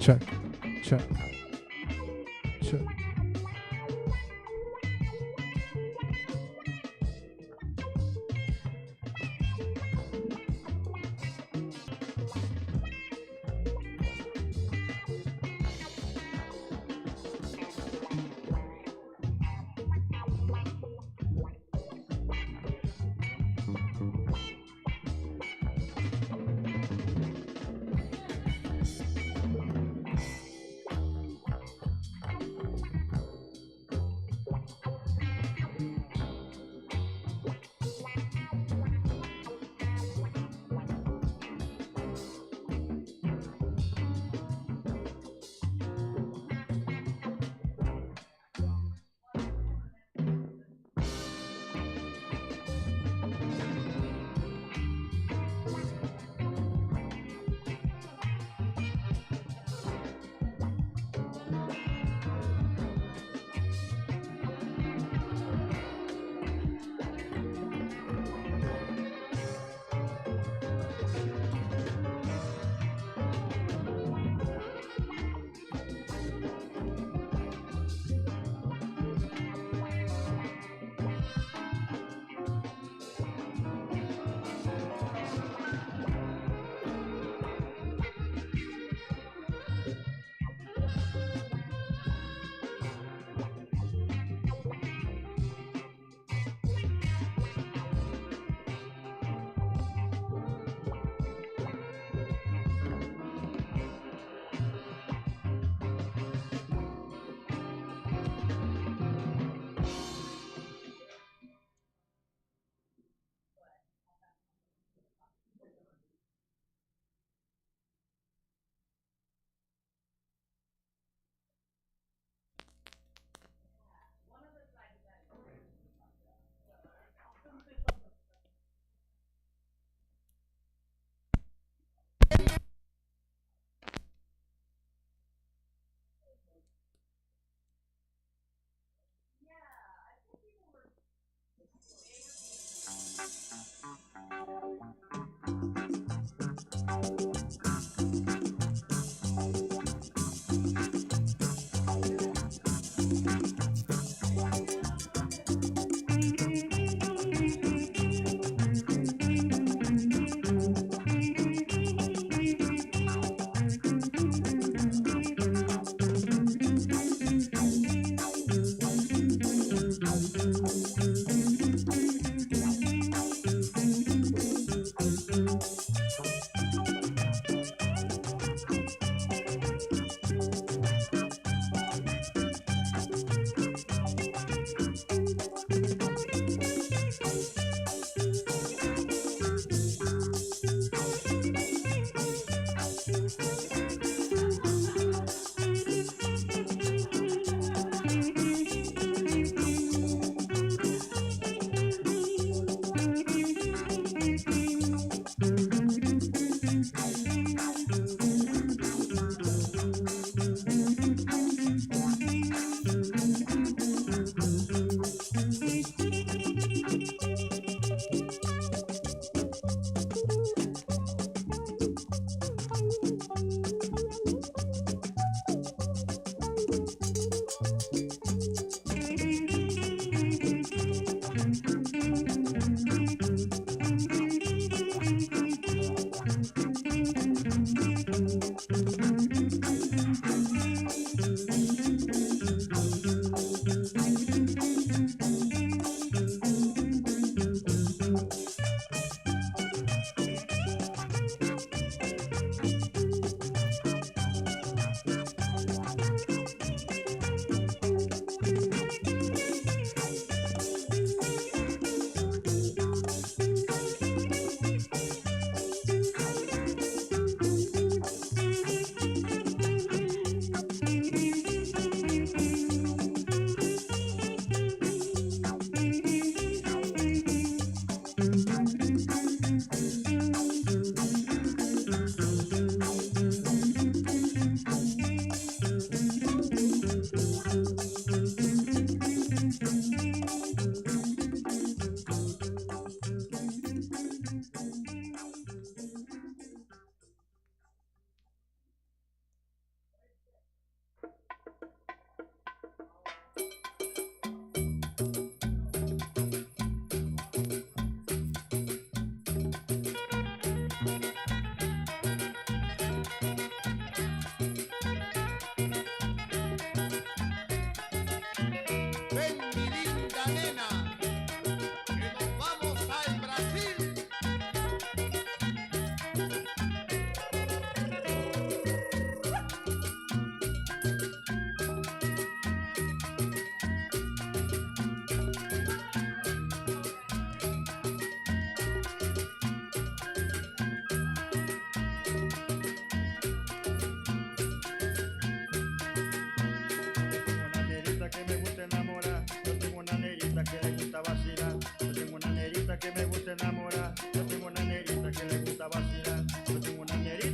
Check. Check. Check.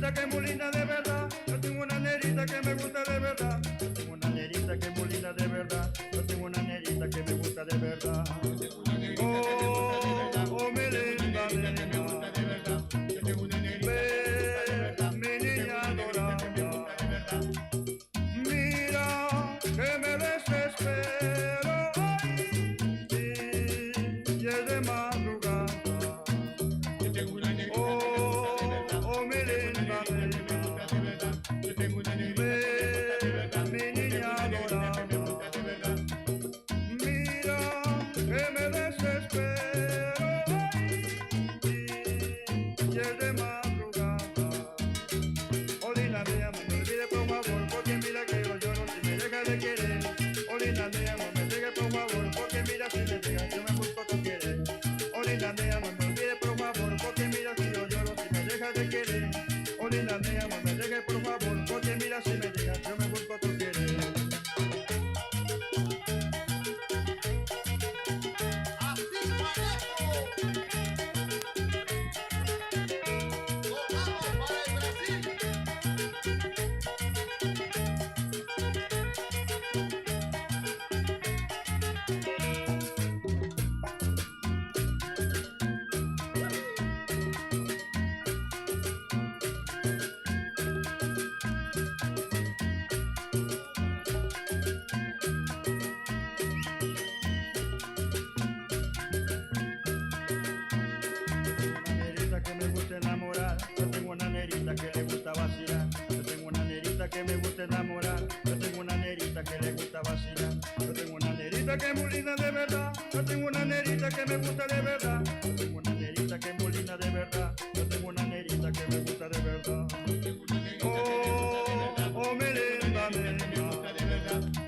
negrita que es muy linda de verdad. Yo tengo una negrita que me gusta de verdad. Yo tengo una negrita que es muy linda de verdad. Yo tengo una negrita que me gusta de verdad. Oh, mi linda nena. Yo tengo una negrita mi niña adorada. Mira que me desespero. Y es de madrugada. Yo tengo una negrita oh, mi linda nena. Yo tengo una negrita mi niña adorada. Mira que me desespero. Y es de madrugada. Oh, linda mía, no me olvide por favor, porque mira que yo lloro si me deja de querer. Oh, linda mía, no me deje por favor, porque mira si me deja yo me busco tu querer. Oh, linda mía, no me olvide por favor, porque mira si yo lloro si me deja de querer. Oh, linda mía, no me deje por favor, porque mira si me deja yo me busco tu querer. Yo tengo una negrita que le gusta vacilar. Yo tengo una negrita que me gusta enamorar. Yo tengo una negrita que le gusta vacilar. Yo tengo una negrita que es muy linda de verdad. Yo tengo una negrita que me gusta de verdad. Yo tengo una negrita que es muy linda de verdad. Yo tengo una negrita que me gusta de verdad. Oh, mi linda nena.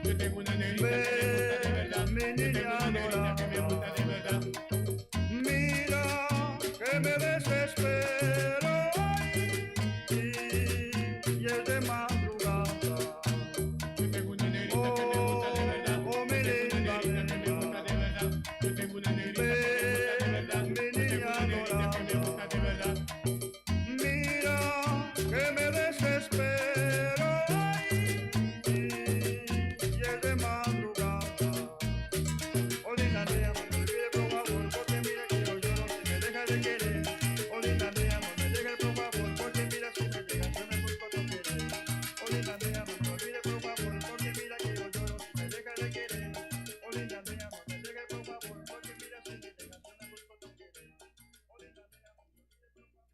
Yo tengo una negrita que me gusta de verdad. Mi niña adorada. Mira que me desespero. Y es de madrugada. Yo tengo una negrita que me gusta de verdad. Oh, mi linda nena. Yo tengo una negrita que me gusta de verdad. Mi niña adorada. Mira que me desespero. Y es de madrugada. Oh, linda nena, no me olvide por favor, porque mira que yo lloro si me deja de querer. Oh, linda nena, no me dejes por favor, porque mira si me dejas yo me busco tu querer. Oh, linda nena, no me olvide por favor, porque mira que yo lloro si me deja de querer. Oh, linda nena, no me dejes por favor, porque mira si me dejas yo me busco tu querer. Oh, linda nena, no me olvide por favor.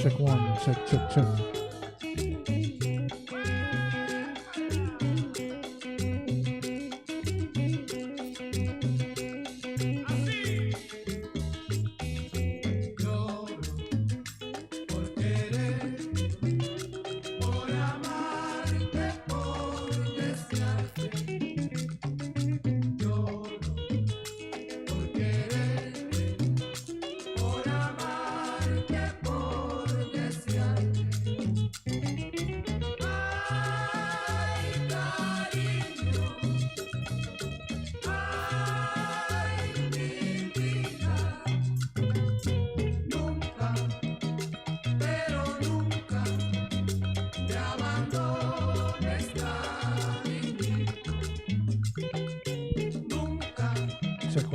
Check one, check, check, check.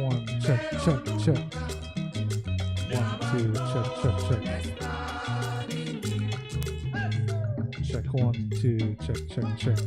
1, check, check, check. 1, 2, check, check, check. Check 1, 2, check, check, check.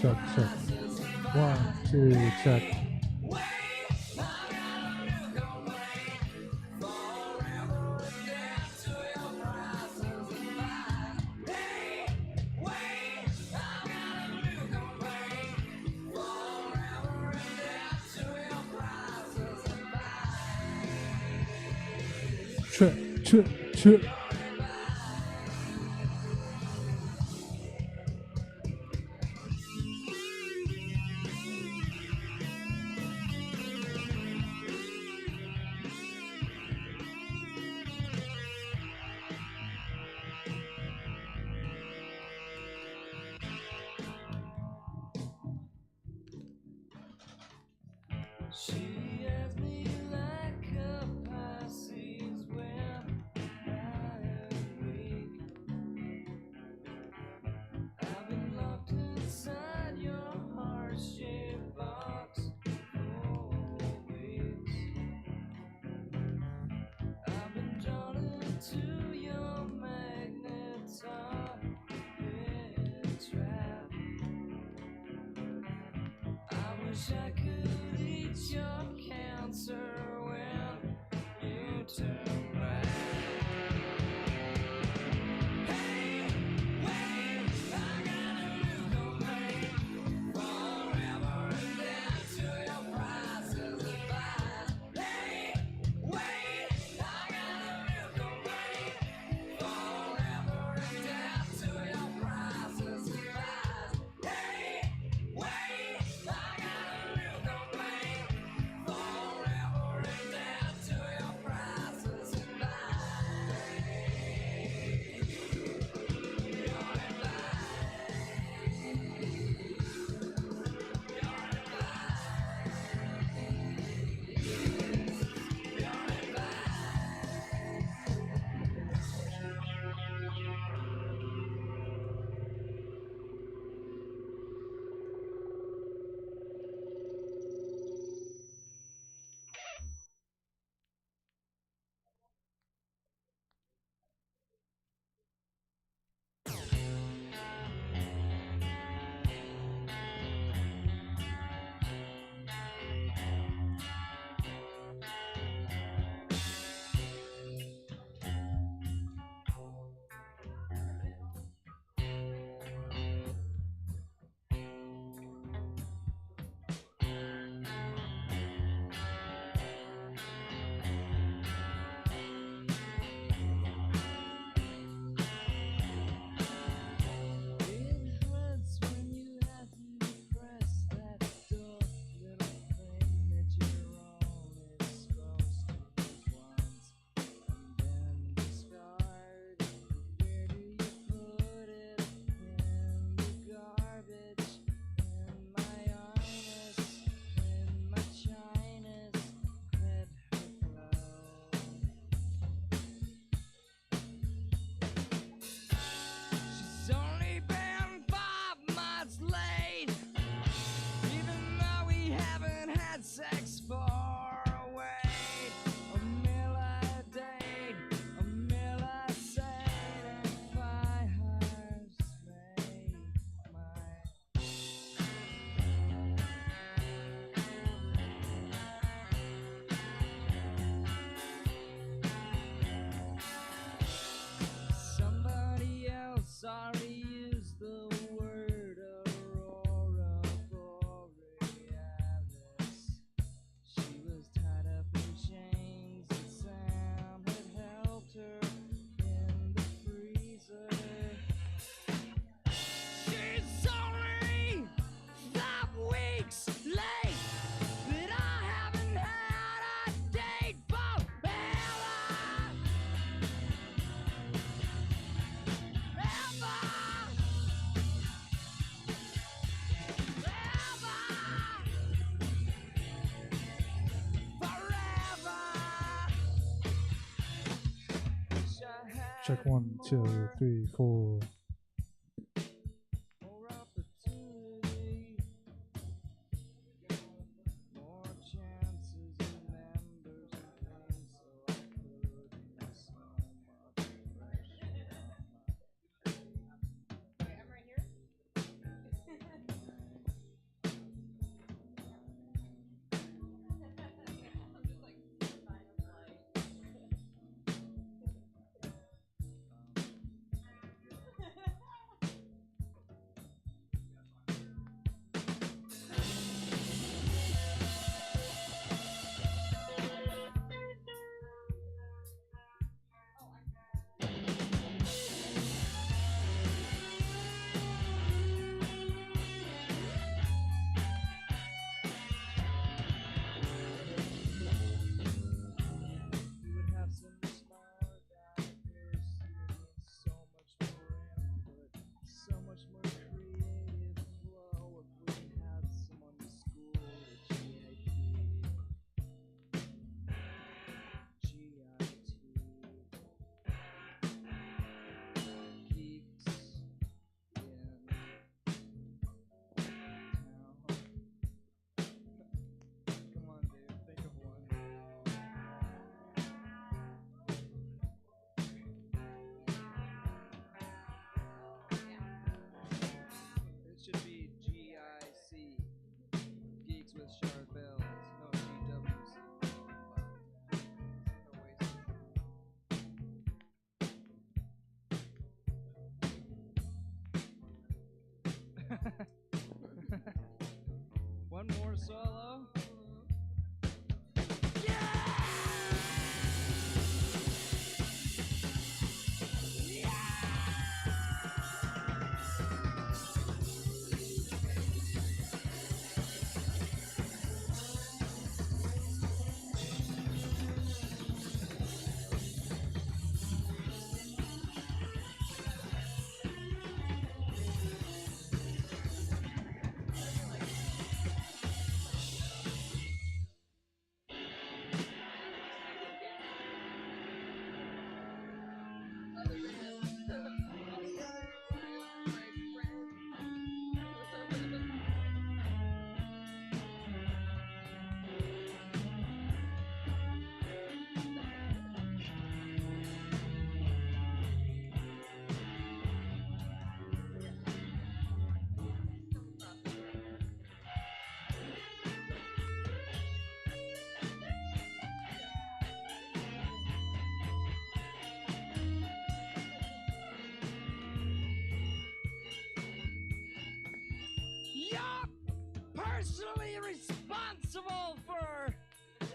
Check, check. 1, 2, check. Check, check, check. She has me like a Pisces when I am weak. I've been locked inside your heart-shaped box for weeks. I've been drawn into your magnet trap. I wish I could eat your cancer when you turn back. Hey, wait, I got a new complaint. Forever and down to your prices and buys. Hey, wait, I got a new complaint. Forever and down to your prices and buys. Hey, wait, I got a new check 1, 2, 3, 4. More opportunity, more chances and members and pain, so I couldn't so much pressure on I'm right here. You would have so much more diversity, so much more input, so much more creative flow if we had someone to school at GIT. Geeks in town. Come on, dude, think of one. It should be GIC. Geeks with sharp bells. No GWC. One more solo. You're personally responsible for the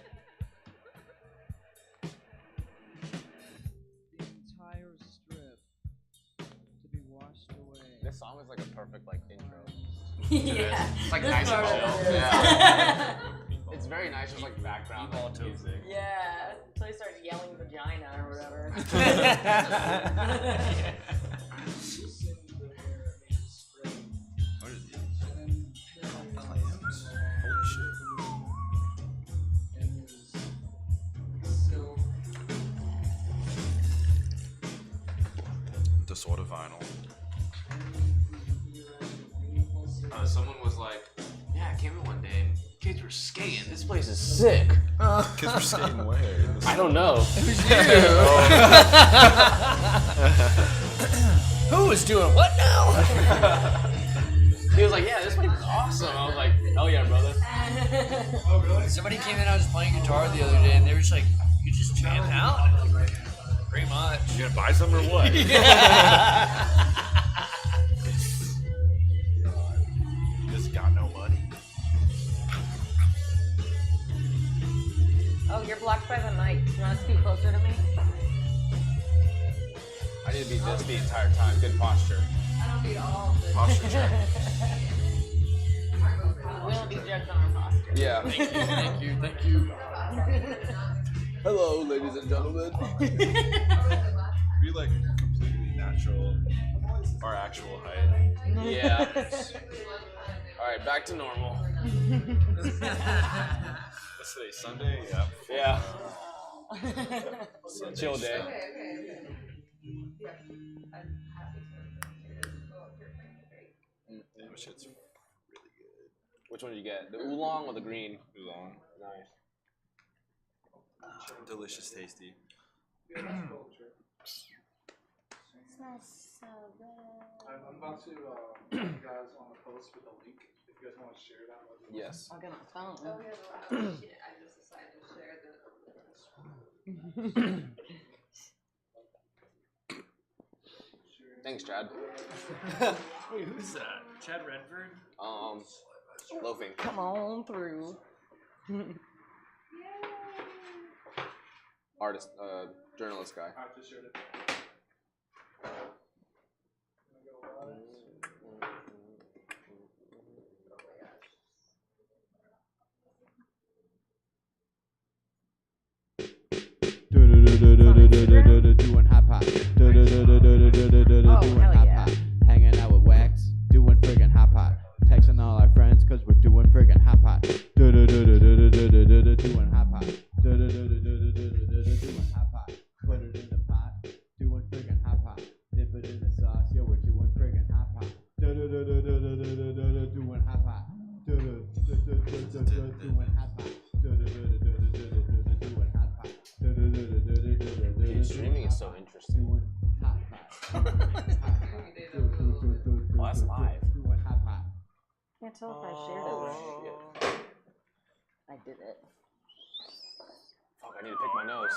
entire strip to be washed away. This song is like a perfect like intro. Yeah. It's like this nice and part chill. of it is. Yeah. It's very nice, just like background like, music. Yeah. Until he starts yelling vagina or whatever. What is it? Clams? Holy shit. Disorder vinyl. Someone was like, "Yeah, I came in one day and kids were skating. This place is sick." Kids were skating where? I don't know. Who is doing what now? He was like, "Yeah, this place is awesome." I was like, "Hell yeah, brother." Oh, really? Somebody came in, I was playing guitar the other day, and they were just like, "You just jam out?" And I was like, pretty much. You gonna buy some or what? Just got no money. Oh, you're blocked by the mic. You want to scoot closer to me? I need to be this the entire time. Good posture. I don't need all of this. Posture check. We don't do judged on our posture. Yeah. Thank you. Hello, ladies and gentlemen. Be like completely natural. Our actual height. Yeah. All right, back to normal. What's today? Sunday? Yeah. Yeah. Sunday Chill day. stuff. That shit's really good. Which one did you get? The oolong or the green? Oolong. Nice. Delicious, tasty. I'm about to put you guys on the post with a link. If you guys want to share that, let me know. Yes. I'll get my phone. Oh, yeah, shit, I just decided to share the. Thanks, Chad. Wait, who's that? Chad Redford? Loafing. Come on through. Artist, journalist guy. I just shared it. Doing hop hop. Doing hop hop. Hanging out with Wax. Doing friggin' hop hop. Texting all our friends cause we're doing friggin' hop hop. Doing hop hop. Doing hop hop. Put it in the pot. Doing friggin' hop hop. Dip it in the sauce. Yo, we're doing friggin' hop hop. Doing hop hop. Doing hop hop. Dude, streaming is so interesting. Oh, that's live. Can't tell if I shared it. Oh, shit. I did it. Fuck, I need to pick my nose.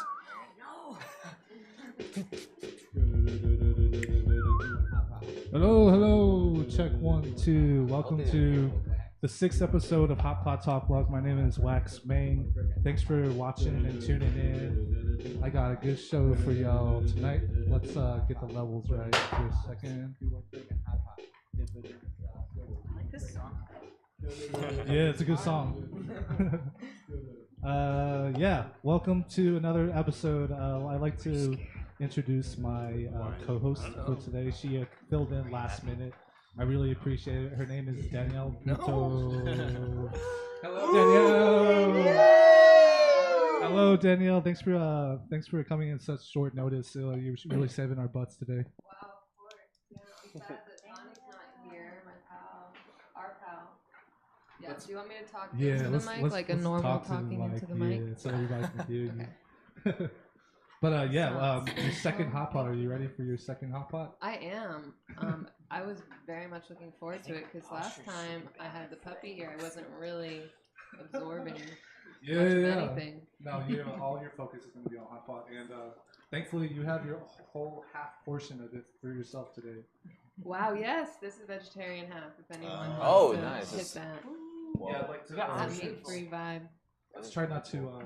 Hello, hello. Check 1, 2. Welcome to the 6th episode of Hot Pot Talk Vlog. My name is Wax Main. Thanks for watching and tuning in. I got a good show for y'all tonight. Let's get the levels right for a second. I like this song. Yeah, it's a good song. Yeah, welcome to another episode. I'd like to introduce my co-host for today. She filled in last minute. I really appreciate it. Her name is Danielle Brutto. Hello, Danielle. Hello, Danielle. Thanks for coming in such short notice. You're really saving our butts today. Wow, of course. Yeah, I'm sad that Johnny's not here, my pal, our pal. Yeah, do you want me to talk into the mic like a normal talk to the talking into the mic, mic? yeah, so everybody can hear you. But your second hot pot. Are you ready for your second hot pot? I am. I was very much looking forward to it because last time I had the puppy here, I wasn't really absorbing much of anything. No, all your focus is going to be on hot pot, and thankfully you have your whole half portion of it for yourself today. Wow, yes, this is vegetarian half. If anyone wants Oh, to nice. hit that. Yeah, I'd like to. That meat-free vibe. Let's try not to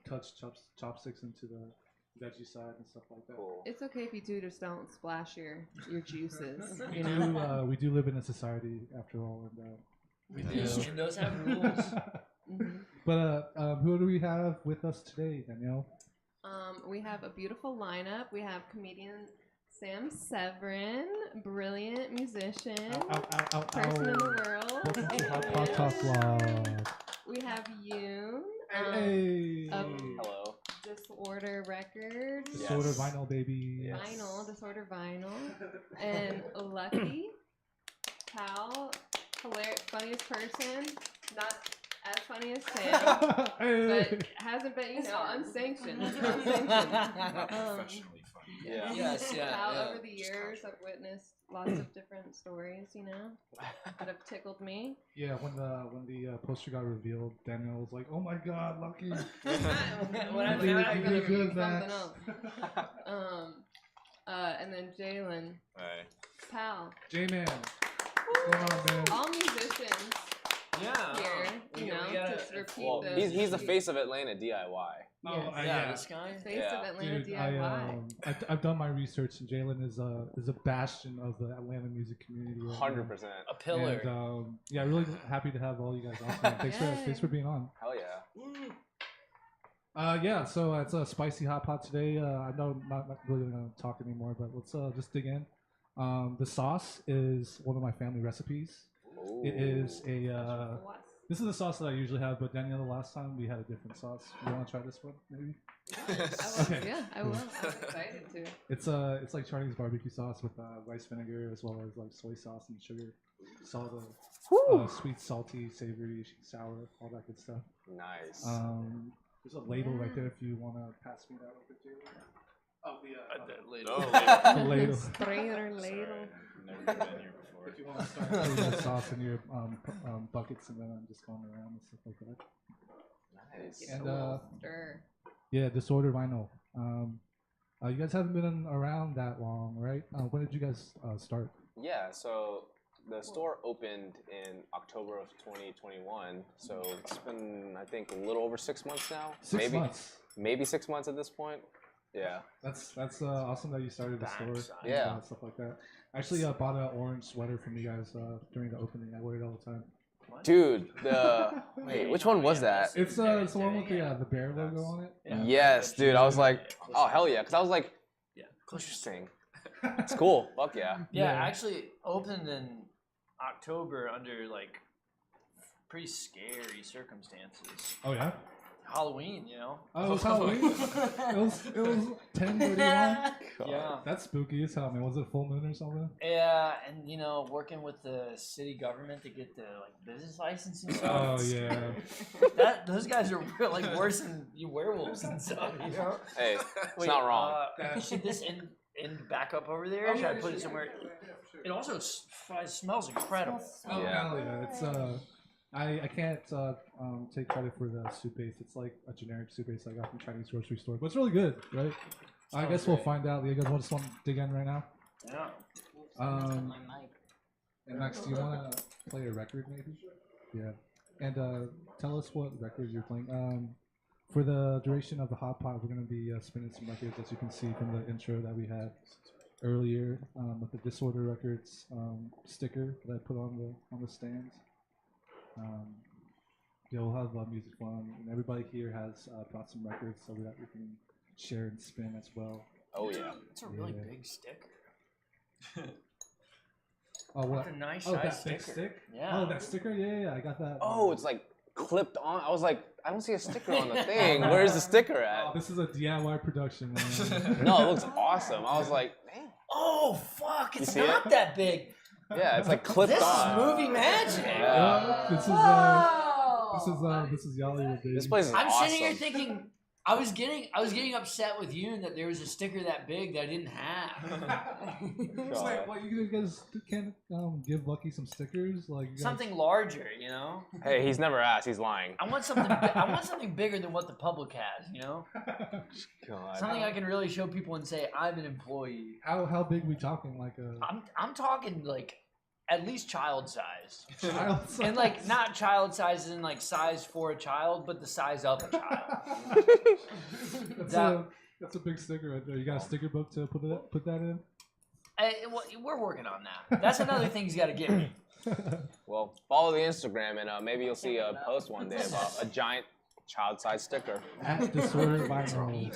touch chopsticks into the veggie side and stuff like that. Cool. It's okay if you do, just don't splash your juices. We You know? we do live in a society after all, and We do. Stream does have rules. But who do we have with us today, Danielle? We have a beautiful lineup. We have comedian Samm Severin, brilliant musician, person in the world. Welcome to Hot Pot Talk Vlog. We have YOON. Hey. Hello. Disorder Records. Disorder vinyl, baby. Yes. Vinyl, Disorder Vinyl. And Lucky, Pal, hilarious, funniest person, not as funny as Sam, but hasn't been, unsanctioned. Unsanctioned. Professionally funny. Yeah. Yes, yeah. Pal, yeah. over the years, I've witnessed lots of different stories, that have tickled me. Yeah, when the poster got revealed, Danielle was like, "Oh my God, Lucky!" When I You found out did you were good, something Max. else. And then Jalen, Hey. Pal, J-Man, what's going on, man? all musicians Yeah. here, We gotta- to repeat Well, the he's the face of Atlanta DIY. Oh, Yeah, this guy. face Yeah. of Atlanta Dude, DIY. I've done my research, and Jalen is a bastion of the Atlanta music community. right now. 100%. A pillar. And, yeah, really happy to have all you guys on. Man. Thanks for being on. Hell yeah. Yeah, so it's a spicy hot pot today. I know I'm not really gonna talk anymore, but let's just dig in. The sauce is one of my family recipes. Ooh. It is a This is the sauce that I usually have, but Danielle, the last time we had a different sauce. You want to try this one, maybe? Okay. Yeah, I will. I'm excited to. It's like Chinese barbecue sauce with rice vinegar as well as like soy sauce and sugar. It's all the sweet, salty, savory, sour, all that good stuff. Nice. There's a ladle right there if you want to pass me that real quick, Jalen. Oh, No, the ladle. Strainer ladle. Never been here before. If you want to start putting the sauce in your buckets, and then I'm just going around and stuff like that. Nice. And Stir. yeah, disorder vinyl. You guys haven't been around that long, right? When did you guys start? Yeah, so the store opened in October of 2021, so it's been, I think, a little over 6 months now. 6 months. Maybe 6 months at this point. Yeah. That's awesome that you started the store. And, Yeah. stuff like that. Actually, I bought an orange sweater from you guys during the opening. I wear it all the time. Dude, wait, which one was that? It's the one with the bear logo on it. Yes, dude. I was like, oh hell yeah, because I was like, interesting. It's cool. Fuck yeah. Yeah, actually opened in October under like pretty scary circumstances. Oh yeah. Halloween, you know. Oh, it was Halloween. it was 10:31. Yeah. That's spooky as hell, man. Was it a full moon or something? Yeah, and you know, working with the city government to get the like business license and stuff. Oh yeah. Those guys are like worse than you werewolves and stuff. You know. Hey, it's not wrong. See this in back up over there? Should I put it somewhere? It also smells incredible. Oh Yeah. hell yeah. It's I can't take credit for the soup base. It's like a generic soup base I got from Chinese grocery store, but it's really good, right? I guess we'll find out. You guys just want to dig in right now? Yeah. And Max, do you want to play a record maybe? Yeah. And tell us what record you're playing. For the duration of the Hot Pot, we're going to be spinning some records, as you can see from the intro that we had earlier, with the Disorder Records sticker that I put on the stands. Yeah, we'll have music fun, and everybody here has brought some records so that we can share and spin as well. Oh yeah. It's a really big stick. Oh, what? It's a nice that size big sticker. stick? Yeah. Oh, that sticker? Yeah, I got that. Oh, it's like clipped on. I was like, I don't see a sticker on the thing. Where's the sticker Oh, at? this is a DIY production, man. No, it looks awesome. I was like, man. Oh fuck! It's see not it? that big. Yeah, it's like clipped This on. is movie magic. Yeah. This is Yollywood, baby. This place is I'm awesome. sitting here thinking, I was getting upset with you that there was a sticker that big that I didn't have. It's like, what, you guys can't give Lucky some stickers? Like you guys... Something larger, you know. Hey, he's never asked. He's lying. I want something. I want something bigger than what the public has, you know. God. Something I can really show people and say I'm an employee. How big we talking? Like a I'm talking like at least child size. child size? And like not child size in like size for a child, but the size of a child. That's a big sticker right there. You got a sticker book to put that in? We're working on that. That's another thing he's got to get me. Well, follow the Instagram and maybe you'll see a post one day about a giant child-sized sticker. At Disorder Vinyl.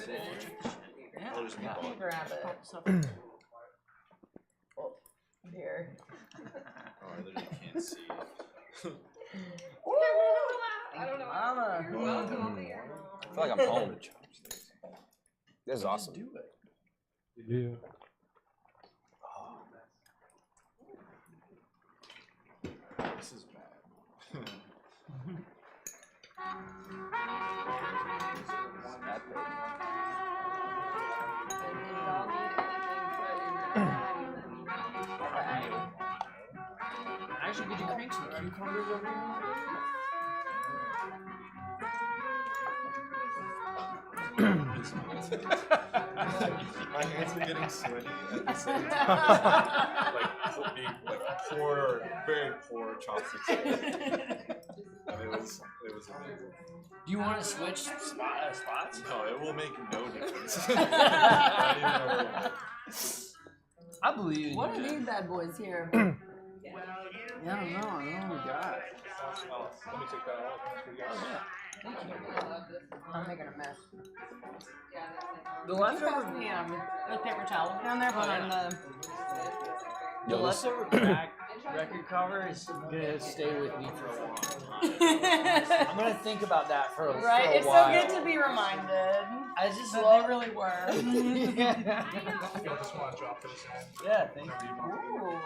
Grab it. Oh, here. Oh, I literally can't see. I don't know. Mama. You're welcome on the air. I feel like I'm home. This is awesome. Do it. Yeah. This is bad. Actually, could you crank some cucumbers over here? My hands are getting sweaty at the same time. Being poor, very poor chopsticks. And it was amazing. Do you want to switch spots? No, it will make no difference. Not even a little bit. I believe in What you. are these bad boys here? Yeah, I don't know. I don't know what we got. Let me take that out. I'm making a mess. The Can you leftover, pass me the paper towels down there behind the... the leftover crack record cover is gonna stay with me for a long time. I'm gonna think about that for a Right? for a It's so while. good to be reminded. I just That love they really were. I just want to drop this in. Yeah, thank you. Ooh.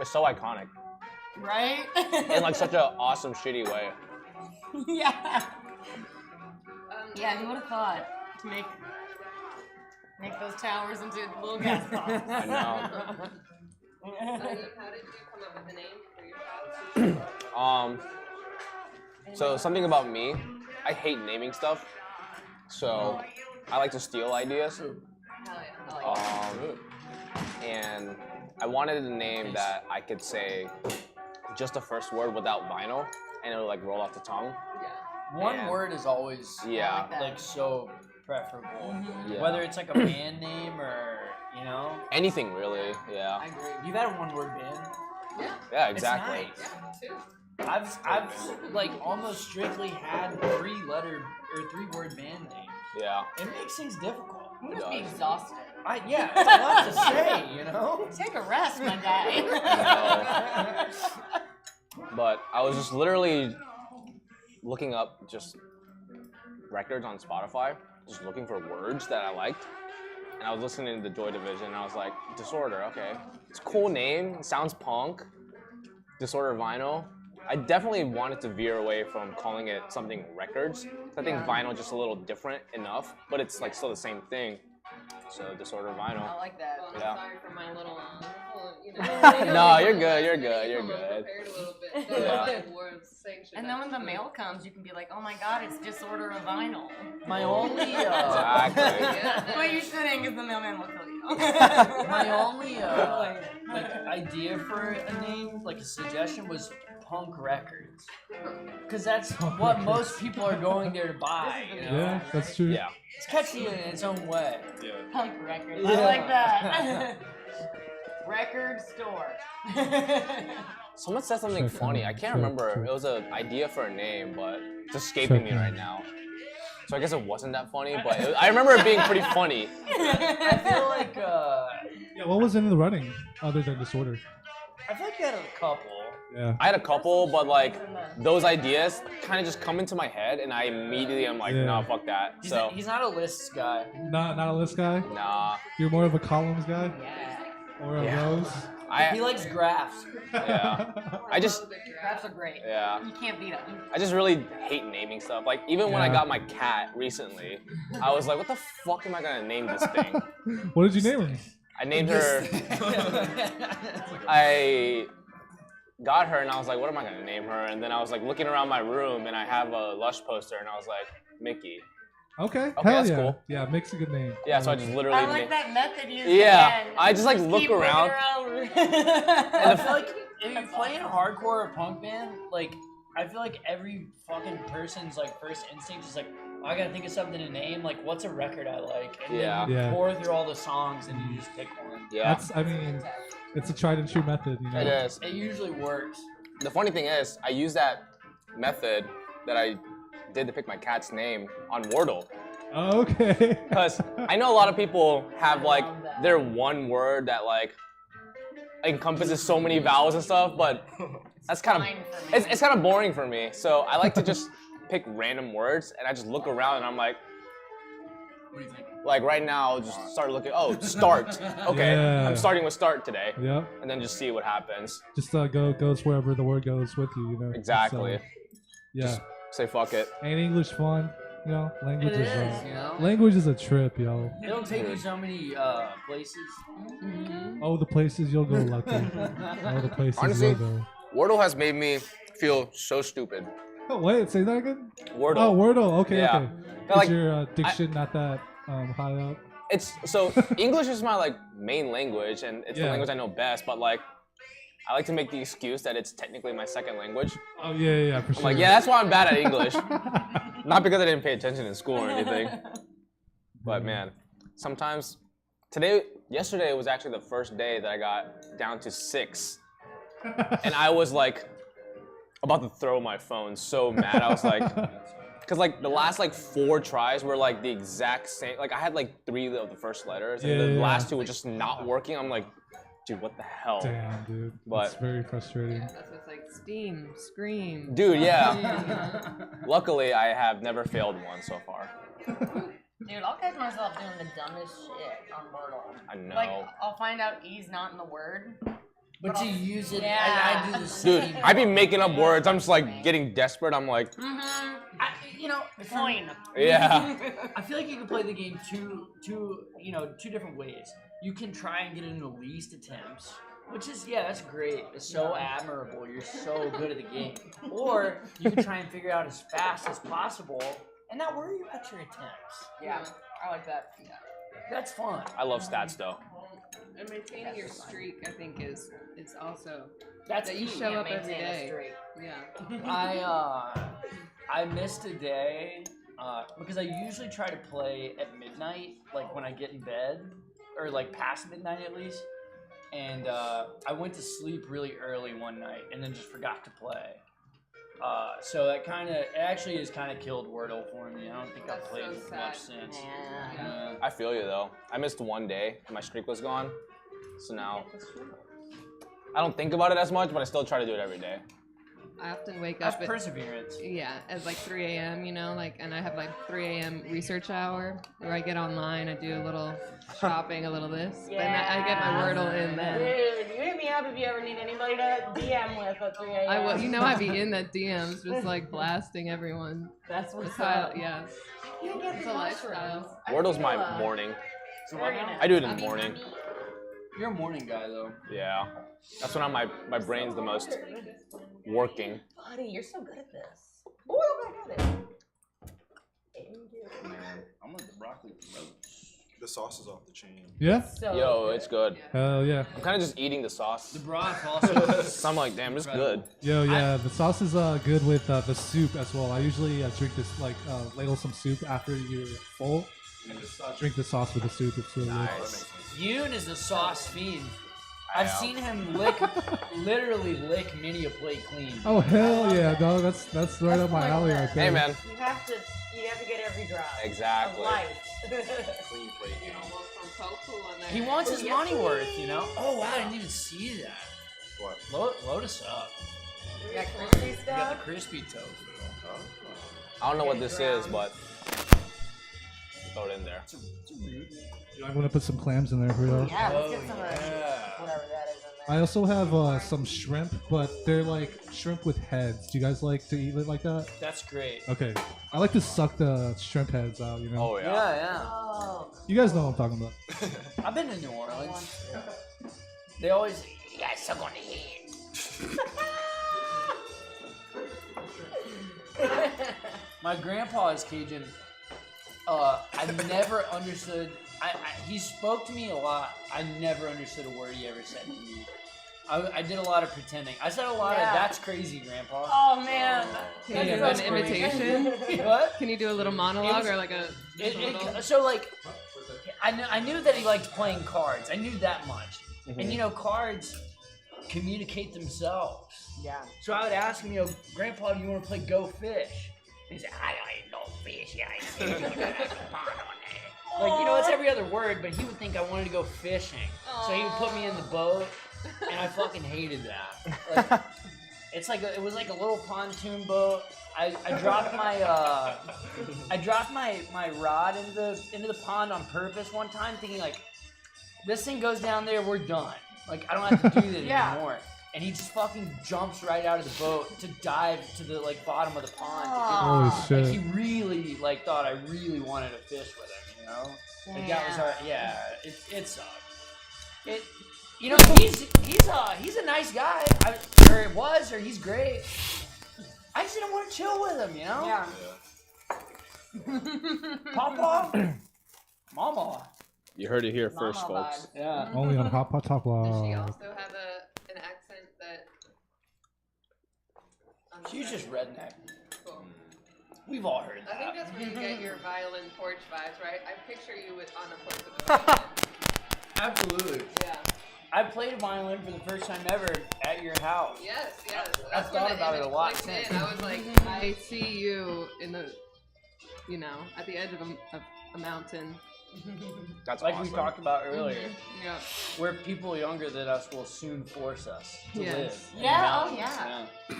It's so iconic. Right? In like such an awesome, shitty way. Yeah. Yeah, who would have thought to make those towers into little gas bombs? I know. How did you come up with the name for your shots? So something about me, I hate naming stuff. So I like to steal ideas. Hell yeah, I like it. And I wanted a name that I could say just the first word without vinyl, and it would like roll off the tongue. One Yeah. word is always Yeah. like so preferable. Yeah. Whether it's like a band name or Anything really. Yeah. I agree. You've had a one-word band. Yeah. Exactly. It's nice. I've like almost strictly had 3-word band names. Yeah. It makes things difficult. You must be exhausted. Yeah, it's a lot to say, you know? Take a rest, my guy. But I was just literally looking up just records on Spotify, just looking for words that I liked. And I was listening to the Joy Division, and I was like, Disorder, okay. It's a cool name, it sounds punk. Disorder Vinyl. I definitely wanted to veer away from calling it something records. I think vinyl is just a little different enough, but it's like still the same thing. So Disorder Vinyl. I like that. Well, I'm Yeah. sorry for my little, No, you're good, you're good, you're good. Prepared a little bit. Yeah. And then when the mail comes, you can be like, oh my god, it's Disorder of Vinyl. My only Exactly. But you shouldn't, because the mailman will kill you. my only like idea for a name, like a suggestion, was Punk Records, because that's what most people are going there to buy. You know? Yeah, that's true. Yeah. It's catchy in its own way. Yeah. Punk records. Yeah. I like that. Record store. Someone said something Check funny. out, I can't check, remember. check. It was an idea for a name, but it's escaping me Check right out. now. So I guess it wasn't that funny, but I remember it being pretty funny. I feel like Yeah, what was in the running other than Disorder? I feel like you had a couple. Yeah. I had a couple, but like those ideas kind of just come into my head, and I immediately am like, Yeah. no, fuck that. So He's not a lists guy. Not a list guy? nah, You're more of a columns guy? Yeah. Or a Yeah. rose? He likes graphs. Yeah. I just Graphs are great. yeah. You can't beat them. I just really hate naming stuff. Like even when I Yeah. got my cat recently, I was like, what the fuck am I gonna name this thing? What did you name him? I named her. I got her and I was like, what am I gonna name her? And then I was like looking around my room and I have a Lush poster and I was like, Mickey. Okay, Okay, hell that's yeah. cool. Yeah, Mick's a good name. Yeah, so I just literally. I like that method you Yeah, again. I just like Just look keep looking around. And I feel like if you play in a hardcore or punk band, like I feel like every fucking person's like first instinct is like, oh, I gotta think of something to name. Like, what's a record I like? And Yeah. then you Yeah. pour through all the songs and you just pick one. Yeah, That's, I mean, it's a tried and true method, you know? it is. It usually works. The funny thing is, I used that method that I did to pick my cat's name on Wordle. Okay. Because I know a lot of people have like their one word that like encompasses so many vowels and stuff, but that's kind of it's kind of boring for me. So I like to just pick random words and I just look around and I'm like, What do you think? like right now, I'll just start looking. Oh, start. Okay, Yeah. I'm starting with start today, Yeah. and then just see what happens. Just goes wherever the word goes with you, you know? Exactly. So, yeah. Say fuck it. Ain't English fun? You know, language It is is, you know? language is a trip, yo. It'll take you so many places. Oh, the places you'll go, Lucky. Oh, the places Honestly, you'll go. Wordle has made me feel so stupid. Oh, wait, say that again? Wordle. Oh, Wordle. Okay, Yeah. okay. But, like, Is your diction not that high up? It's so English is my like main language and it's the Yeah. language I know best, but like I like to make the excuse that it's technically my second language. Oh, yeah, for I'm sure. like, yeah, that's why I'm bad at English. Not because I didn't pay attention in school or anything. But man, sometimes yesterday was actually the first day that I got down to 6. And I was like about to throw my phone, so mad. I was like, because like the last like 4 tries were like the exact same. Like I had like 3 of the first letters, and the Yeah. last 2 were just not working. I'm like, dude, what the hell? Damn, dude. But- it's very frustrating. That's what's like Steam, Scream. Dude, yeah. Luckily, I have never failed one so far. Dude, I'll catch myself doing the dumbest shit on Wordle. I know. Like, I'll find out E's not in the word. But you use it. Yeah. I do the same. Dude, I be making up words. I'm just like getting desperate. I'm like, You know, Coin. yeah. I feel like you can play the game two different ways. You can try and get it in the least attempts, which is that's great. It's so admirable. You're so good at the game. Or you can try and figure it out as fast as possible and not worry about your attempts. Yeah, I like that. Yeah. That's fun. I love stats though. And maintaining your streak, I think, is also That's that you key. show Yeah, up every maintain a day. streak. Yeah. I missed a day because I usually try to play at midnight, like when I get in bed, or like past midnight at least. And I went to sleep really early one night and then just forgot to play. So that actually has kind of killed Wordle for me. I don't think I've That's played so sad. much since. Yeah. I feel you though. I missed one day. My streak was gone. So now I don't think about it as much, but I still try to do it every day. I often wake That's up at perseverance. at like 3 a.m. And I have like 3 a.m. research hour where I get online, I do a little shopping, a little this. Then I get my Wordle in then. Dude, you hit me up if you ever need anybody to DM with at 3 a.m. I will, I'd be in the DMs just like blasting everyone. That's what's That's how, up. yeah. You get It's the a mushrooms. lifestyle. Wordle's my morning. So Very nice. I do it in the morning. You're a morning guy though. Yeah. That's when my brain's the most working. Buddy, you're so good at this. Oh, look, I got it. I'm like the broccoli roast. The sauce is off the chain. Yeah? So Yo, it's good. Hell yeah. I'm kind of just eating the sauce. The broth also. So I'm like, damn, it's good. Yo, yeah, the sauce is good with the soup as well. I usually drink this, ladle some soup after you're full. And just drink the sauce with the soup. It's really Nice. Yoon is a sauce fiend. I've seen him literally lick many a plate clean. Oh, hell yeah, dog. That's right up my alley right there. Hey, man. you have to get every drop. Exactly. Of life. Clean plate game. He wants his money worth, you know? Oh, wow, I didn't even see that. What? Load us up. You got crispy We got stuff? the crispy tofu. I don't know what this is, but throw it in there. I'm going to put some clams in there for you. Yeah, let's Oh, get some of yeah. whatever that is in there. I also have some shrimp, but they're like shrimp with heads. Do you guys like to eat it like that? That's great. Okay. I like to suck the shrimp heads out, you know? Oh, yeah. Yeah. Oh, You guys know what I'm talking about. I've been to New Orleans. They always, you guys suck on the head. My grandpa is Cajun. I never understood. He spoke to me a lot. I never understood a word he ever said to me. I did a lot of pretending. I said a lot of "That's crazy, Grandpa." oh man. Can you do That's an crazy. imitation? What? Can you do a little monologue was- or like a little... So like, I knew that he liked playing cards. I knew that much. And you know, cards communicate themselves. Yeah. So I would ask him, Grandpa, do you want to play Go Fish? And he said, I ain't no fish. I ain't seen you got a pond on there. Like, it's every other word, but he would think I wanted to go fishing. So he would put me in the boat, and I fucking hated that. Like, it was like a little pontoon boat. I dropped my rod into the pond on purpose one time, thinking like, this thing goes down there, we're done. Like, I don't have to do this anymore. And he just fucking jumps right out of the boat to dive to the bottom of the pond. Holy shit. He really thought I really wanted to fish with him, you know? Like that was hard. Yeah, it sucked. He's a nice guy. He's great. I just didn't want to chill with him, you know? Yeah. Papa, Mama. You heard it here first, Mama folks. Yeah. Only on Hot Pot Talk Does she Live. also have an accent that... She's just redneck. Cool. We've all heard I think that. that's where you get your violin porch vibes, right? I picture you on a porch with a violin. Absolutely. Yeah. I played violin for the first time ever at your house. Yes. I've thought about it a lot since. I was like, I see you in the, at the edge of a mountain That's like awesome. we talked about earlier, Yeah. where people younger than us will soon force us to Yes. live. in Yeah, the oh, mountains. yeah.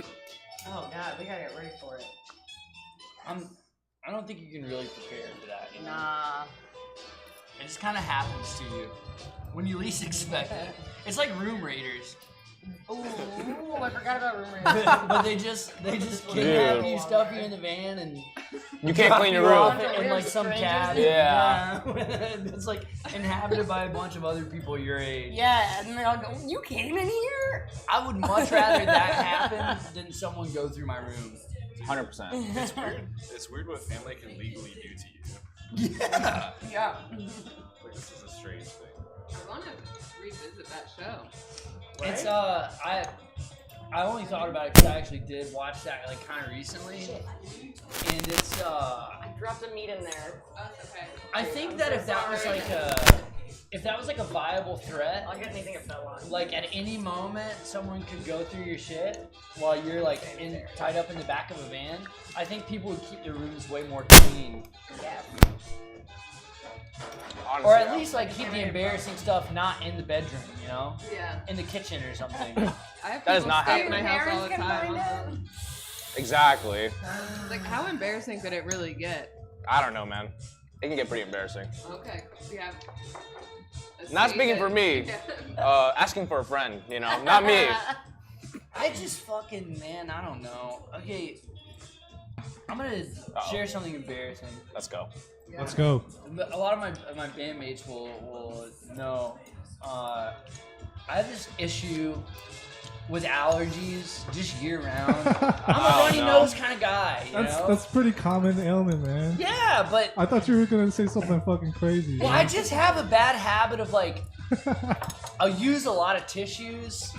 Oh god, we gotta get ready for it. I don't think you can really prepare for that. You know? Nah. It just kind of happens to you when you least expect it. It's like room raiders. Ooh, I forgot about room But they just kidnap you, stuff you in the van, and You can't drop clean your you room. off in like some Strangers. cabin. Yeah. It's like inhabited by a bunch of other people your age. Yeah, and they all go, you came in here? I would much rather that happen than someone go through my room. 100%. It's weird. It's weird what family can legally do to you. Yeah. Yeah. Like, this is a strange thing. I want to revisit that show. It's I only thought about it because I actually did watch that like kind of recently, and it's I dropped a meat in there. Oh, okay. I think that if that was like a viable threat, I'll get anything it fell on. like at any moment someone could go through your shit while you're like tied up in the back of a van, I think people would keep their rooms way more clean, Yeah. Honestly, or at yeah. least like keep the embarrassing stuff not in the bedroom, you know, Yeah. in the kitchen or something. I have That is people not stay at my happening. house all the Parents can time. find Exactly. Like, how embarrassing could it really get? I don't know, man. It can get pretty embarrassing. Okay. So you have a Not state speaking that- for me. Yeah. Asking for a friend, you know, not me. I just fucking, man, I don't know. Okay, I'm gonna Uh-oh. share something embarrassing. Let's go. Let's go. A lot of my bandmates will know. I have this issue with allergies just year round. I'm a Oh, runny no. nose kind of guy, you know? That's pretty common ailment, man. Yeah, but I thought you were gonna say something fucking crazy. well, man. I just have a bad habit of like, I'll use a lot of tissues,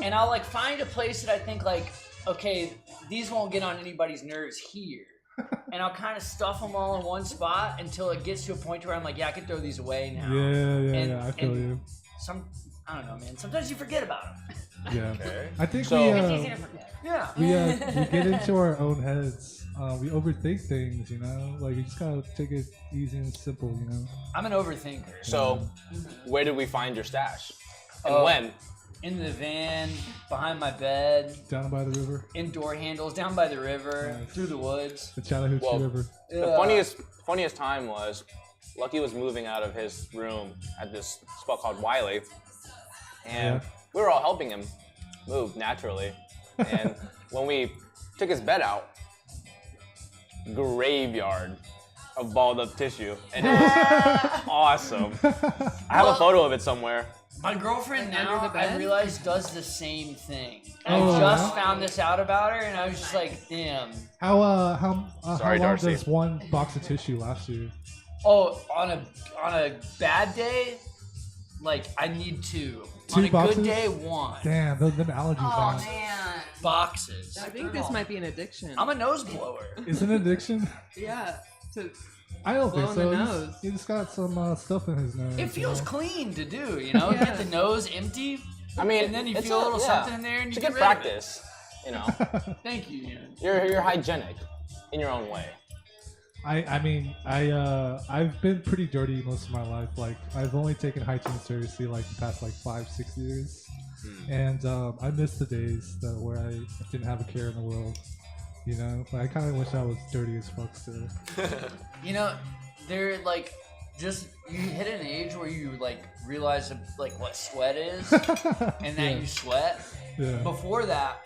and I'll like find a place that I think like, okay, these won't get on anybody's nerves here. And I'll kind of stuff them all in one spot until it gets to a point where I'm like, yeah, I can throw these away now. Yeah, I feel you. I don't know, man. Sometimes you forget about them. Yeah. Okay. I think So- It's easy to forget. Yeah. we get into our own heads. We overthink things, you know. Like you just gotta take it easy and simple, you know. I'm an overthinker. So, where did we find your stash? And Oh. when? In the van, behind my bed, Down by the river, in door handles, down by the river, Nice. through the woods. the Chattahoochee Well, River. The funniest time was Lucky was moving out of his room at this spot called Wiley, and Yeah. we were all helping him move naturally. And when we took his bed out, graveyard of balled up tissue, and it was awesome. I have a photo of it somewhere. My girlfriend Like under now, the bed? I realized, does the same thing. And Oh, I just yeah? found this out about her, and I was just like, damn. How Sorry, long Darcy. does one box of tissue last you? Oh, on a bad day, like I need two. Two on a boxes? good day, one. Damn, those them allergies, Oh man. man. Boxes. I think this might be an addiction. I'm a nose blower. Is it an addiction? Yeah. To I don't think Blow in so. the He's- nose. He just got some stuff in his nose. It you feels know? clean to do, you know? Yeah. Get the nose empty, I mean, and then you it's feel a little yeah. something in there, and It's you a get good rid of it. practice. You know, Thank you, Ian. you're hygienic in your own way. I've been pretty dirty most of my life. Like I've only taken hygiene seriously like the past like 5-6 years, and I miss the days where I didn't have a care in the world. You know, like, I kind of wish I was dirty as fuck still. You know, they're like, just you hit an age where you like realize like what sweat is, and that Yeah. you sweat. Yeah. Before that,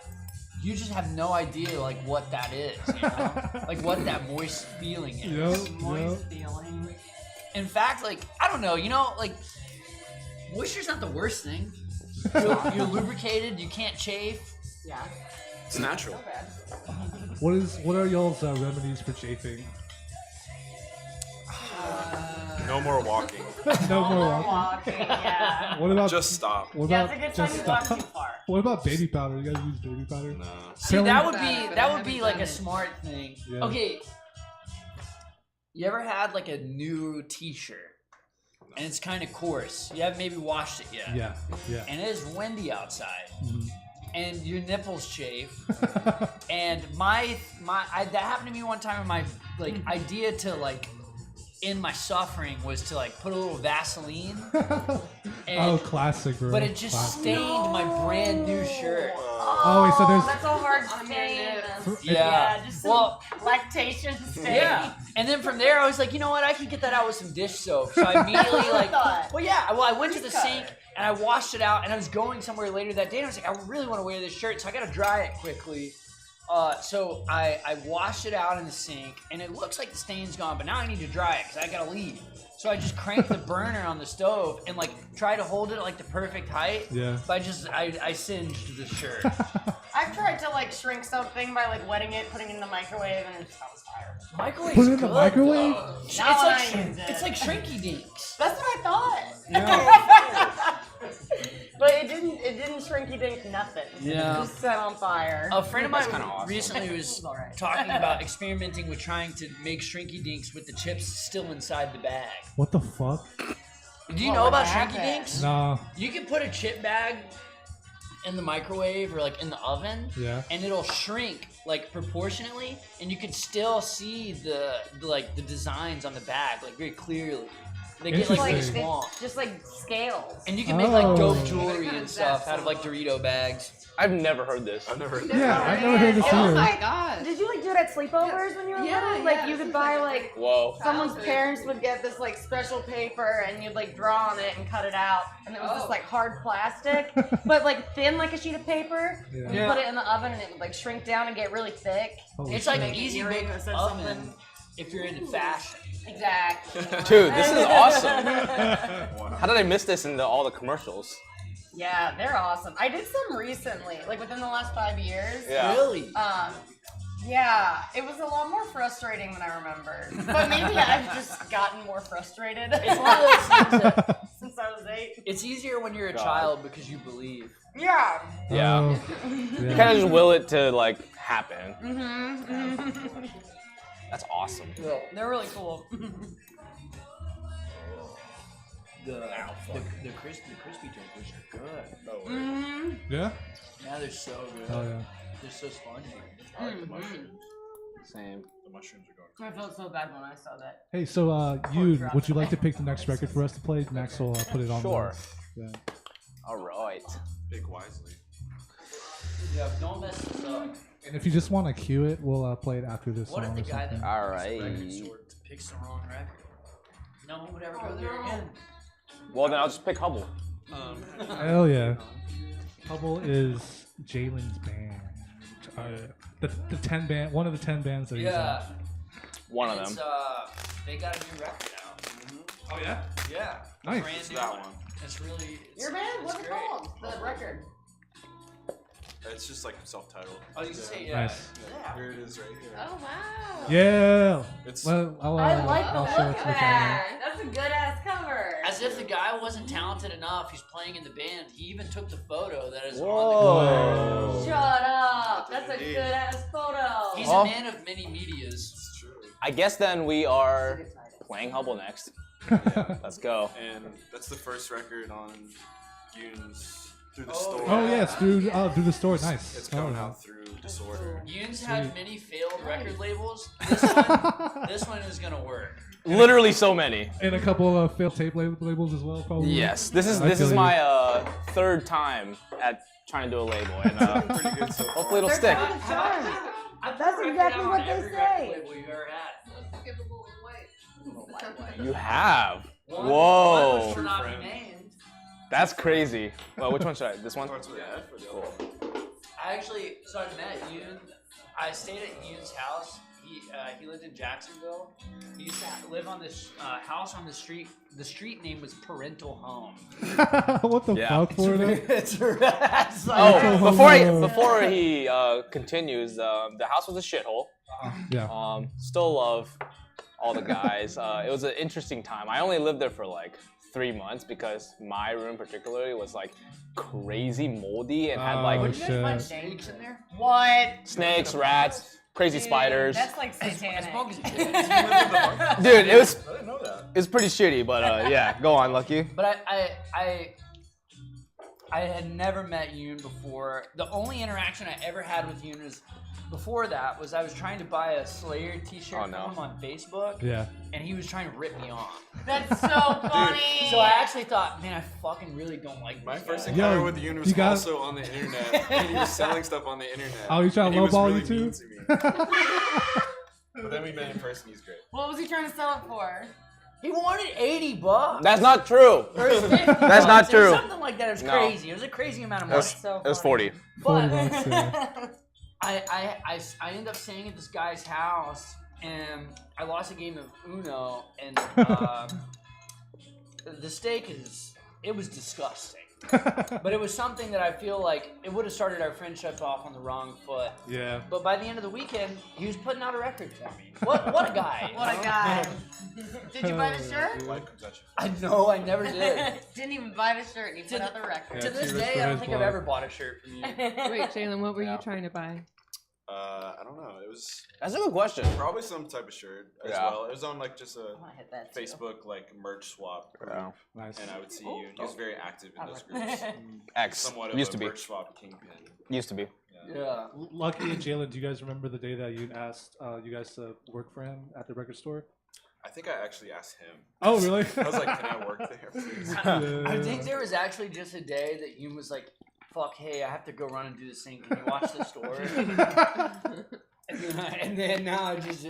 you just have no idea like what that is, you know, like what that moist feeling is. Yep. Feeling. In fact, like I don't know, you know, like moisture's not the worst thing. You're lubricated, you can't chafe. Yeah. It's natural. Not bad. What are y'all's remedies for chafing? No more walking. No more walking. Walking, yeah. What about Just stop. What Yeah, about it's a good time just to walk stop? too far. What about baby powder? You guys use baby powder? No. See, Really? that would But be I that would haven't be like done a it. smart thing. Yeah. Okay. You ever had like a new T-shirt, and it's kind of coarse? You haven't maybe washed it yet. Yeah. Yeah. And it is windy outside, Mhm. and your nipples chafe. And that happened to me one time. And my like idea to like in my suffering was to like put a little Vaseline. Oh, classic, bro. But it just Classic. stained my brand new shirt. Oh, wait, so there's. That's a hard stain. Yeah. Just some lactation stain. Yeah. And then from there, I was like, you know what? I can get that out with some dish soap. So I immediately like, I went to the sink and I washed it out. And I was going somewhere later that day, and I was like, I really want to wear this shirt, so I gotta dry it quickly. So I washed it out in the sink, and it looks like the stain's gone, but now I need to dry it because I gotta leave. So I just cranked the burner on the stove and like try to hold it at like the perfect height. Yeah. But I singed the shirt. I've tried to like shrink something by like wetting it, putting it in the microwave, and it just sounds fire. Microwave's Put it in the good, microwave? though. Not when I use it. It's like Shrinky Dinks. That's what I thought. But it didn't shrinky dink nothing. Yeah. It just set on fire. A friend of mine kinda awesome. recently was talking about experimenting with trying to make Shrinky Dinks with the chips still inside the bag. What the fuck? Do you What know would about happen? Shrinky Dinks? Nah. You can put a chip bag in the microwave or like in the oven, Yeah. and it'll shrink like proportionately, and you can still see the designs on the bag like very clearly. They get like really Interesting. small, Just like scales. and you can make like dope Oh. jewelry and stuff out of like Dorito bags. I've never heard this. I've never heard Yeah, I've never heard this Oh either. my god. Did you like do it at sleepovers when you were Yeah, little? Like yeah, you could since buy I was, like Whoa. someone's Childhood. parents would get this like special paper and you'd like draw on it and cut it out, and it was just like hard plastic, but like thin like a sheet of paper. Yeah. You put it in the oven and it would like shrink down and get really thick. Holy It's shit. like Make an easy earring bake that says oven something. if you're into fashion. Exactly. Dude, this is awesome. How did I miss this in all the commercials? Yeah, they're awesome. I did some recently, like within the last 5 years. Yeah. Really? Yeah, it was a lot more frustrating than I remember. But maybe I've just gotten more frustrated. It's one of those things that since I was 8. it's easier when you're a God. child because you believe. Yeah. Yeah. Oh, You yeah. kind of just will it to like happen. Mm-hmm. That's awesome. They're really cool. The crispy twinkles are good. Mm-hmm. Yeah? Yeah, they're so good. Oh, yeah. They're so spongy. I like the mushrooms. Same. The mushrooms are going. I felt so bad when I saw that. Hey, so, Yoon, would you like to pick the next record for us to play? Max will put it on. Sure. Yeah. All right. Pick wisely. Yeah, don't mess this up. And if you just want to cue it, we'll play it after this What song if the or guy something. that All right. picks the wrong record? No one would ever go there again. Well, then I'll just pick Hubble. Hell yeah. Hubble is Jalen's band. The 10 band, one of the 10 bands that he's Yeah. One of It's, them. they got a new record out. Oh yeah. Yeah. Nice. Brand It's new that one. one. It's really. It's, Your band? it's What's it great. called? The record. It's just like self-titled. I was gonna say, yeah. Nice. Yeah. Here it is right here. Oh wow. Yeah. It's Well, I'll I show it to the camera. That's a good ass cover. As if the guy wasn't talented enough, he's playing in the band. He even took the photo that is on Whoa. Shut up. That's a good ass photo. the. He's Oh. a man of many medias. It's true. I guess then we are playing Hubble next. Let's go. And that's the first record on Yoon's Through the Oh, Store. Oh yeah, it's through the store. Nice. It's coming Oh. out through Disorder. Yoon's had Sweet. many failed record labels. This one is gonna work. Literally so many. And a couple of failed tape labels as well, probably. Yes. This I is feel you. my third time at trying to do a label, and Pretty good so far. hopefully it'll stick. That's exactly what they Every say. record label you've ever had. Let's give a little white. You have. One Whoa. will not be friend. named. That's crazy. Well, which one should I? This one? Starts with F or the other one? I actually, so I met Yoon. I stayed at Yoon's house. He lived in Jacksonville. He used to live on this house on the street. The street name was Parental Home. What the Yeah. fuck, Florida? It's it's like, Oh, before he continues, the house was a shithole. Yeah. Still love all the guys. It was an interesting time. I only lived there for like 3 months because my room particularly was like crazy moldy and had Oh, like Did you guys find shit. snakes in there? What? snakes, rats, crazy spiders. That's like satanic. As long as you did. Dude, it was I didn't know that. pretty shitty, but yeah. Go on, Lucky. But I I had never met Yoon before. The only interaction I ever had with Yoon was before that was I was trying to buy a Slayer t-shirt from him on Facebook. Yeah. And he was trying to rip me off. That's so funny. So I actually thought, man, I fucking really don't like this My first guy. encounter with Yoon was also on the internet. And he was selling stuff on the internet. Oh, you trying to lowball you too? But then we met in person. He's great. What was he trying to sell it for? He wanted $80. That's not true. Or $50. That's not true. It was something like that. It was crazy. It was a crazy amount of money. It was 40. But 40 bucks, yeah. I ended up staying at this guy's house, and I lost a game of Uno, and the steak it was disgusting. But it was something that I feel like it would have started our friendship off on the wrong foot. Yeah. But by the end of the weekend, he was putting out a record for me. What a guy. What a guy. Did you buy the shirt? I know, I never did. Didn't even buy the shirt and you put out the record. To this day, I don't think I've ever bought a shirt from you. Wait, Jalen, what were you trying to buy? I don't know. It was. That's a good question. Probably some type of shirt as well. It was on like just a hit that Facebook like merch swap group. Yeah. Nice. And I would see you. He was very active in those groups. X. Somewhat of Used a to be. merch swap kingpin. Used to be. Yeah. Lucky and Jalen, do you guys remember the day that you asked you guys to work for him at the record store? I think I actually asked him. Oh, really? I was like, can I work there, please? I think there was actually just a day that Yoon was like, fuck, hey, I have to go run and do this thing. Can you watch the store? And then now I just,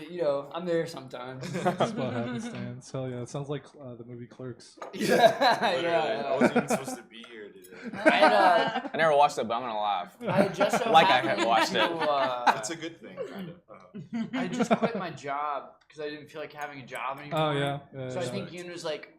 I'm there sometimes. That's about happenstance. Hell yeah, it sounds like the movie Clerks. Yeah. I wasn't even supposed to be here today. I never watched it, but I'm gonna laugh. I just so like I happened have watched it. It's a good thing, kind of. I just quit my job because I didn't feel like having a job anymore. Oh, yeah. So I think Yoon was like,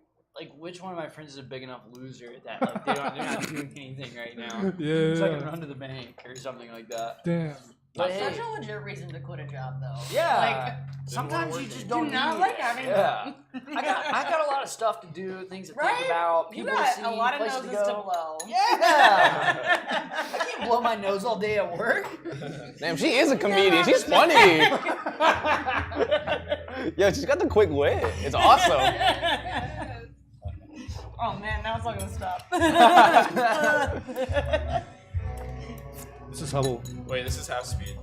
which one of my friends is a big enough loser that like they're not doing anything right now? Yeah. So I can run to the bank or something like that. Damn. But That's such a legit reason to quit a job, though. Yeah. Sometimes you just don't not need like it. having Yeah. I got a lot of stuff to do, things to think about, You people got to see, a lot of places noses to to go. blow. Yeah. I can't blow my nose all day at work. Damn, she is a comedian. She's funny. Yo, she's got the quick wit. It's awesome. Oh man, now it's not gonna stop. This is Hubble. Wait, this is half speed.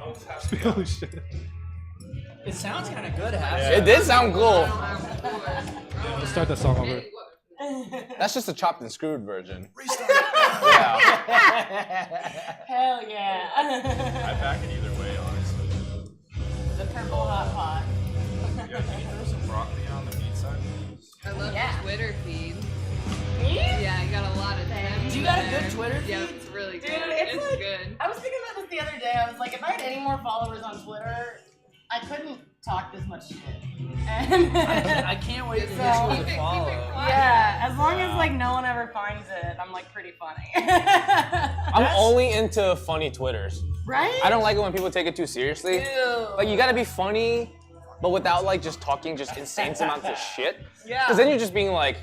Oh, it's half speed. Holy shit. It sounds kind of good, It did sound cool. Let's start that song over. That's just a chopped and screwed version. Yeah. Hell yeah. I back it either way, honestly. The purple hot pot. Yeah, can you throw some broccoli on the meat side? I love Yeah. the Twitter feed. Me? Yeah, you got a lot of them. Do you got a good Twitter feed? Yeah, it's really good. Dude, It's like, good. I was thinking about this the other day. I was like, if I had any more followers on Twitter, I couldn't talk this much shit. And I can't wait to So- get you Keep to it follow. quiet. yeah, as long as like no one ever finds it, I'm like pretty funny. I'm only into funny Twitters. Right? I don't like it when people take it too seriously. Ew. Like, you gotta be funny, but without like just talking just insane amounts of shit. Yeah. Because then you're just being like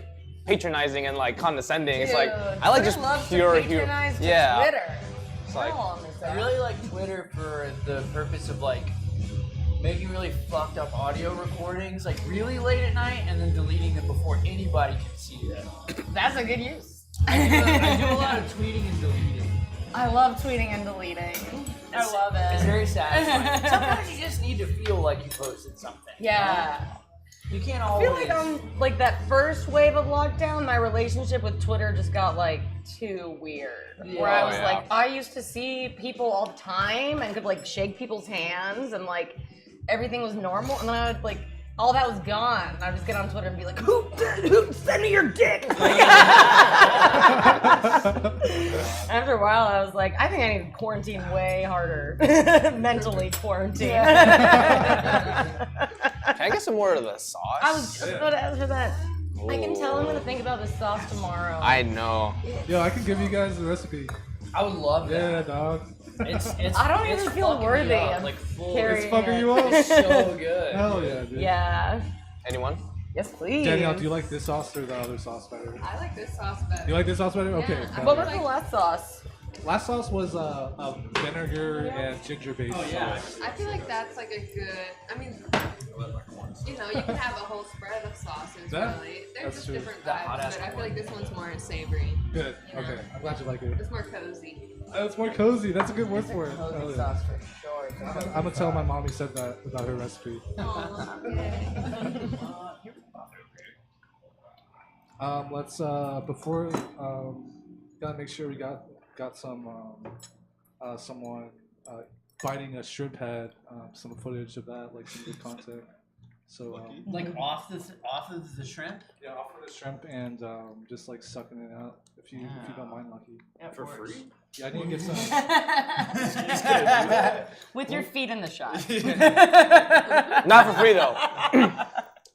patronizing and like condescending. It's like, Dude, I like Twitter just loves to pure humor. patronize to Yeah. Twitter. It's like, Hell on this I app. really like Twitter for the purpose of like making really fucked up audio recordings like really late at night and then deleting them before anybody can see them. That's a good use. I do a lot of tweeting and deleting. I love tweeting and deleting. I love it. It's very satisfying. Sometimes you just need to feel like you posted something. Yeah. You can't I always. feel like on like that first wave of lockdown, my relationship with Twitter just got like too weird. Where I Yeah. was Oh, yeah. like, I used to see people all the time and could like shake people's hands and like everything was normal, and then I would like all that was gone. And I'd just get on Twitter and be like, who send me your dick? After a while, I was like, I think I need to quarantine way harder, mentally quarantine. can I get some more of the sauce? I was just about to ask for that. I can tell I'm gonna think about this sauce tomorrow. I know. Yo, I can give you guys the recipe. I would love that. Yeah, dog. It's I don't it's even feel fucking me worthy up, of like full. carrying It's fucking it. you up. It's so good. Hell yeah, dude. Yeah. Anyone? Yes, please. Danielle, do you like this sauce or the other sauce better? I like this sauce better. You like this sauce better? Okay. Yeah. got What it. was the last sauce? Last sauce was a vinegar and ginger based Oh, yeah. sauce. I feel like that's like a good. I mean, You know, you can have a whole spread of sauces. That- Really, that's there's just true. different The hot vibes, ass but I feel one. like this one's more savory. Good. You know? Okay. I'm glad you like it. It's more cozy. It's more cozy. That's a good word for it. Cozy Hell yeah. sauce for sure. I'm gonna tell my mommy said that about her recipe. Aw, yay. Let's before gotta make sure we got some someone biting a shrimp head, some footage of that, like some good content. So Like off of the shrimp. yeah, off of the shrimp and just like sucking it out if you don't mind, Lucky. For free? Yeah, I need to get some. With your feet in the shot. Not for free though.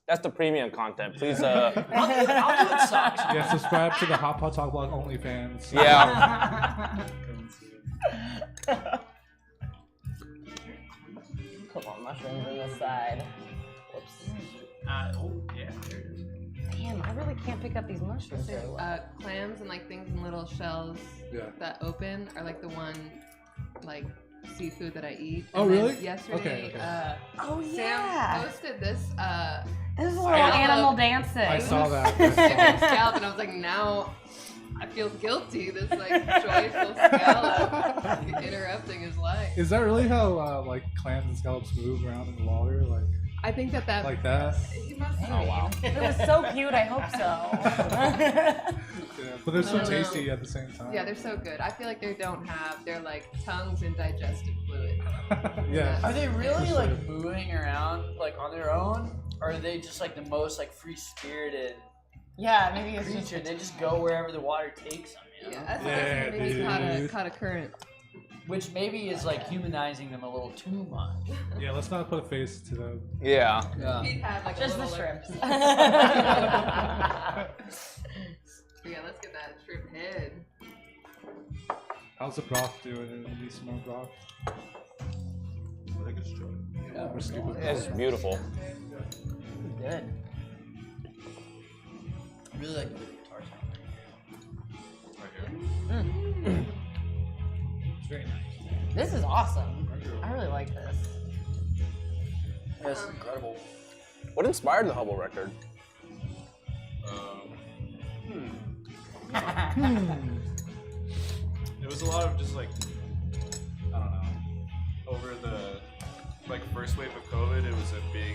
That's the premium content. Please, I'll do it socks. Yeah, subscribe to the Hot Pot Talk Blog OnlyFans. yeah. Come on, mushrooms on the side. Whoops. Oh yeah, there it is. Damn, I really can't pick up these mushrooms very well. Clams and like things in little shells Yeah. that open are like the one like seafood that I eat. Oh, And then really? Yesterday, Okay. Oh Sam yeah. posted this This is a little Scallop. animal dancing. I saw that. chicken scallop, and I was like, now I feel guilty. This like joyful scallop interrupting his life. Is that really how like clams and scallops move around in the water, I think that like that? He must Oh wow. It was so cute. I hope so. Yeah, but they're so No, no. tasty at the same time. Yeah, they're so good. I feel like they don't have their like tongues and digestive fluid. Yeah. Are they really For like sure. moving around like on their own, or are they just like the most like free spirited Yeah, maybe it's just. creature? They just go wherever the water takes them. You know? Yeah, I thought Yeah, maybe dude. caught a current. Which maybe is like humanizing them a little too much. Yeah, let's not put a face to them. Yeah. Yeah. He'd have like Just a the little, shrimps. Like, yeah, let's get that shrimp head. How's the broth doing? You need some more broth? I think it's true. Or stupid It's broth? beautiful. Good. I really like the guitar sound. Right here. It's very nice. This is awesome. I really like this. That's incredible. What inspired the Hubble record? It was a lot of just like, I don't know, over the like first wave of COVID, it was a big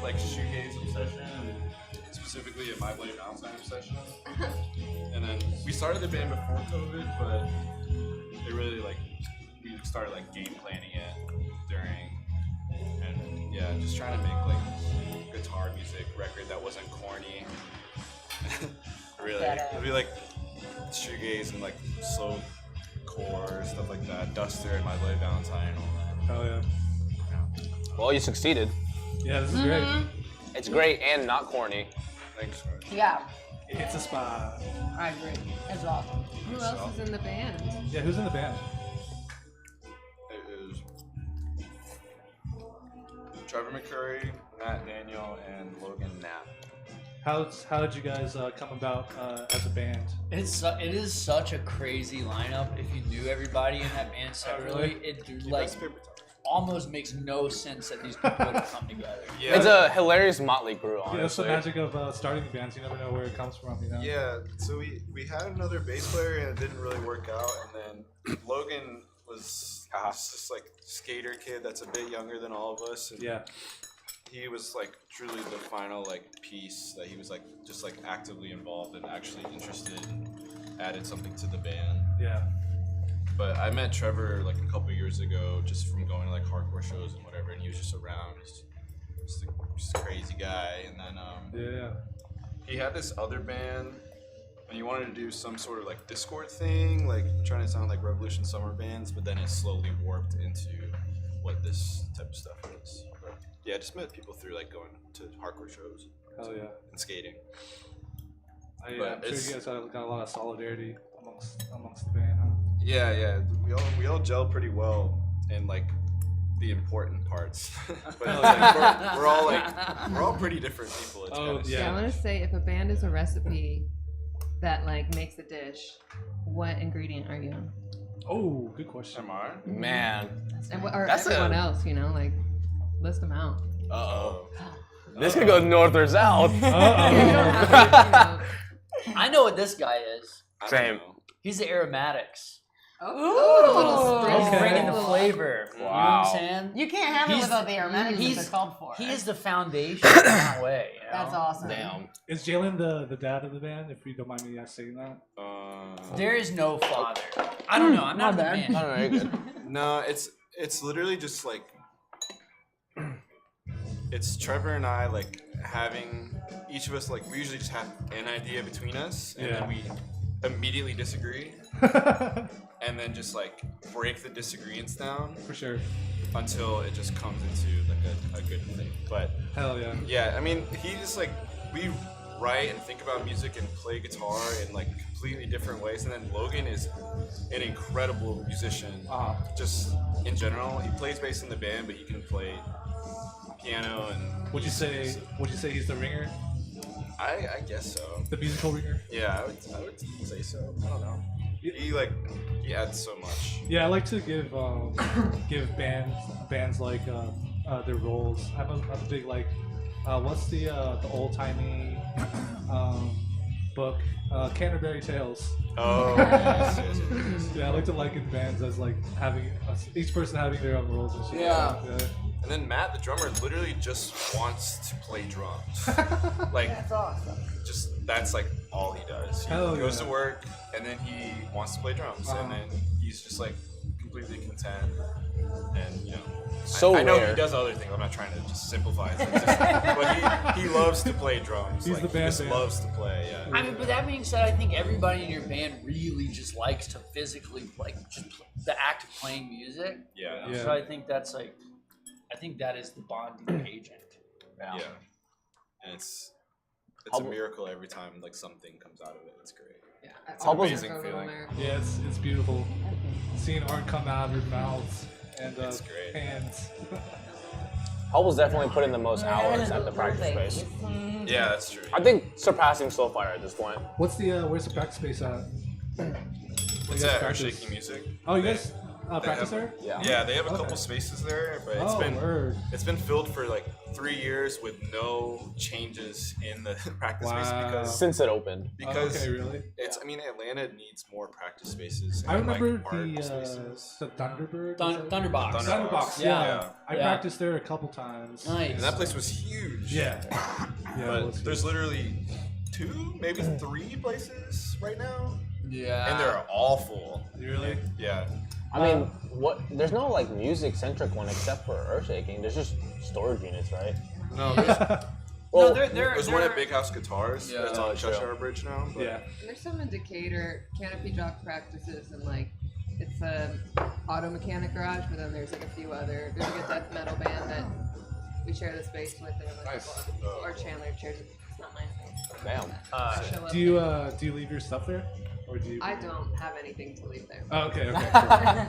like shoegaze obsession, and specifically a My Bloody Valentine obsession. And then we started the band before COVID, but it really like we started like game planning it during, and yeah, just trying to make like guitar music record that wasn't corny. Really, it'd be like shoegaze and like slow core stuff like that. Duster and My Bloody Valentine. Hell yeah. Well, you succeeded. Yeah, this is great. It's great and not corny. Thanks. Yeah, It hits a spot. I agree. It's awesome. Who else is in the band? Yeah, who's in the band? It is Trevor McCurry, Matt Daniel, and Logan Knapp. How did you guys come about as a band? It is such a crazy lineup. If you knew everybody in that band separately, really? it Keep like us paper towels. almost makes no sense that these people would come together. Yeah. It's a hilarious motley crew, Yeah, that's the honestly. magic of starting bands. You never know where it comes from, you know? Yeah, so we had another bass player and it didn't really work out, and then Logan was just like skater kid that's a bit younger than all of us, and Yeah. he was like truly the final like piece that he was like just like actively involved and actually interested, added something to the band. Yeah. But I met Trevor like a couple years ago just from going to like hardcore shows and whatever, and he was just around, just a crazy guy. And then Yeah. he had this other band, and he wanted to do some sort of like Discord thing, like trying to sound like Revolution Summer bands, but then it slowly warped into what this type of stuff is. But yeah, I just met people through like going to hardcore shows Hell yeah. and skating. I'm But sure it's- you guys got a lot of solidarity amongst the band, huh? Yeah, we all gel pretty well in like the important parts, but like, we're all pretty different people. It's Oh, kinda yeah. Yeah, I want to say if a band is a recipe that like makes a dish, what ingredient are you on? Oh, good question. Am I? Man. And what, or That's everyone a- else, you know, like list them out. Uh-oh. This could go north or south. You don't have to, I know what this guy is. I don't Same. know. He's the aromatics. Oh, a little He's spice. bringing the Little- flavor. You know what Wow. I'm saying? You can't have it He's- without the aromatics that he's- they're called for. He is the foundation in that way. You know? That's awesome. Damn. Is Jalen the dad of the band? If you don't mind me saying that. There is no father. I don't know. I'm not the I man. don't know, you're good. No, it's literally just like it's Trevor and I like having each of us like we usually just have an idea between us and then we immediately disagree and then just like break the disagreements down For sure. until it just comes into like a good thing. But Hell yeah. yeah, I mean he just like we write and think about music and play guitar in like completely different ways. And then Logan is an incredible musician. Just in general, he plays bass in the band, but he can play piano and. Would you say he's the ringer? I guess so. The musical ringer? Yeah, I would say so. I don't know. He adds so much. Yeah, I like to give bands like their roles. I'm a big like what's the old timey book Canterbury Tales. Oh. Yes. Yeah, I like to liken bands as like having each person having their own roles and shit. Yeah. And then Matt, the drummer, literally just wants to play drums. Like That's awesome. just that's like all he does. He Hell goes yeah. to work and then he wants to play drums and then he's just like completely content and you know. So I know rare. he does other things. I'm not trying to just simplify things, but he loves to play drums. He's like, the he band just man. loves to play. Yeah. I mean, but that being said, I think everybody in your band really just likes to physically, like, just the act of playing music. Yeah. Yeah. So I think that's like, I think that is the bonding agent. Yeah. And it's How- a miracle every time like something comes out of it. It's great. Yeah, that's How an about- Amazing feeling. Yeah, it's beautiful. Seeing art come out of your mouths and It's great. hands. Hubble's definitely put in the most hours at the practice space. Yeah, that's true. I think surpassing Soulfire at this point. What's the where's the practice space at? What's You guys that? practice? Shaky Music. Oh, you guys They practice have- there? Yeah. Yeah, they have a Okay. couple spaces there, but Word. it's been filled for like 3 years with no changes in the practice space Wow. because Since it opened. Okay, really? it's. I mean, Atlanta needs more practice spaces. I and, remember like, art the spaces. Thunderbird. Thunderbox. Thunderbox. Yeah. Yeah. I Yeah. practiced there a couple times. Nice. And that place was huge. Yeah. Yeah. But it was there's huge. literally 2, maybe 3 places right now, Yeah. and they're all full. Really? Yeah. I mean, what? There's no like music-centric one except for Earthshaking. There's just storage units, right? No, there's, Well, there's one at Big House Guitars. Yeah. That's Oh, on true. Cheshire Bridge now. But Yeah. And there's some in Decatur, Canopy Jock practices, and like it's a auto mechanic garage, but then there's like a few other. There's like a death metal band that we share the space with, and like Nice. a couple other people. Or Chandler shares it. It's not my space. Damn. Show up Do there. you leave your stuff there, or do you? I don't have anything to leave there. Oh, okay. Okay.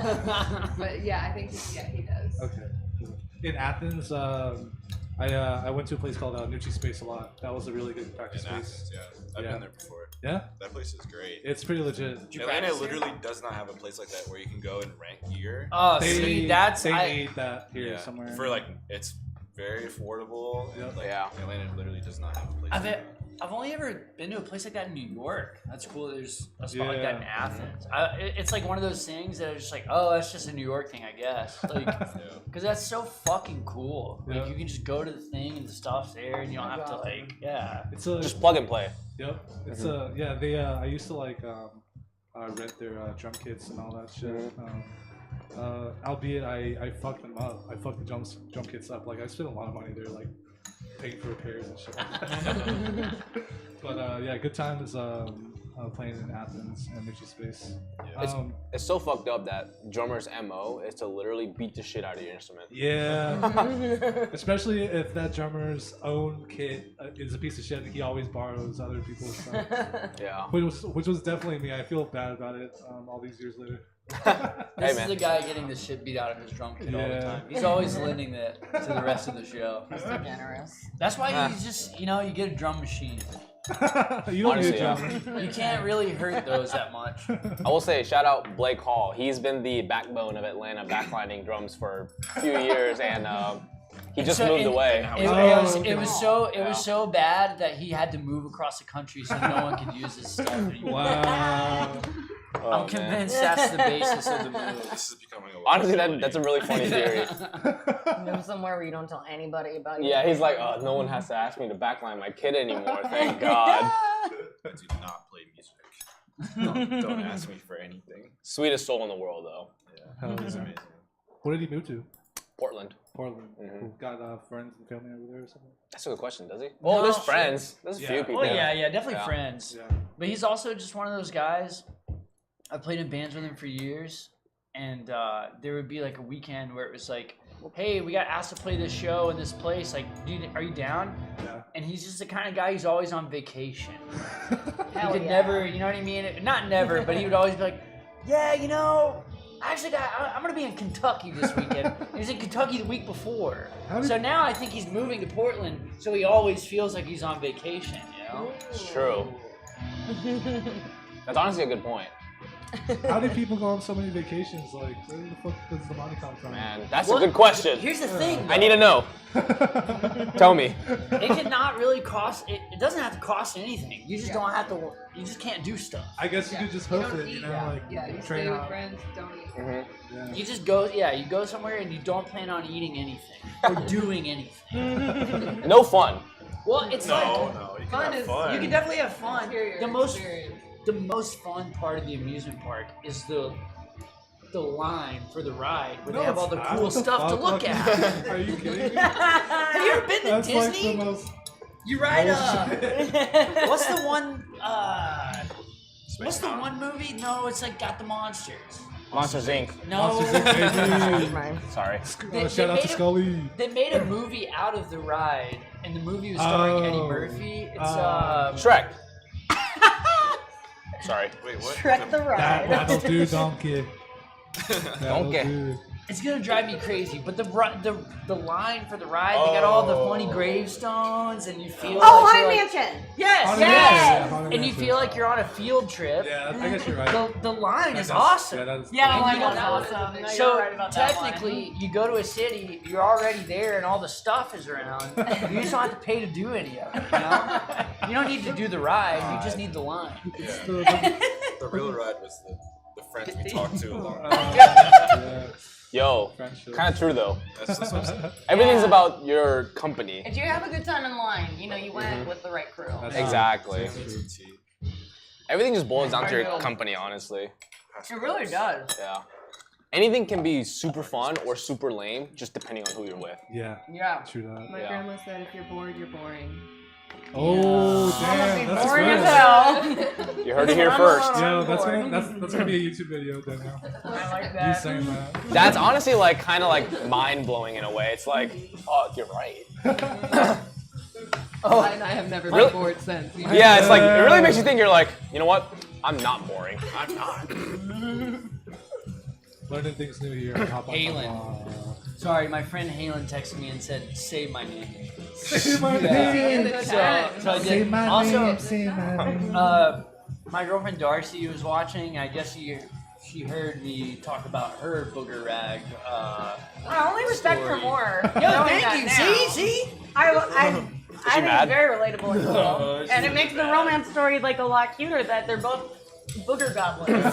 Cool. But yeah, I think he does. Okay. Cool. In Athens, I went to a place called Nucci Space a lot. That was a really good practice in space. Athens, yeah. I've Yeah. been there before. Yeah. That place is great. It's pretty legit. Atlanta practice there? literally does not have a place like that where you can go and rent gear. Oh, They see, that's they I. made that here Yeah, somewhere. for like it's very affordable. Yep. And, like, Yeah. Atlanta literally does not have a place. I've like that. I've only ever been to a place like that in New York. That's cool. There's a spot like that in Yeah. Athens. It's like one of those things that are just like, oh, that's just a New York thing, I guess. Like, Yeah. because that's so fucking cool. Like, Yeah. you can just go to the thing and the stuff's there, and you don't have to like, yeah. It's a Just plug and play. Yep. It's a yeah. They I used to like rent their drum kits and all that shit. Albeit I fucked them up. I fucked the drum kits up. Like I spent a lot of money there, like paying for repairs and shit. But yeah, good times playing in Athens and Nucci Space. Yeah. It's so fucked up that drummer's MO is to literally beat the shit out of your instrument. Yeah, especially if that drummer's own kit is a piece of shit and he always borrows other people's stuff. Yeah. Which was definitely me. I feel bad about it all these years later. This is man. the guy getting the shit beat out of his drum kit all the Yeah. time. He's always lending it to the rest of the show. So generous. That's why he's just, you get a drum machine. You don't Honestly, need a yeah. drummer. You can't really hurt those that much. I will say, shout out Blake Hall. He's been the backbone of Atlanta backlining drums for a few years, and He just moved away. It was so bad that he had to move across the country so no one could use his stuff anymore. Wow. I'm convinced that's the basis of the move. This is becoming a lot. Honestly, that's a really funny theory. Move somewhere where you don't tell anybody about it. Yeah, he's like, oh, no one has to ask me to backline my kid anymore. Thank God. I do not play music. Don't ask me for anything. Sweetest soul in the world, though. Yeah, Hell he's yeah. amazing. Where did he move to? Portland. Portland. Mhm. Cool. Got friends and family over there or something? That's a good question, does he? Well, there's friends. There's a Yeah. few people. Well, yeah, definitely Yeah. friends. Yeah. But he's also just one of those guys. I played in bands with him for years, and there would be like a weekend where it was like, hey, we got asked to play this show in this place. Like, dude, are you down? Yeah. And he's just the kind of guy who's always on vacation. He Hell could yeah. never, you know what I mean? Not never, but he would always be like, yeah, you know, actually, I'm going to be in Kentucky this weekend. He was in Kentucky the week before. So now I think he's moving to Portland, so he always feels like he's on vacation, you know? It's true. That's honestly a good point. How do people go on so many vacations? Like, where the fuck does the money come from? Man, that's Well, a good question. Here's the thing. I need to know. Tell me. It could not really cost. It doesn't have to cost anything. You just don't have to. You just can't do stuff. I guess you could just You hoof don't it, you eat, know, yeah. like Yeah, you train stay with out. friends, don't eat. Yeah. You just go. Yeah, you go somewhere and you don't plan on eating anything or doing anything. No fun. Well, it's like No, you can Fun have is- fun. you can definitely have fun. Interior The most fun part of the amusement park is the line for the ride where No, they have all it's the not. cool What the stuff to fuck? look at. Are you kidding me? Have you ever been to That's like Disney? the most. You ride bullshit. what's the one? Space What's the Mountain. one movie? No, it's like got the monsters. Monsters Inc. No. Monsters Inc. Right. Sorry. Shout out to Scully. They made a movie out of the ride, and the movie was starring Eddie Oh. Murphy. It's Shrek. Sorry. Wait, what? Shrek the ride. That'll do, donkey. That'll Donkey. do. It's gonna drive me crazy, but the line for the ride, they got all the funny gravestones, and you feel Oh, like Haunted you're like, Mansion. yes, Haunted yes, Mansion, yeah, Haunted and you Mansion. feel like you're on a field trip. Yeah, I guess you're right. The line is That does- awesome. Yeah, that is Yeah, And like you that's don't- awesome. No, So you're right about that one. technically, you go to a city, you're already there, and all the stuff is around. You just don't have to pay to do any of it. You know? You don't need to do the ride. You just need the line. It's Yeah. the The real ride was the friends we talked to along the way. yeah, Yo, friendship. kind of true though. That's what I'm saying. Everything's Yeah. about your company. If you have a good time in line, you know you went with the right crew. That's Exactly. true. That's tea. Everything just boils down to your company, honestly. It really does. Yeah. Anything can be super fun or super lame, just depending on who you're with. Yeah, Yeah. true that. My Yeah. grandma said, if you're bored, you're boring. Oh, I'm gonna damn, be that's boring as good. hell. You heard it here first. Yo, that's boring. gonna be a YouTube video, Danielle. I like You that. saying that? That's honestly like kind of like mind blowing in a way. It's like, oh, you're right. Oh, and I have never Really? been bored since. You know? Yeah, it's like it really makes you think. You're like, you know what? I'm not boring. I'm not. Learning things new here. Hop on, Halen. hop on. Sorry, my friend Halen texted me and said, "Say my name." Say my Yeah. name. So I Say did. my Also, name. Say my name. my girlfriend Darcy was watching. I guess she heard me talk about her booger rag. I only respect her Story. more. Yo, knowing thank that you. now. See. I think mad? it's very relatable and cool. She's And it really makes the bad. romance story like a lot cuter that they're both booger goblins.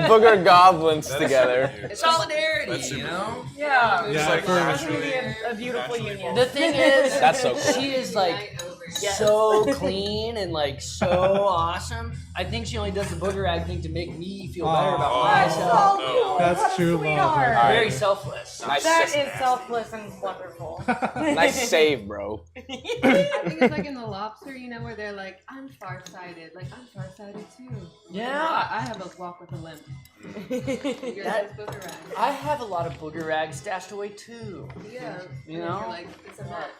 Booger goblins That is together. super cute. Solidarity, That's super you know. Yeah. Yeah, like for That's gonna be naturally- a beautiful naturally union. The thing is, That's so cool. she is like Night over. Yes. so clean and like so awesome. I think she only does the booger rag thing to make me feel better about Oh. myself. So No. cute. That's What a true love sweetheart. right Very selfless. Nice, That is selfless and wonderful. nice save, bro. I think it's like in The Lobster, you know, where they're like, I'm farsighted. Like, I'm farsighted too. Yeah. I have a walk with a limp. You're That- just booger rag. I have a lot of booger rags stashed away too. Yeah. You And know? You're like, it's a match.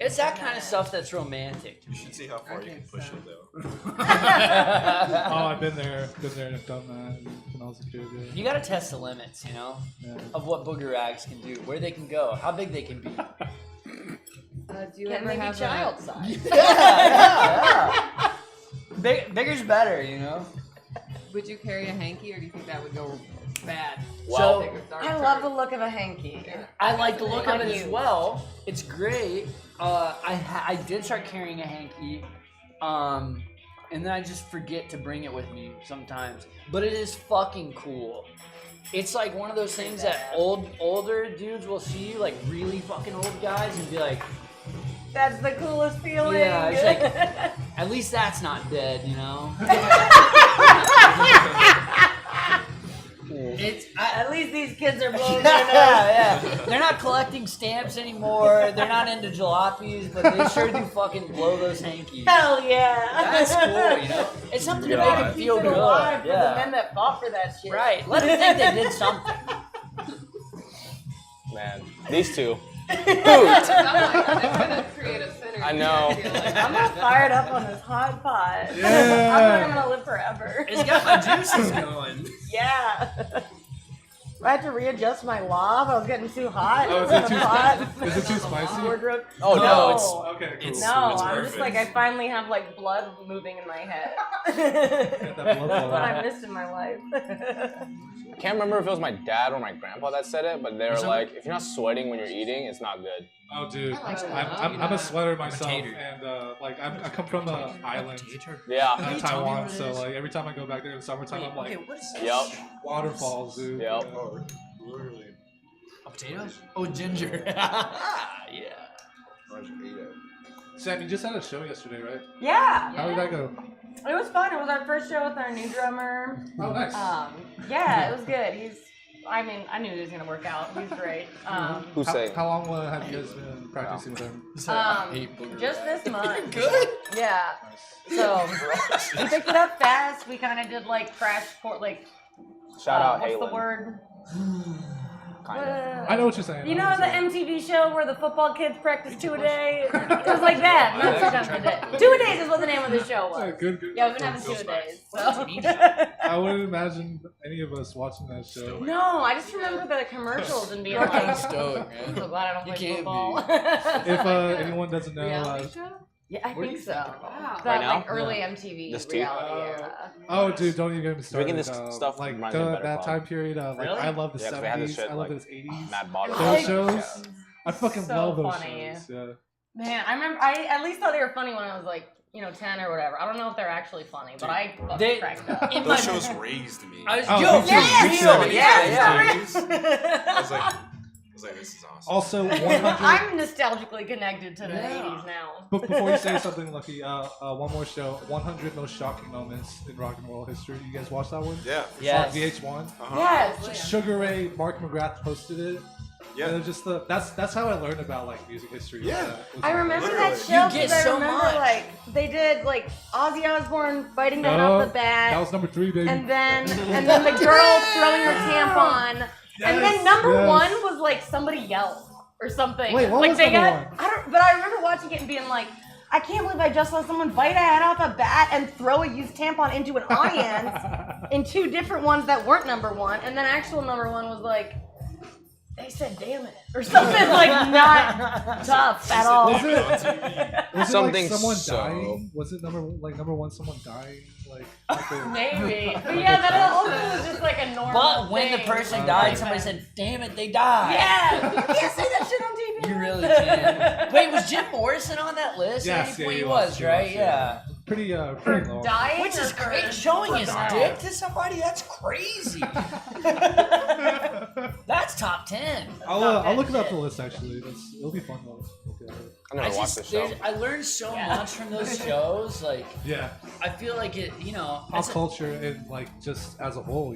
It's that kind of stuff that's romantic. You should see how far you can think push so. it though. Oh, I've been there and done that when I was a kid. Yeah. You gotta test the limits, you know, Yeah. of what booger rags can do, where they can go, how big they can be. Do you Can ever they be have child size? Yeah. Bigger's better, you know. Would you carry a hanky, or do you think that would go bad? Well, Big with dark I circles? love the look of a hanky. I like the look of it as Unused. well. It's great. I did start carrying a hanky, and then I just forget to bring it with me sometimes. But it is fucking cool. It's like one of those things that older dudes will see, like really fucking old guys, and be like, That's the coolest feeling. yeah, it's like, at least that's not dead, you know? At least these kids are blowing Yeah, their nose. yeah. They're not collecting stamps anymore. They're not into jalopies, but they sure do fucking blow those hankies. Hell yeah. That's cool, you know? It's something to make them feel Keep it good. alive for the men Yeah. that fought for that shit. Right. Let them think they did something. Man, these two. I'm like, they're gonna create a synergy. I know. I feel like. I'm all fired up on this hot pot. Yeah. I feel like I'm gonna live forever. It's got my juices going. Yeah. I had to readjust my lob. I was getting too hot. Oh, is in it the too pot. Is it too spicy? Wardrobe. Oh, no, it's- Okay, cool. it's- No, It's I'm just perfect. like I finally have like blood moving in my head. That blood That's flow. what I missed in my life. I can't remember if it was my dad or my grandpa that said it, but they were like, if you're not sweating when you're eating, it's not good. Oh, dude, I like that. I'm a sweater myself, Potato. and like I come from an island, Yeah. Taiwan, so like every time I go back there in the summertime, I'm like what is Yep. waterfalls, dude. Yep. Oh, literally. Potatoes? Oh, ginger. Yeah. Sam, you just had a show yesterday, right? Yeah. How did that go? It was fun. It was our first show with our new drummer. Oh, nice. Yeah, it was good. I knew he was gonna work out. He's great. Who's saying? How long have you guys been practicing with him? Just this month. Good. Yeah. So he picked it up fast. We kind of did like crash course, like Shout out what's Halen. the word? Kind of. I know what you're saying. You know the MTV show where the football kids practice 2 a day? It was like that. Not 2 times a day. 2 a days is what the name of the show Yeah, was. good. Yeah, we've been having 2 a days. So. I wouldn't imagine any of us watching that show. No, I just remember the commercials and being like, Stoic, I'm man. so glad I don't You play can't football. If anyone doesn't know, Reality show? Yeah, I think so. Wow. That Right now? like early MTV This too? reality era. oh, dude, don't even get me started. Drinking this stuff like reminds me of Better that Call. time period. Like Really? I love the Yeah, 'cause they had this 70s. shit, I love like, those 80s. Mad Bottom. Those Like- shows. I fucking So love those funny. shows. Yeah. Man, I remember I at least thought they were funny when I was like, 10 or whatever. I don't know if they're actually funny, but I fucking They- cracked up. In my Those shows raised me. I was, Oh, yo, me too. for Me real. too. Yeah. I was like, this is awesome. Also, 100. I'm nostalgically connected to the Yeah. 80s now. But before you say something, Lucky, one more show. 100 most shocking moments in rock and roll history. You guys watch that one? Yeah. Yes. On VH1. Uh-huh. Yes. Sugar Ray, Mark McGrath posted it. Yeah. And it was just that's how I learned about like music history. Yeah. I remember Literally. that show You get because I so remember much. like they did like Ozzy Osbourne biting the head No, off the bat. that was number 3, baby. And then the girl throwing her tampon. And then number yes. 1 was like somebody yelled or something. Wait, what like was they number got but I remember watching it and being like, I can't believe I just saw someone bite a head off a bat and throw a used tampon into an audience in 2 different ones that weren't number 1. And then actual number 1 was like, they said damn it or something like not tough at all. Was it Something like someone so- dying? Was it number 1 someone dying? Like Maybe. But yeah, that also was just like a normal But when the thing. person died, somebody said, "Damn it, they died." Yeah! You can't say that shit on TV. You really can. Wait, was Jim Morrison on that list? Yes, At yeah, any point he he was, was, he right? was, Yeah. pretty For low. dying? Which is or for- great. Showing his dying? dick to somebody, that's crazy. That's top 10. I'll look it up the list actually. It'll be fun to look at it. I never watched the show. I learned so Yeah. much from those shows. Like, Yeah, I feel like it, pop it's, culture and like just as a whole,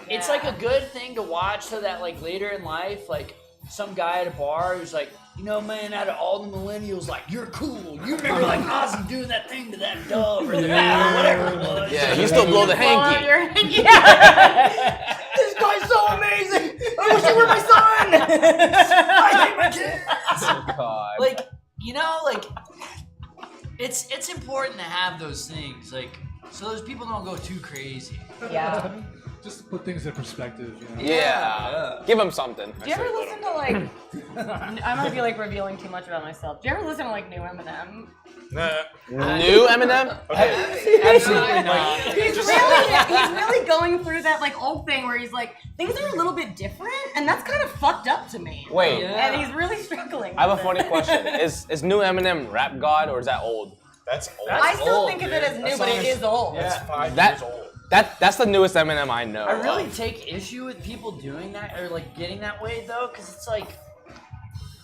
it's like a good thing to watch so that like later in life, like some guy at a bar who's like, man, out of all the millennials, like, you're cool. You remember like Ozzy doing that thing to that dove or the bat or whatever it was. Yeah, you still blow the Blow out hanky. your hanky. Yeah. This guy's so amazing. I wish you were my son. I hate my kids. Oh, God. Like, like it's important to have those things, like, so those people don't go too crazy. Yeah. just to put things in perspective. Yeah. Give him something. Do you ever listen to like? I might be like revealing too much about myself. Do you ever listen to like new Eminem? New Eminem? Okay. Absolutely not. He's really going through that like old thing where he's like things are a little bit different, And that's kind of fucked up to me. Wait, And he's really struggling. I have a with funny it. question. Is new Eminem rap god or is that old? That's old. I still old, think of it as new, That but song it is old. That's Yeah. 5 That- years old. That's the newest Eminem I know. I really take issue with people doing that or like getting that way though, because it's like,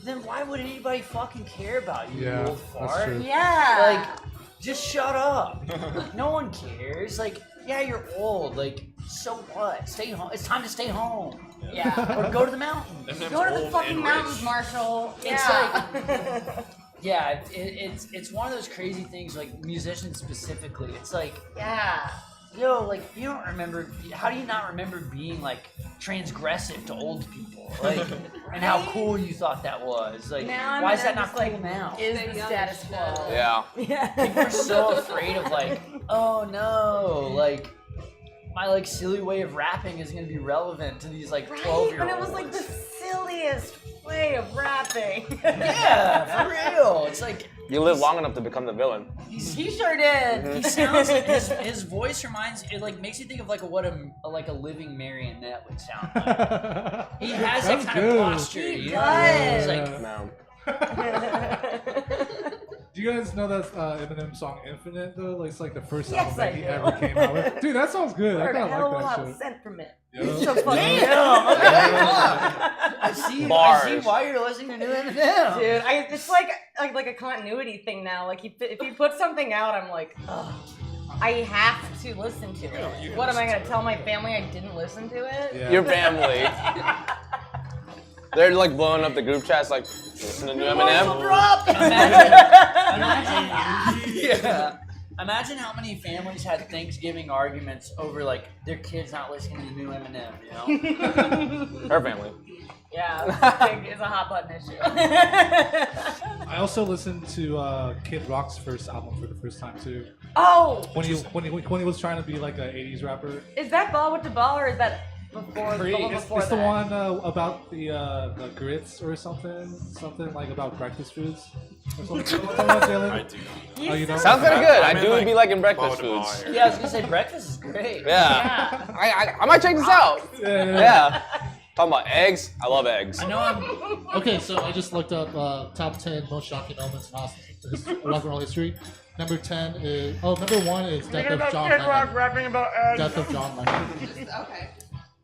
then why would anybody fucking care about you, Yeah, you old that's fart? true. Yeah. Like, just shut up. No one cares. Like, yeah, you're old. Like, so what? Stay home. It's time to stay home. Yeah. Or go to the mountains. Eminem's Go to the old fucking and mountains, rich. Marshall. It's Yeah. Yeah, it's one of those crazy things. Like musicians specifically, it's like, Yeah. yo, like you don't remember. How do you not remember being like transgressive to old people? Like, and how Right? cool you thought that was. Like, Now why is Eminem that not just, cool like, now? Is Stay the young status and quo. shit. Yeah. Yeah. People are so afraid of like, oh no, like my like silly way of rapping is gonna be relevant to these like 12-year-olds. Right? But it was like the silliest way of rapping. Yeah, for real. It's like You live long enough to become the villain. He sure did. he sounds. His voice reminds. It like makes you think of like what a living marionette would sound like. He has that That's kind good. of posture. He you know what I mean? It's does. like, No. Do you guys know that Eminem song "Infinite" though? Like, it's like the first Yes, album that I he do. ever came out with. Dude, that sounds good. I Heard a kind hell of of a like lot of that shit. scent from it. Yeah. It's so fucking damn. Okay, I see Bars. why you're listening to new Eminem. Dude, it's like a continuity thing now. Like if he puts something out, I'm like, ugh, I have to listen to you it. can What am I listen gonna to tell my family I didn't listen to it? Yeah. Your family. They're like blowing up the group chats like, listen to new Eminem. Yeah. Imagine how many families had Thanksgiving arguments over like their kids not listening to new Eminem. You know? Her family. Yeah, it's a hot button issue. I also listened to Kid Rock's first album for the first time too. Oh, When he was trying to be like an '80s rapper. is that Ball with the Ball or is that before the one It's, before it's the that? one about the grits or something like about breakfast foods or something. Something about Jalen? I do. Oh, you know? Sounds kind of good. I I'm in, do like, be liking breakfast Baltimore foods. area. Yeah, I was gonna say breakfast is great. Yeah. I might check this out. Yeah. Talking about eggs. I love eggs. I know I'm. Okay, so I just looked up top 10 most shocking moments in rock and roll history. Number 10 is number 1 is death of John Lennon. rapping about eggs. Death of John Lennon. Okay.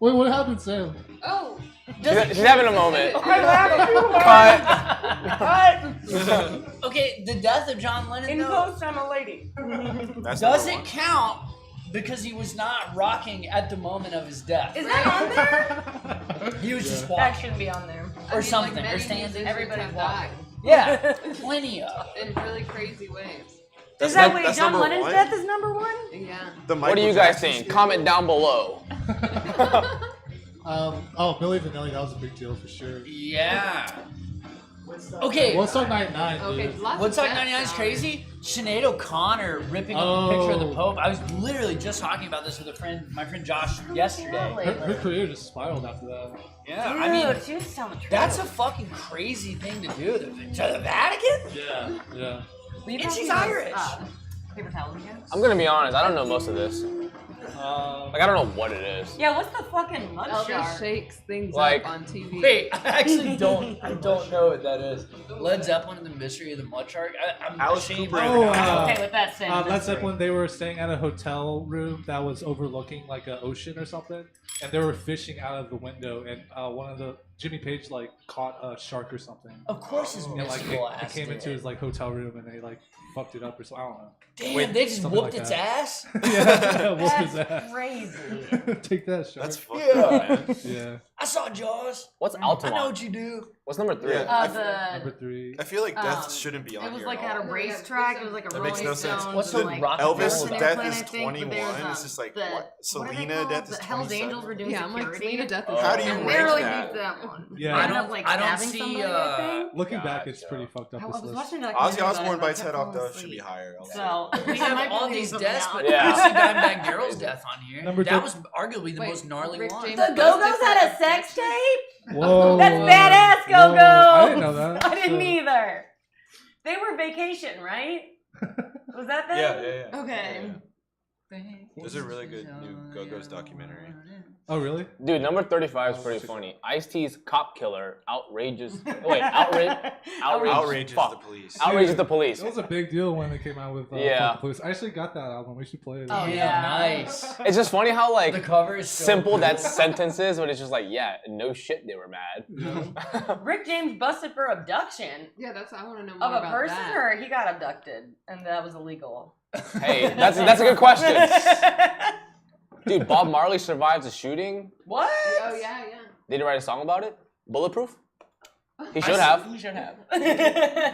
Wait, what happened, Sam? Oh. She's having a moment. I laughed too hard. Cut. Okay, the death of John Lennon In though, post, I'm a lady. That's does number it count because he was not rocking at the moment of his death? Is that on there? He was just That walking shouldn't be on there. or Like, something or many standing. musicians Everybody's have walking. died Yeah, plenty of. in really crazy ways. Is that That's wait, John number Lennon's one? death is number one? Yeah. The What do Michael you guys Jackson think? shit? Comment down below. Milli Vanilli, that was a big deal for sure. Yeah. Okay. Woodstock 99, Okay. dude. Lots of Woodstock death 99 is songs. crazy. Sinead O'Connor ripping up the picture of the Oh. Pope. I was literally just talking about this with my friend Josh yesterday. Her career just spiraled after that. Yeah, I mean, she was telling the truth. that's a fucking crazy thing to do. To the Vatican? Yeah. And she's Irish. Paper towels again? I'm gonna be honest. I don't know most of this. Like I don't know what it is. Yeah, what's the fucking mud jar? Elvis shakes things Like- up on TV. Wait, I actually don't. I don't know what that is. Led Zeppelin and the Mystery of the Mud Shark. I'm Alice ashamed. Cooper and Oh, Alice- Okay, with that said, Led Zeppelin, they were staying at a hotel room that was overlooking like an ocean or something, and they were fishing out of the window, and one of the Jimmy Page like caught a shark or something, Of course, his and like mystical it ass came did. into his like hotel room, and they like fucked it up or something. I don't know. Damn, they just something whooped like its that. ass. Yeah, whooped his That's ass. crazy. Take that, shark. That's fucked Yeah. up, man. Yeah. I saw Jaws. What's I know Altamont? what you do. What's number 3? Yeah. Number 3. I feel like death Um, shouldn't be on It was here like at at a all. racetrack. It was like a That Rolling makes no sense. Stones What's and, the like, rock and Elvis' roll death Airplane, is I think, but 21. there was, It's just like, the- what? what are they Selena called? death is The Hell's 27. Angels were doing Yeah, I'm like, security. Selena Death is How do you And rank they really that? beat that one. Yeah. I Ended up, don't. like, I don't stabbing see. somebody, I think. Looking back, Gotcha. it's pretty fucked up. I This was list. watching a Ozzy documentary Osbourne about it, bites but head I off fell though asleep. should be higher. So We have all these deaths, but Yeah. I see Dimebag Darrell's death on here. Number That thir- was arguably the Wait, most gnarly Rick one. James- The Go-Go's had a sex tape? Whoa. That's badass, Go-Go. I didn't know that. I didn't So- either. They were vacation, right? Was that them? Yeah. Okay. There's a really good new Go-Go's documentary. Oh, really? Dude, number 35 is pretty funny. Ice-T's Cop Killer outrages. Wait, Outrages fuck. the police. Outrages the police. It was a big deal when they came out with Yeah. Fuck the Police. I actually got that album. We should play it. Oh yeah, nice. It's just funny how like The cover is so simple good. that sentence is, but it's just like, yeah, no shit, they were mad. Rick James busted for abduction Yeah, that's I want to know more of a about person, that. or he got abducted and that was illegal. Hey, that's a good question. Dude, Bob Marley survived the shooting. What? Oh yeah. Did he write a song about it? Bulletproof? He should have. He should have. I think you did. I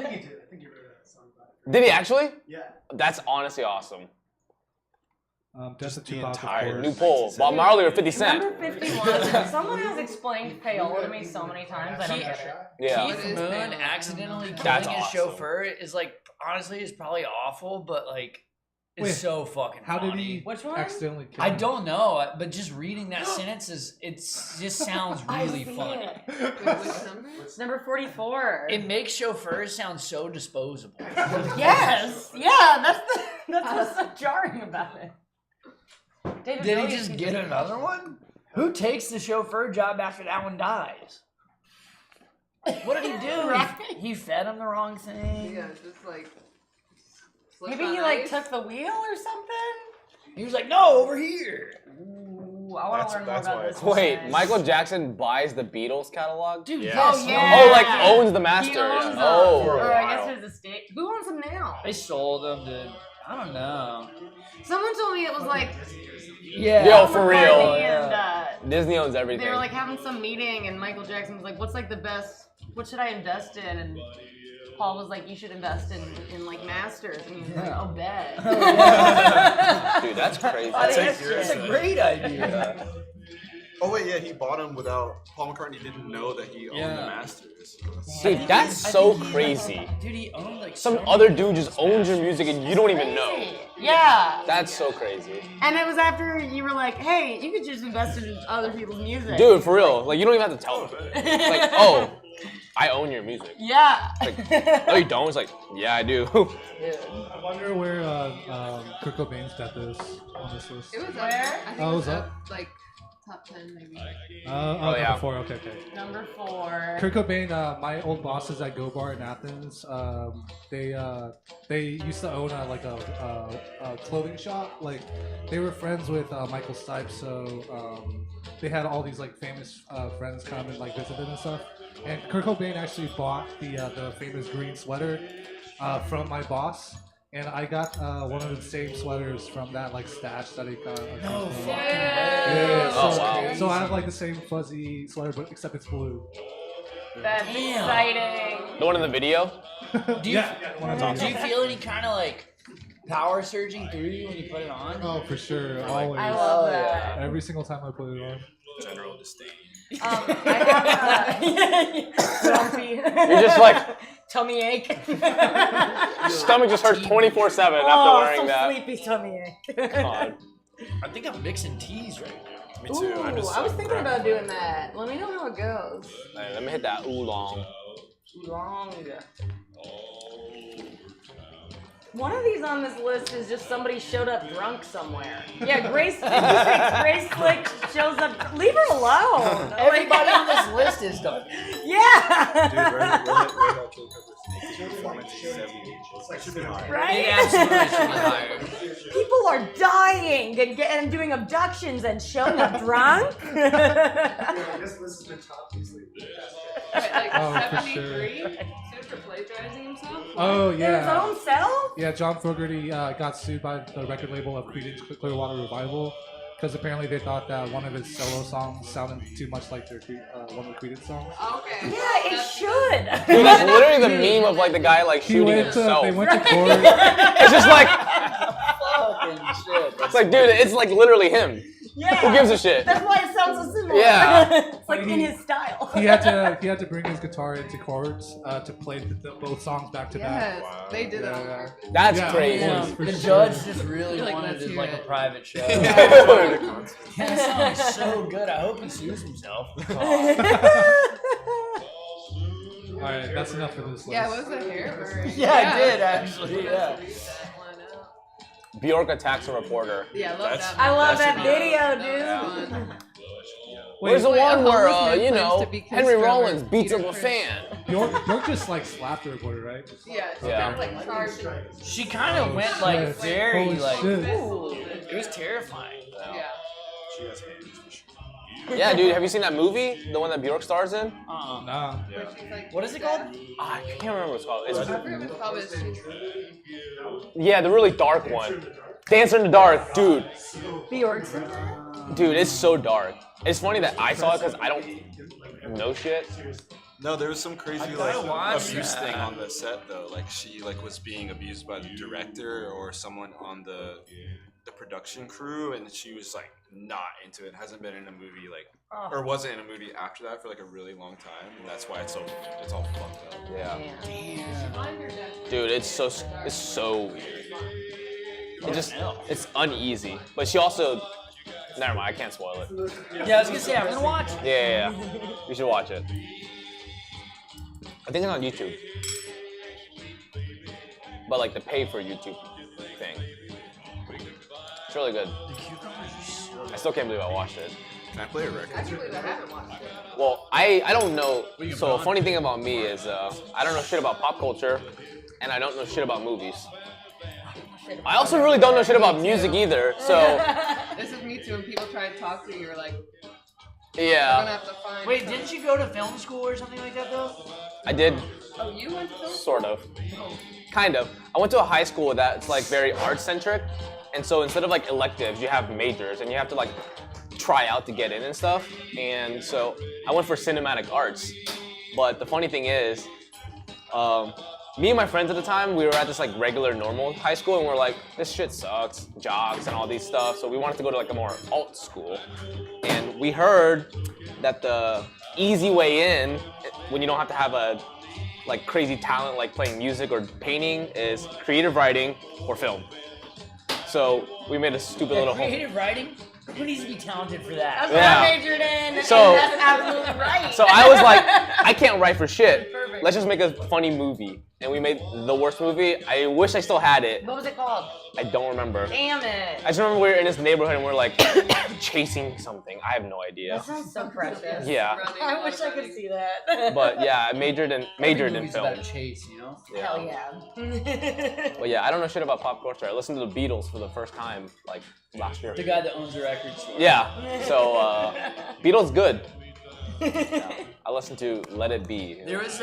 think you wrote that song about it. Did he actually? Yeah. That's honestly awesome. Death of the Tupac, of entire course. New poll. Bob Marley or 50 Cent? Number 51. Someone has explained payola to me so many times. I don't get it. Yeah. What Keith is Moon Payola? accidentally killing That's his awesome. chauffeur is like honestly is probably awful, but like it's Wait, so fucking How did funny. he Which one? accidentally kill I him? don't know, but just reading that sentence just sounds really I see funny. it. Wait, which number? Number 44. It makes chauffeurs sound so disposable. Yes. Yeah, that's what's so jarring about it. David Did he Bowie just is- get another one? Who takes the chauffeur job after that one dies? What did he do? Right. He fed him the wrong thing. Yeah, just like. slip Maybe on he like ice. took the wheel or something? He was like, "No, over here." Ooh, I want to learn more that's about why this. Wait, one. Michael Jackson buys the Beatles catalog? Dude, Yeah. yes. Oh, no. yeah. Oh, like owns the master. He owns Yeah. them. Oh, Or I guess wow. there's a state. Who owns them now? They sold them to. I don't know. Someone told me it was like Yeah. Yo, for real. McCartney and Disney owns they everything. were like having some meeting, and Michael Jackson was like, "What's like the best? What should I invest in?" And Paul was like, "You should invest in like masters." And he was like, "I'll bet." Dude, that's crazy. That's a great idea. Oh wait, yeah, he bought him without Paul McCartney didn't know that he owned Yeah. the masters. Dude, that's I so think he, crazy. Dude, he owned like Some so other many dude just owns your music and you don't even know. Yeah. That's so crazy. And it was after you were like, "Hey, you could just invest in other people's music." Dude, for real. Like, you don't even have to tell them. Like, oh, I own your music. Yeah. No, you don't. It's like, yeah, I do. I wonder where Kurt Cobain's death is on this list. It was Where? up. I think Oh, it it was was up? like top 10 maybe. Oh, yeah. Number 4. Okay. Number 4. Kurt Cobain, my old bosses at Go Bar in Athens, they used to own a clothing shop. Like they were friends with Michael Stipe, so they had all these like famous friends come and like visit them and stuff. And Kurt Cobain actually bought the famous green sweater from my boss. And I got one of the same sweaters from that like stash that he got. No fucking way. Yeah, Oh, so, wow. so I have like the same fuzzy sweater, but except it's blue. That's Damn. exciting. The one in the video? Do you, Yeah. do you feel any kind of like power surging through you when you put it on? Oh, for sure. Always. I love Oh, that. Every single time I put it on. General disdain. I have grumpy. You're just like, tummy ache. your stomach just hurts 24/7 after Oh, wearing so that. sleepy tummy ache. God. I think I'm mixing teas right now. Me too. Ooh, I just I was thinking about doing that. Let me know how it goes. Hey, let me hit that oolong. Long. One of these on this list is just somebody showed up drunk somewhere. Yeah, Grace. Grace Slick shows up. Leave her alone. Everybody on this list is done. Yeah. Dude, Red Hot Chili Peppers' performance is 70. Right? It absolutely should be higher. People are dying and doing abductions and showing up drunk. This list has been top easily. Wait, like Oh, for 73? Sued for plagiarizing himself? Oh His yeah. own self? Yeah, John Fogerty got sued by the record label of Creedence Clearwater Revival because apparently they thought that one of his solo songs sounded too much like their one of the Creedence songs. Okay. Yeah, it should. Dude, that's literally the meme of like the guy like shooting himself. They went to court. It's just like, Fucking shit. it's like, dude, it's like literally him. Yeah. Who gives a shit? That's why it sounds so similar. Yeah. It's like in his style. He had to bring his guitar into chords to play both songs back to back. Yes, they did that on Yeah. purpose. That's Yeah. crazy. Yeah. The For sure. judge just really Like, wanted let's it hear like a it. private show. Dude. That sounds so good. I hope he sues himself. All right, that's enough for this list. Yeah, what was the hair bird? Yeah, I did actually. Yeah. Bjork attacks a reporter. Yeah, I love that. I love that That should video, dude. Where's the Wait, one a where, homeless man you claims know, to be Kiss Henry drummer Rollins beats Peter up a Criss. fan? Bjork just like slapped the reporter, right? Yeah, she Yeah. got like charged. She kind of went like shit. very Holy like. shit. Ooh, it was terrifying. Yeah. She has hands. Yeah, dude, have you seen that movie? The one that Bjork stars in? Nah. Yeah. Where she's like, What is it called? I can't remember what it's called. I forget what it's called, but it's Yeah, the really dark one. Dancer in the Dark, dude. Bjork's in that? Dude, it's so dark. It's funny that I saw it because I don't know shit. No, there was some crazy gotta like watch abuse that. thing on the set though. Like she like was being abused by the director or someone on the production crew, and she was like not into it. Hasn't been in a movie like or wasn't in a movie after that for like a really long time, and that's why it's all fucked up. Yeah. Damn. Dude, it's so weird. It's uneasy. But she also, never mind, I can't spoil it. Yeah, I was gonna say I'm gonna watch. Yeah. You should watch it. I think it's on YouTube. But like the pay for YouTube thing. It's really good. I still can't believe I watched it. Can I play a record? I can't believe I haven't watched it. Well, I don't know. So a funny thing about me is I don't know shit about pop culture, and I don't know shit about movies. I also really don't know shit about music either. So This is me too. When people try to talk to you, you're like, I'm gonna yeah, have to find. Wait, didn't you go to film school or something like that though? I did Oh, you went to film? sort of, kind of. I went to a high school that's like very art centric, and so instead of like electives, you have majors, and you have to like try out to get in and stuff. And so I went for cinematic arts. But the funny thing is, me and my friends at the time, we were at this like regular normal high school, and we're like, this shit sucks, jocks and all these stuff. So we wanted to go to like a more alt school. And we heard that the easy way in, when you don't have to have a like crazy talent like playing music or painting, is creative writing or film. So we made a stupid little home. Creative writing? Who needs to be talented for that? That's what Yeah. I majored in. So- and that's absolutely right. So I was like, I can't write for shit. Perfect. Let's just make a funny movie. And we made the worst movie. I wish I still had it. What was it called? I don't remember. Damn it. I just remember we were in this neighborhood and we're like chasing something. I have no idea. That sounds so precious. Yeah. Running, I wish I could see that. But yeah, I majored in Movie's film. about a chase, you know? Hell yeah. But yeah, I don't know shit about pop culture. I listened to the Beatles for the first time like last year. The guy that owns the record store. Yeah. So Beatles good. I listened to Let It Be. There was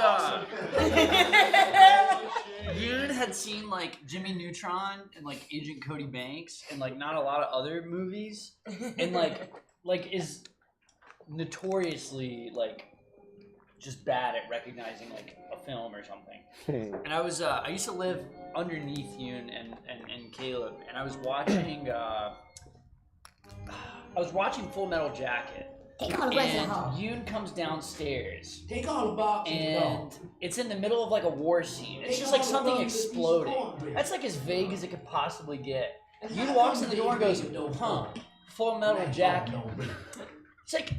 Yoon had seen like Jimmy Neutron and like Agent Cody Banks and like not a lot of other movies, and like is notoriously like just bad at recognizing like a film or something. And I used to live underneath Yoon and Caleb, and I was watching Full Metal Jacket. And Yoon comes downstairs, Take all the boxes and it's in the middle of like a war scene. It's just like something exploding. That's like as vague as it could possibly get. Yoon walks in the door and goes, "Huh, Full Metal Jacket." It's like,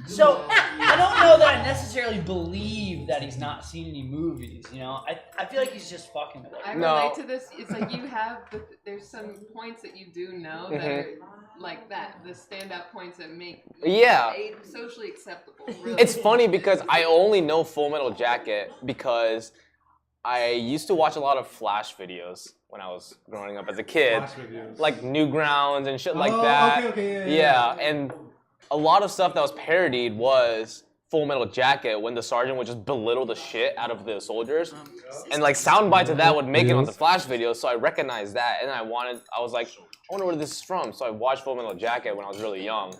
so I don't know that I necessarily believe that he's not seen any movies. You know, I feel like he's just fucking with I it. No. relate to this. It's like you have, there's some points that you do know that are like that, the standout points that make Yeah. socially acceptable. Really. It's funny because I only know Full Metal Jacket because I used to watch a lot of Flash videos when I was growing up as a kid. Flash videos. Like Newgrounds and shit like Oh, that. okay, yeah. And a lot of stuff that was parodied was Full Metal Jacket when the sergeant would just belittle the shit out of the soldiers. And like sound bites of that would make it onto Flash videos, so I recognized that, and I was like, I wonder where this is from. So I watched Full Metal Jacket when I was really young.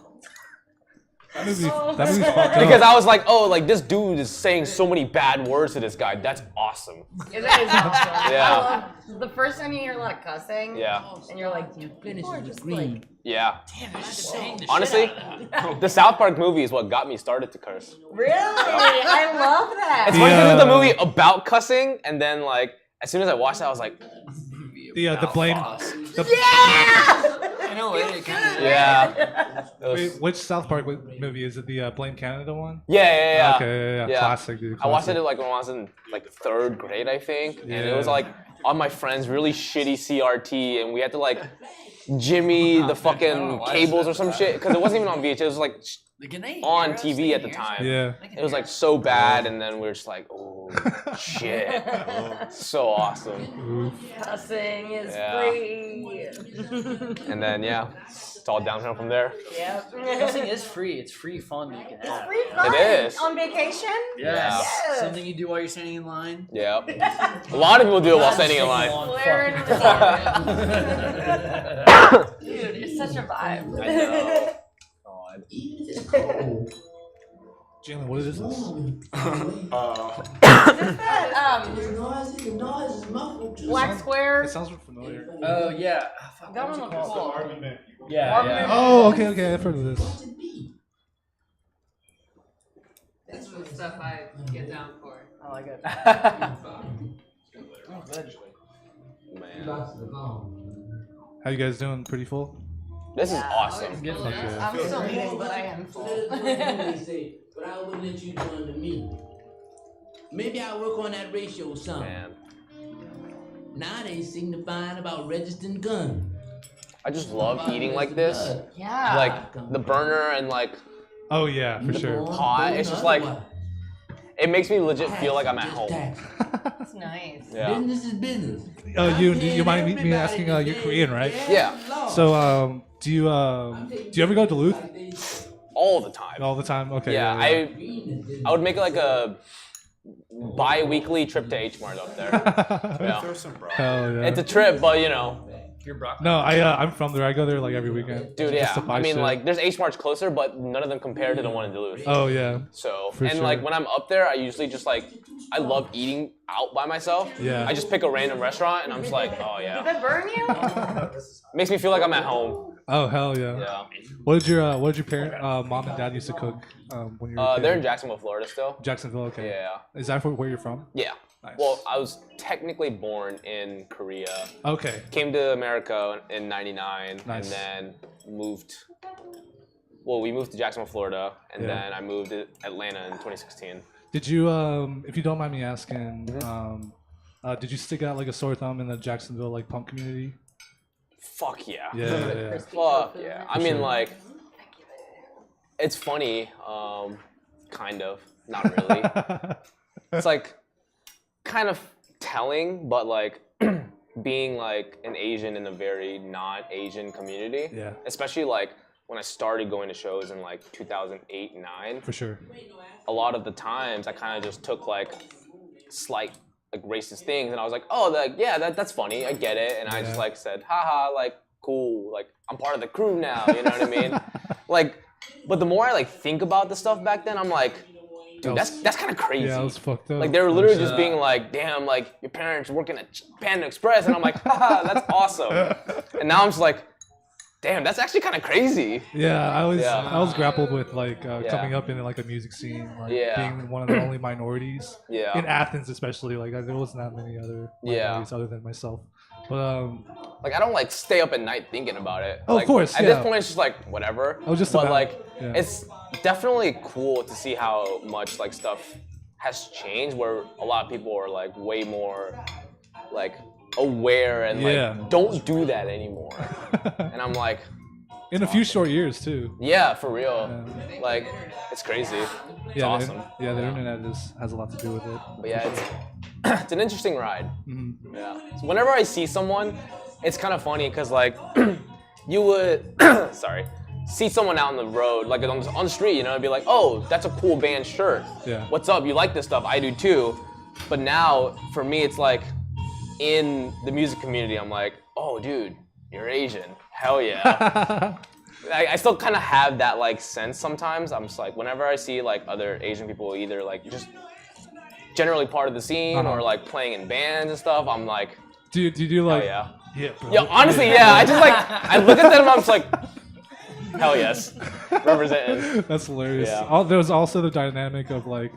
That movie's fucked up. Because I was like, oh, like this dude is saying so many bad words to this guy. That's awesome. It is awesome. Yeah. I love the first time you hear a lot of cussing. Yeah. And you're like, you people are just like, Yeah. Damn, they're just saying the Honestly, shit out of that. the South Park movie is what got me started to curse. really? I love that. It's funny because it's a movie about cussing, and then like as soon as I watched it, I was like, The blame. Yeah! In a way, it kind of Yeah. It was- Wait, which South Park movie is it? The Blame Canada one? Yeah. Okay, yeah. Classic, dude. I watched classic. it like when I was in like 3rd grade, I think, and it was Yeah. like on my friend's really shitty CRT, and we had to like jimmy the fucking cables or some shit because it wasn't even on VHS. It was like on TV at the time. Yeah. It was like so bad, and then we were just like, oh shit, so awesome. Cussing is Yeah. free. And then yeah, it's all downhill from there. Yep. Cussing is free. It's free fun that you can have. Free fun. It is. On vacation? Yeah. Yes. Something you do while you're standing in line. Yeah. A lot of people do it while standing in line. Flaring Dude, it's such a vibe. I know. Jalen, what is this? Black Square. It sounds familiar. Oh yeah. That one looks cool. Yeah. Oh, okay. I've heard of this. This is the stuff I get down for. I like it. Oh, good. Man. How you guys doing? Pretty full? This is awesome. Okay. I'm still eating, but I am full. But I wouldn't let you do unto me. Maybe I'll work on that ratio or something. Man. Now they signifying about registering gun. I just love eating like this. Yeah. Like the burner and like Oh yeah, for sure. pot. It's just like it makes me legit feel like I'm at home. That's nice. Yeah. Business is business. You mind me asking? You're Korean, right? Yeah. So do you ever go to Duluth? All the time. All the time? Okay. Yeah. I would make like a bi-weekly trip to H Mart up there. Yeah. Throw some broth. Hell yeah. It's a trip, but you know. Your broccoli. No, I'm from there. I go there like every weekend. Dude, just to yeah. buy I mean, shit. like, there's H Marts closer, but none of them compare to the one in Duluth. Oh yeah. So, For and sure. like when I'm up there, I usually just like, I love eating out by myself. Yeah. I just pick a random restaurant and I'm just like, oh Did yeah. that burn you? Makes me feel like I'm at home. Oh hell yeah. Yeah. What did your parent, mom and dad used to cook when you were a kid? They're in Jacksonville, Florida still. Jacksonville. Okay. Yeah. Is that where you're from? Yeah. Nice. Well, I was technically born in Korea. Okay. Came to America in '99, Nice. and then moved. Well, we moved to Jacksonville, Florida, and Yeah. then I moved to Atlanta in 2016. Did you, if you don't mind me asking, did you stick out like a sore thumb in the Jacksonville like punk community? Fuck yeah. Yeah. Fuck yeah. I mean, sure. like, it's funny, kind of, not really. It's like kind of telling, but like being like an Asian in a very non-Asian community. Yeah. Especially like when I started going to shows in like 2008, 9. For sure. A lot of the times I kind of just took like slight like racist things, and I was like, oh, like yeah, that's funny, I get it, and I just Yeah. like said, haha, like cool, like I'm part of the crew now, you know what I mean? Like, but the more I like think about the stuff back then, I'm like, dude, that's kind of crazy. Yeah, it was fucked up. Like they were literally just being like, damn, like your parents working at Panda Express, and I'm like, haha, that's awesome. And now I'm just like, damn, that's actually kind of crazy. Yeah, I Yeah. was grappled with like coming up in like a music scene, like Yeah. being one of the only minorities Yeah. in Athens, especially. Like there wasn't that many other Yeah. minorities other than myself. But Like I don't like stay up at night thinking about it. Oh, of Like, course, At yeah. this point, it's just like whatever. I was just but about- like yeah. it's definitely cool to see how much like stuff has changed. Where a lot of people are like way more like aware and Yeah. like don't do that anymore. And I'm like, in a few short years too. yeah, for real. Yeah. Like it's crazy. It's Yeah, awesome. the internet has a lot to do with it. But yeah, it's an interesting ride. Mhm. Yeah. So whenever I see someone, it's kind of funny because like you would, see someone out on the road, like on the street, you know, and be like, oh, that's a cool band shirt. Yeah. What's up? You like this stuff? I do too. But now for me, it's like in the music community, I'm like, oh, dude, you're Asian. Hell yeah. I still kind of have that like sense sometimes. I'm just like, whenever I see like other Asian people either like just generally part of the scene Uh-huh. or like playing in bands and stuff, I'm like, Do you do like? hell yeah. Yeah, bro. Yeah, honestly, yeah. I just like, I look at them and I'm just like, hell yes. Representing. That's hilarious. Yeah. There's also the dynamic of like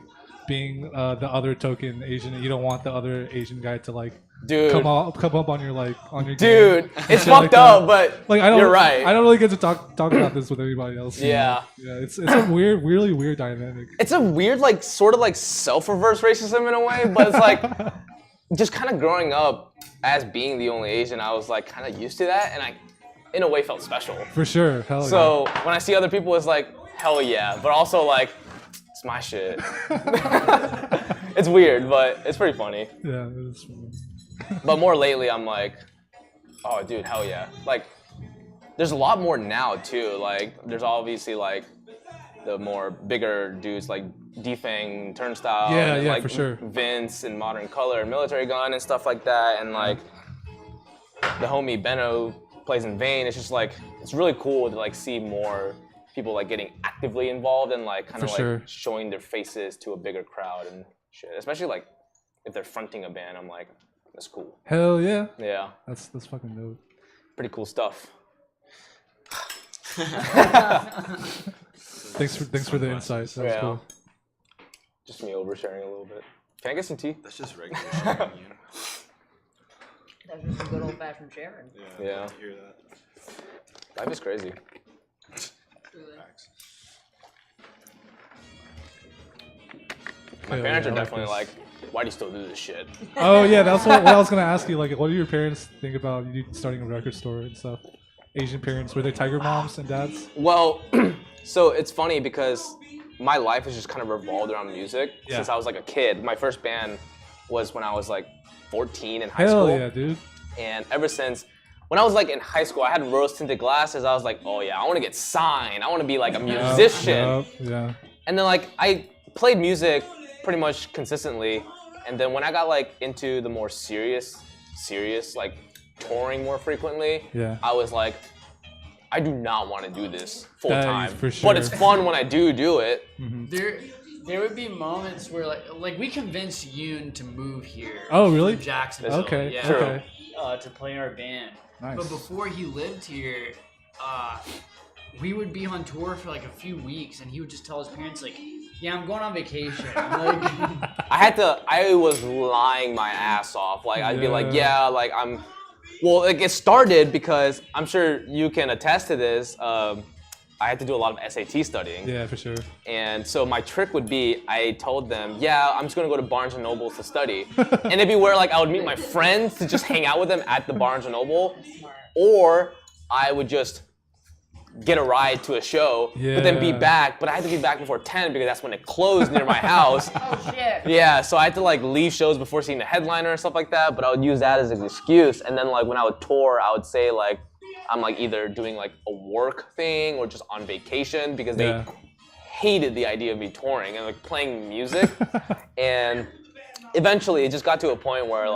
being the other token Asian. You don't want the other Asian guy to like Dude. come up on your on your Dude, game. it's Shit like fucked up, that. but I don't, you're right. I don't really get to talk about this with anybody else. you Yeah. know? Yeah. It's a really weird dynamic. It's a weird, sort of self-reverse racism in a way, but it's just kind of growing up as being the only Asian, I was kind of used to that, and I, in a way, felt special. For sure, hell yeah. So when I see other people, it's hell yeah, but also it's my shit. It's weird, but it's pretty funny. Yeah, it is funny. But more lately, I'm oh, dude, hell yeah. There's a lot more now too. There's obviously the more bigger dudes like Defang, Turnstile, and, yeah, for sure. Vince and Modern Color and Military Gun and stuff like that, and the homie Benno plays in Vane. It's just it's really cool to see more people getting actively involved and kind of sure. showing their faces to a bigger crowd and shit. Especially if they're fronting a band, I'm that's cool. Hell yeah. Yeah. That's fucking dope. Pretty cool stuff. Thanks for the insight. That was cool. Just me oversharing a little bit. Can I get some tea? That's just regular sharing, you know? That's just some good old fashioned sharing. Yeah. I hear that. Life is crazy. Facts. My parents are definitely why do you still do this shit? Oh yeah, that's what I was gonna ask you. What do your parents think about you starting a record store and stuff? Asian parents, were they tiger moms and dads? Well, so it's funny because my life has just kind of revolved around music since I was a kid. My first band was when I was 14 in high school. Hell yeah, dude. And ever since, when I was in high school, I had rose-tinted glasses. I was oh yeah, I want to get signed. I want to be a musician. Yeah. And then I played music pretty much consistently. And then when I got into the more serious touring more frequently, I was I do not want to do this full time. For sure. But it's fun when I do it. Mm-hmm. There would be moments where we convinced Yoon to move here. Oh really? From Jacksonville. Okay. Yeah. Okay. To play in our band. Nice. But before he lived here, we would be on tour for a few weeks, and he would just tell his parents yeah, I'm going on vacation. I was lying my ass off. I'd be I'm. Well, it started because I'm sure you can attest to this. I had to do a lot of SAT studying. Yeah, for sure. And so my trick would be, I told them, yeah, I'm just gonna go to Barnes & Noble to study. And it'd be where I would meet my friends to just hang out with them at the Barnes & Noble, or I would just get a ride to a show, but then be back. But I had to be back before 10 because that's when it closed near my house. Oh shit. Yeah, so I had to leave shows before seeing the headliner and stuff like that, but I would use that as an excuse. And then when I would tour, I would say I'm either doing a work thing or just on vacation because they hated the idea of me touring and playing music. And eventually it just got to a point where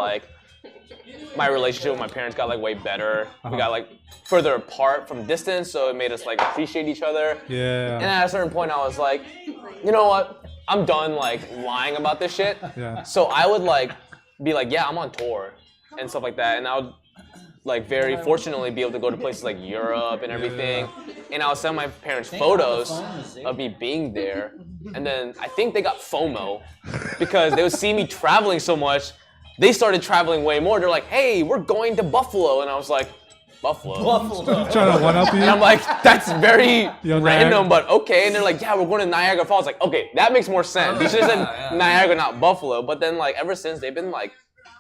my relationship with my parents got way better. We got further apart from distance, so it made us appreciate each other. Yeah. And at a certain point I was you know what? I'm done lying about this shit. Yeah. So I would be yeah, I'm on tour and stuff like that, and I would very fortunately be able to go to places like Europe and everything. And I would send my parents photos of me being there, and then I think they got FOMO because they would see me traveling so much. They started traveling way more. They're hey, we're going to Buffalo. And I was Buffalo? Trying to one-up you? And I'm that's very random, Niagara. but okay. And they're yeah, we're going to Niagara Falls. Okay, that makes more sense. You should have said Niagara, not Buffalo. But then ever since, they've been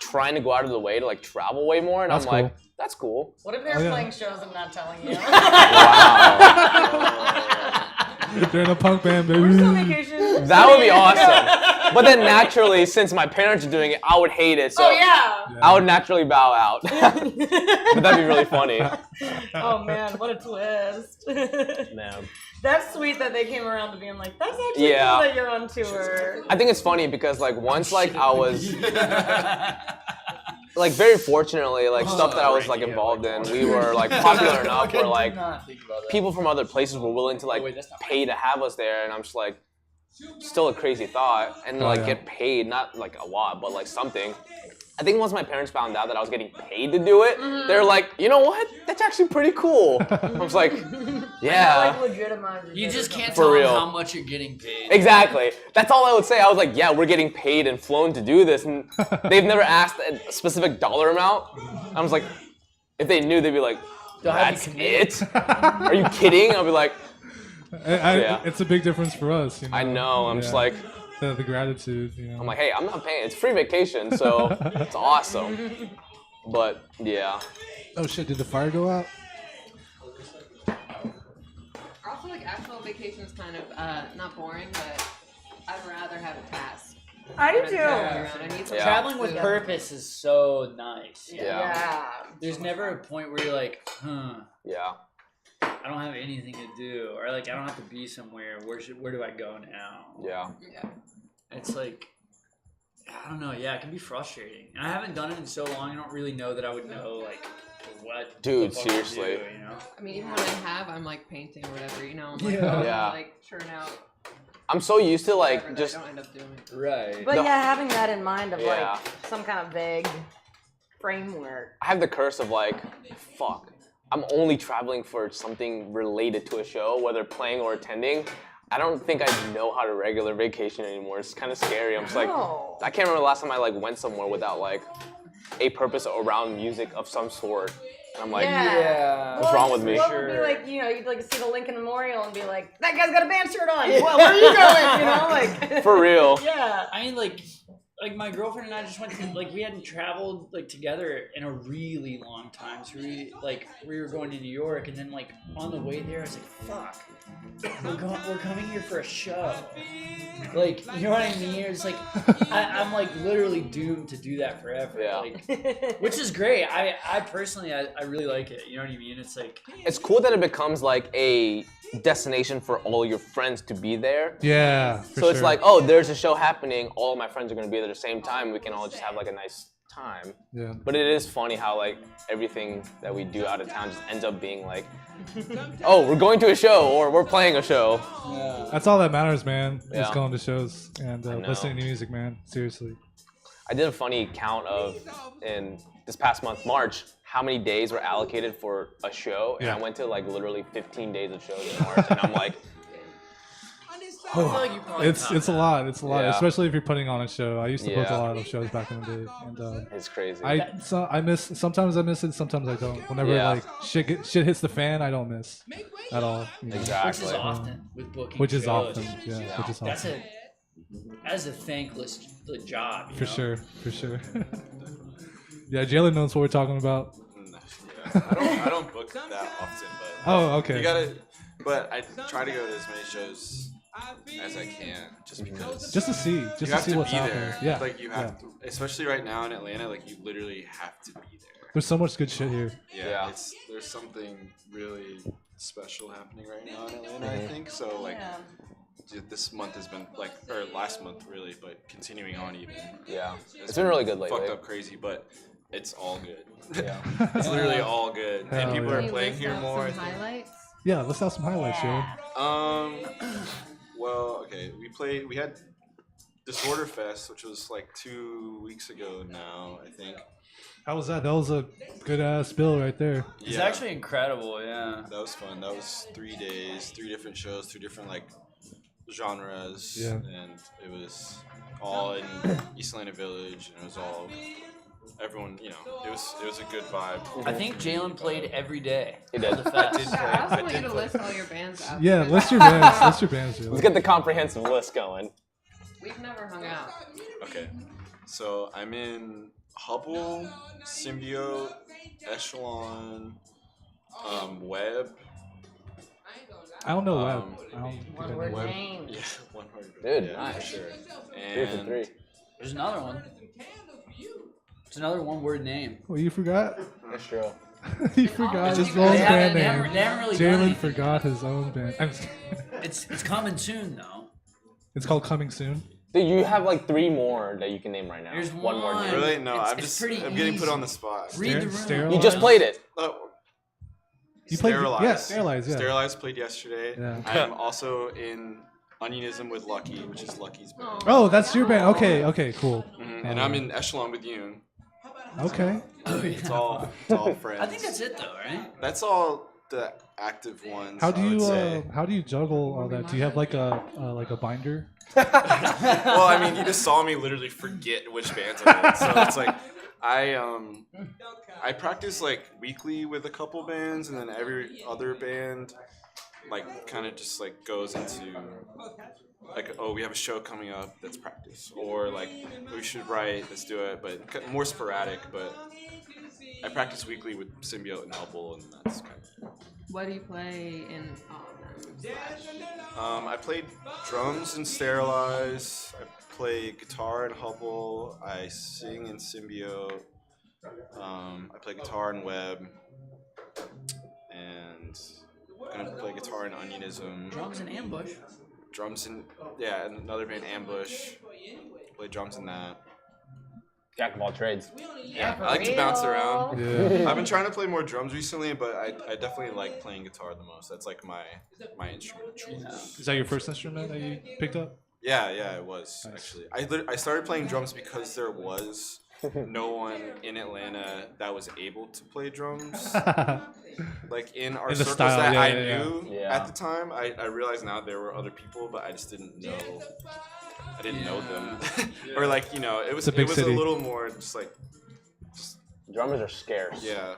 trying to go out of the way to travel way more. And That's I'm cool. that's cool. What if they're playing shows and not telling you? Wow. They're in a punk band, baby. We're still on vacation. That would be awesome. But then naturally, since my parents are doing it, I would hate it. So I would naturally bow out. But that'd be really funny. Oh man, what a twist. Man. That's sweet that they came around to being that's actually cool that you're on tour. I think it's funny because once I was very fortunately stuff that I was involved in, we were popular enough where people from other places were willing to pay to have us there, and I'm just still a crazy thought, and get paid, not a lot, but something. I think once my parents found out that I was getting paid to do it, they're like, you know what? That's actually pretty cool. I was like, yeah. Like legitimize You just can't For tell real. them how much you're getting paid. Exactly. That's all I would say. I was like, yeah, we're getting paid and flown to do this. And they've never asked a specific dollar amount. I was like, if they knew, they'd be like, that's it? Are you kidding? I'll be like, yeah. It's a big difference for us. You know? I know. I'm just like, the gratitude. You know? I'm like, hey, I'm not paying. It's free vacation, so it's awesome. But yeah. Oh shit! Did the fire go out? Also, like actual vacation is kind of not boring, but I'd rather have a task. I do than too. traveling around. I need some Traveling with food. purpose is so nice. Yeah. There's never a point where you're like, Yeah. I don't have anything to do, or like I don't have to be somewhere. Where do I go now? Yeah. It's like, I don't know. Yeah, it can be frustrating. And I haven't done it in so long. I don't really know that I would know like what. Dude, the fuck to seriously. do, you know? I mean, even when I have, I'm like painting or whatever, you know. I'm like, Yeah. like churn out. I'm so used to like whatever just that I don't end up doing. Right. But yeah, having that in mind of Yeah. like some kind of vague framework. I have the curse of like, fuck. I'm only traveling for something related to a show, whether playing or attending. I don't think I know how to regular vacation anymore. It's kind of scary. I'm just like, No. I can't remember the last time I like went somewhere without like a purpose around music of some sort. And I'm like, what's wrong with me? What would be like, you know, you'd like see the Lincoln Memorial and be like, that guy's got a band shirt on. Well, where are you going? You know, like. For real. Yeah, I mean, like my girlfriend and I just went to, like, we hadn't traveled, like, together in a really long time. So we were going to New York, and then, like, on the way there, I was like, fuck, we're coming here for a show. Like, you know what I mean? It's like, I'm, like, literally doomed to do that forever. Yeah. Like, which is great. I personally, I really like it. You know what I mean? It's like... It's cool that it becomes, like, a destination for all your friends to be there. Yeah. So it's like, oh, there's a show happening. All of my friends are going to be there at the same time. We can all just have, like, a nice time. Yeah. But it is funny how, like, everything that we do out of town just ends up being, like, oh, we're going to a show or we're playing a show. Yeah. That's all that matters, man. Is Yeah. going to shows and I know. listening to music, man. Seriously. I did a funny count of, in this past month, March, how many days were allocated for a show. And Yeah. I went to, like, literally 15 days of shows in March. And I'm like, I feel like you probably It's a lot. It's a lot, Yeah. especially if you're putting on a show. I used to book a Yeah. lot of shows back in the day, and it's crazy. I miss. Sometimes I miss it. Sometimes I don't. Whenever Yeah. like shit hits the fan, I don't miss at all. you know. Exactly. Which is often with booking Which is shows. often, yeah. Which is That's often. that's a thankless job. You For know? sure. For sure. Yeah, Jalen knows what we're talking about. I don't book that often, but Oh, okay. you gotta. But I try to go to as many shows as I can, just because. Just to see, you just to have see to what's be out there. there. Yeah. Like you have to, especially right now in Atlanta. Like you literally have to be there. There's so much good shit here. Yeah. There's something really special happening right now in Atlanta. I think so. Like. Dude, this month has been like, or last month really, but continuing on even. Yeah, it's been really good lately. Fucked up crazy, but it's all good. Yeah. It's literally all good, Hell and people yeah. are Can you playing list here out more. some highlights? Yeah, let's have some highlights, Jalen. Well, okay, we had Disorder Fest, which was like 2 weeks ago now, I think. How was that? That was a good ass bill right there. It's actually incredible. Yeah. That was fun. That was 3 days, 3 different shows, 3 different like genres, Yeah. and it was all in East Atlanta Village, and it was all everyone. You know, it was a good vibe. I think Jalen played every day. He did. of the fest. I also want you to list all your bands out. Yeah, list your bands. List your bands, Jalen. Let's get the comprehensive list going. We've never hung out. Okay, so I'm in Hubble, Symbiote, Echelon, Web. I don't know Web. I don't think I know One-word Web. name. Yeah, one word. Dude, yeah, nice. for sure. 3 for 3. There's another one. It's another one-word name. Well, you forgot? That's true. He forgot his They own haven't- band they name. haven't- they haven't really done Jalen anything. forgot his own band. I'm just It's coming soon though. It's called Coming Soon. Dude, you have like 3 more that you can name right now. There's one more one. name. Really? No, It's pretty I'm getting put easy. on the spot. Read the room. Sterilized? You just played it. Oh, You played- Sterilized. yeah, Sterilized, yeah. Sterilized played yesterday. Yeah. I'm also in Onionism with Lucky, which is Lucky's band. Oh, that's your band. Okay, cool. And I'm in Echelon with Yoon. Okay. It's all friends. I think that's it though, right? That's all the active ones. How do I would you say. how do you juggle all that? Do you have like a binder? Well, I mean, you just saw me literally forget which bands I'm in. So it's like I practice like weekly with a couple bands, and then every other band like kind of just like goes into like, oh, we have a show coming up, that's practice, or like we should write, let's do it, but more sporadic. But I practice weekly with Symbiote and Hubble, and that's kind of. What do you play in all of them? I played drums in Sterilize. I play guitar in Hubble. I sing in Symbiote. I play guitar in Web. And I'm gonna play guitar in Onionism. Drums and Ambush. Drums in and another band, Ambush. Play drums in that. Jack of all trades. Yeah, for I like to bounce real. around. Yeah. I've been trying to play more drums recently, but I definitely like playing guitar the most. That's like my instrument of choice. Is that your first instrument that you picked up? Yeah, it was actually. I started playing drums because there was no one in Atlanta that was able to play drums. Like in our In the circles style, that yeah, I yeah, yeah. knew Yeah. at the time, I realized now there were other people, but I just didn't know. I didn't know them, or like it was It's a big a city. little more just like Drummers are scarce. yeah.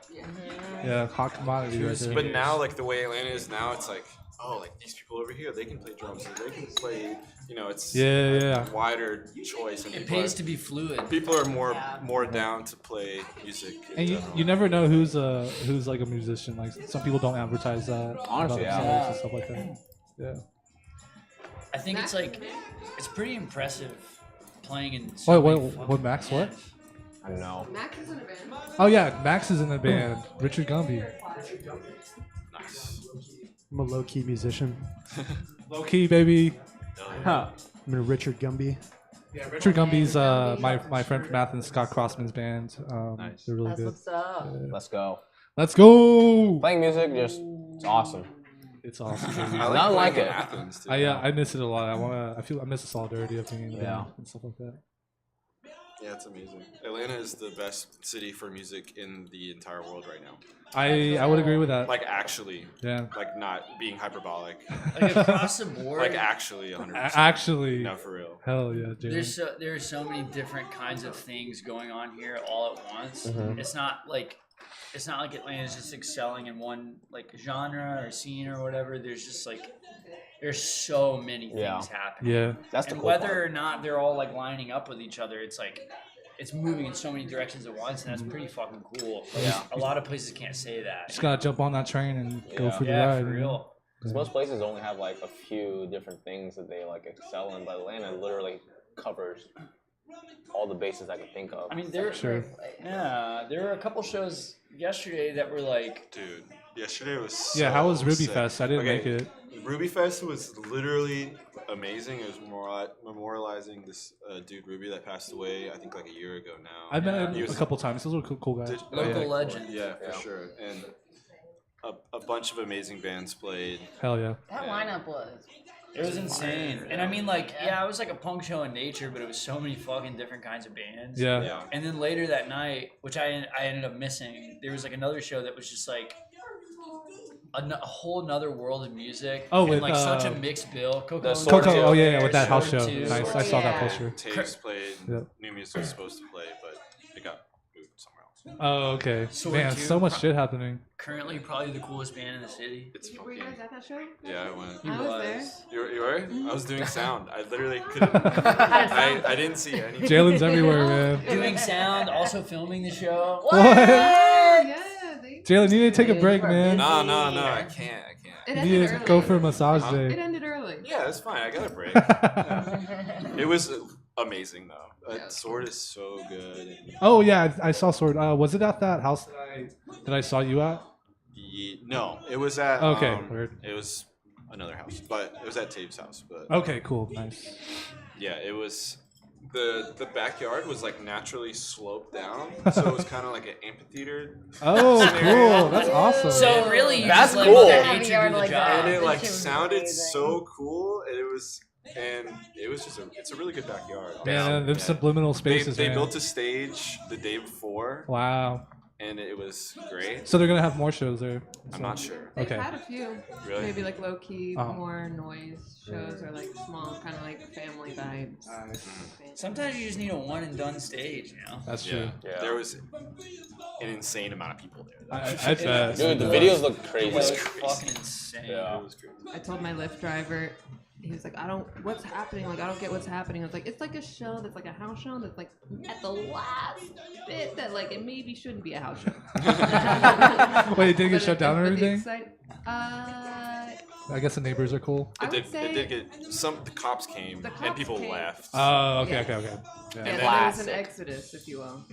Yeah, hot commodity right there. But now like the way Atlanta is now, it's like like these people over here, they can play drums, or they can play. It's Yeah. a wider choice, and It people pays are- to be fluid. People are more down to play music. in And general. you never know who's like a musician. Like some people don't advertise that. Honestly, about yeah. themselves and stuff like that. Yeah. I think it's pretty impressive playing in. So Wait, many fucking what Max? What? I don't know. Max is in a band. Oh yeah, Max is in the band. Richard Gumby. Nice. I'm a low-key musician. Low key, baby. I'm in a Richard Gumby. Yeah, Richard Gumby's my friend from Athens, Scott Crossman's band. Nice. They're really That's good. what's up. Let's go. Let's go. Playing music, it's awesome. It's awesome. Baby. I Nothing like playing it. in Athens too. I miss it a lot. I miss the solidarity of being in the Yeah. band and stuff like that. Yeah, it's amazing. Atlanta is the best city for music in the entire world right now. I would agree with that. Like actually, Yeah. like not being hyperbolic. Like across the board. Like actually, 100%. Actually. No, for real. Hell yeah, dude. There are so many different kinds of things going on here all at once. It's not like Atlanta's just excelling in one like genre or scene or whatever. There's just like there's so many things Yeah. happening. Yeah. That's the And cool whether part. or not they're all like lining up with each other, it's like it's moving in so many directions at once, and that's pretty fucking cool. Yeah. A lot of places can't say that. Just gotta jump on that train and go Yeah. for the Yeah, ride. for you know? real. Because most places only have like a few different things that they like excel in, but Atlanta literally covers all the bases I could think of. I mean, there were a couple shows yesterday that were like, Dude, yesterday was Yeah, how was so Ruby sick. Fest? I didn't Okay, make it. Ruby Fest was literally amazing. It was memorializing this dude Ruby that passed away, I think like a year ago now. I met He him a was- couple times. Those were cool guys. Local yeah, legend. Yeah, for Yeah. sure. And a bunch of amazing bands played. Hell yeah. That lineup was. it was insane. And I mean, like, yeah, it was like a punk show in nature, but it was so many fucking different kinds of bands. Yeah. Yeah. And then later that night, which I ended up missing, there was like another show that was just like a whole nother world of music. Oh, and with, like such a mixed bill. Coco, The Sword Coco. Two. Oh yeah, with that house Sword show. Two. Nice. I saw that Yeah. poster. Taves played. Yep. New music was supposed to play, but it got moved somewhere else. Oh okay. Sword Man, Two. so much shit happening. Currently, probably the coolest band in the city. It's Were you fucking. guys at that show? Yeah, I went. He I was there. You were? I was doing sound. I literally couldn't. I didn't see anything. Jalen's everywhere, man. Doing sound, also filming the show. What? Yeah, they. Jalen, you need to take a break, man. No, I can't. It You ended need to early. go for a massage It day. ended early. Yeah, that's fine. I got a break. Yeah. It was amazing though. Yeah. That sword is so good. Oh yeah, I saw Sword. Was it at that house that I saw you at? No, it was at. Okay, weird. It was another house, but it was at Tave's house. But Okay, cool, nice. yeah, it was. The backyard was like naturally sloped down, so it was kind of like an amphitheater. Oh, Scenario. cool. That's awesome. So really, you That's just let cool. Mother Have a Nature yard do the like job. that. And it That like shit was sounded amazing. so cool, and it was and it was it's a really good backyard. Yeah, them subliminal spaces. They man. built a stage the day before. Wow. And it was great. So they're gonna have more shows there. I'm not sure. They've Okay. had a few. Really? Maybe like low key, Oh. more noise shows or like small, kind of like family vibes. Sometimes you just need a one and done stage, you know? That's true. Yeah. There was an insane amount of people there. I bet. Dude, the videos look crazy. It was crazy. fucking insane. Yeah. It was crazy. I told my Lyft driver, he was like, what's happening? Like, I don't get what's happening. I was like, it's like a show that's like a house show that's like at the last bit that like it maybe shouldn't be a house show. Wait, it didn't get But shut down or but the anything? I guess the neighbors are cool. I would It say did get the cops came The and cops people came. left. Oh, okay, Yeah. okay. yeah, And there then- was an Classic. exodus, if you will.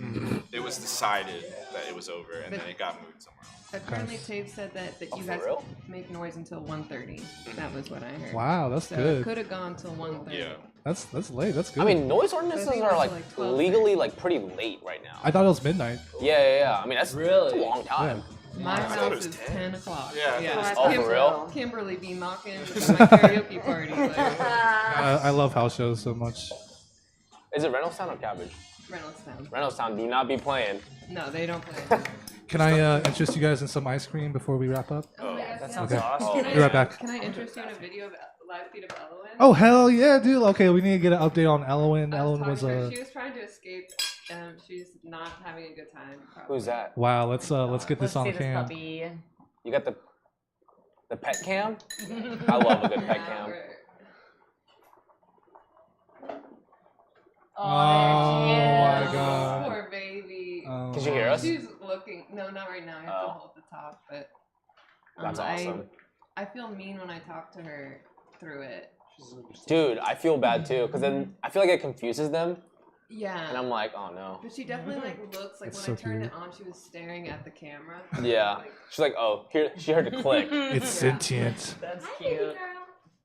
It was decided that it was over, and But- then it got moved somewhere else. Apparently, Tate said that you for guys real? make noise until 1:30. That was what I heard. Wow, that's So good. it could have gone till 1:30. Yeah. That's late. That's good. I mean, noise ordinances think are it's like like 12. legally like pretty late right now. I thought it was midnight. Yeah. I mean, that's Really? a long time. My I thought it house was is 10. 10 o'clock. Yeah, I thought it was Oh, for real? Kimberly be knocking at my karaoke party. Like, I love house shows so much. Is it Reynoldstown or Cabbage? Reynoldstown. Reynoldstown, do not be playing. No, they don't play. Can I interest you guys in some ice cream before we wrap up? Oh my gosh, That yeah. sounds Okay. awesome. Be right back. Can I interest you in a video of live feed of Elowen? Oh hell yeah, dude! Okay, we need to get an update on Elowen. I was Elowen talking was to her. a She was trying to escape. She's not having a good time. Probably. Who's that? wow. Let's get this Let's on see this cam. puppy. You got the pet cam? I love a good pet Yeah, cam. we're- Oh, Oh there my she God. Poor baby. Oh. Did you hear us? She's looking. No, not right now. I have to Oh. hold the top, but. That's awesome. I feel mean when I talk to her through it. Dude, I feel bad too, because then I feel like it confuses them, Yeah. and I'm like, oh no. But she definitely like looks like It's when so I turned cute. it on, she was staring at the camera. Yeah. Like, She's like, oh, here, she heard the click. It's sentient. That's cute.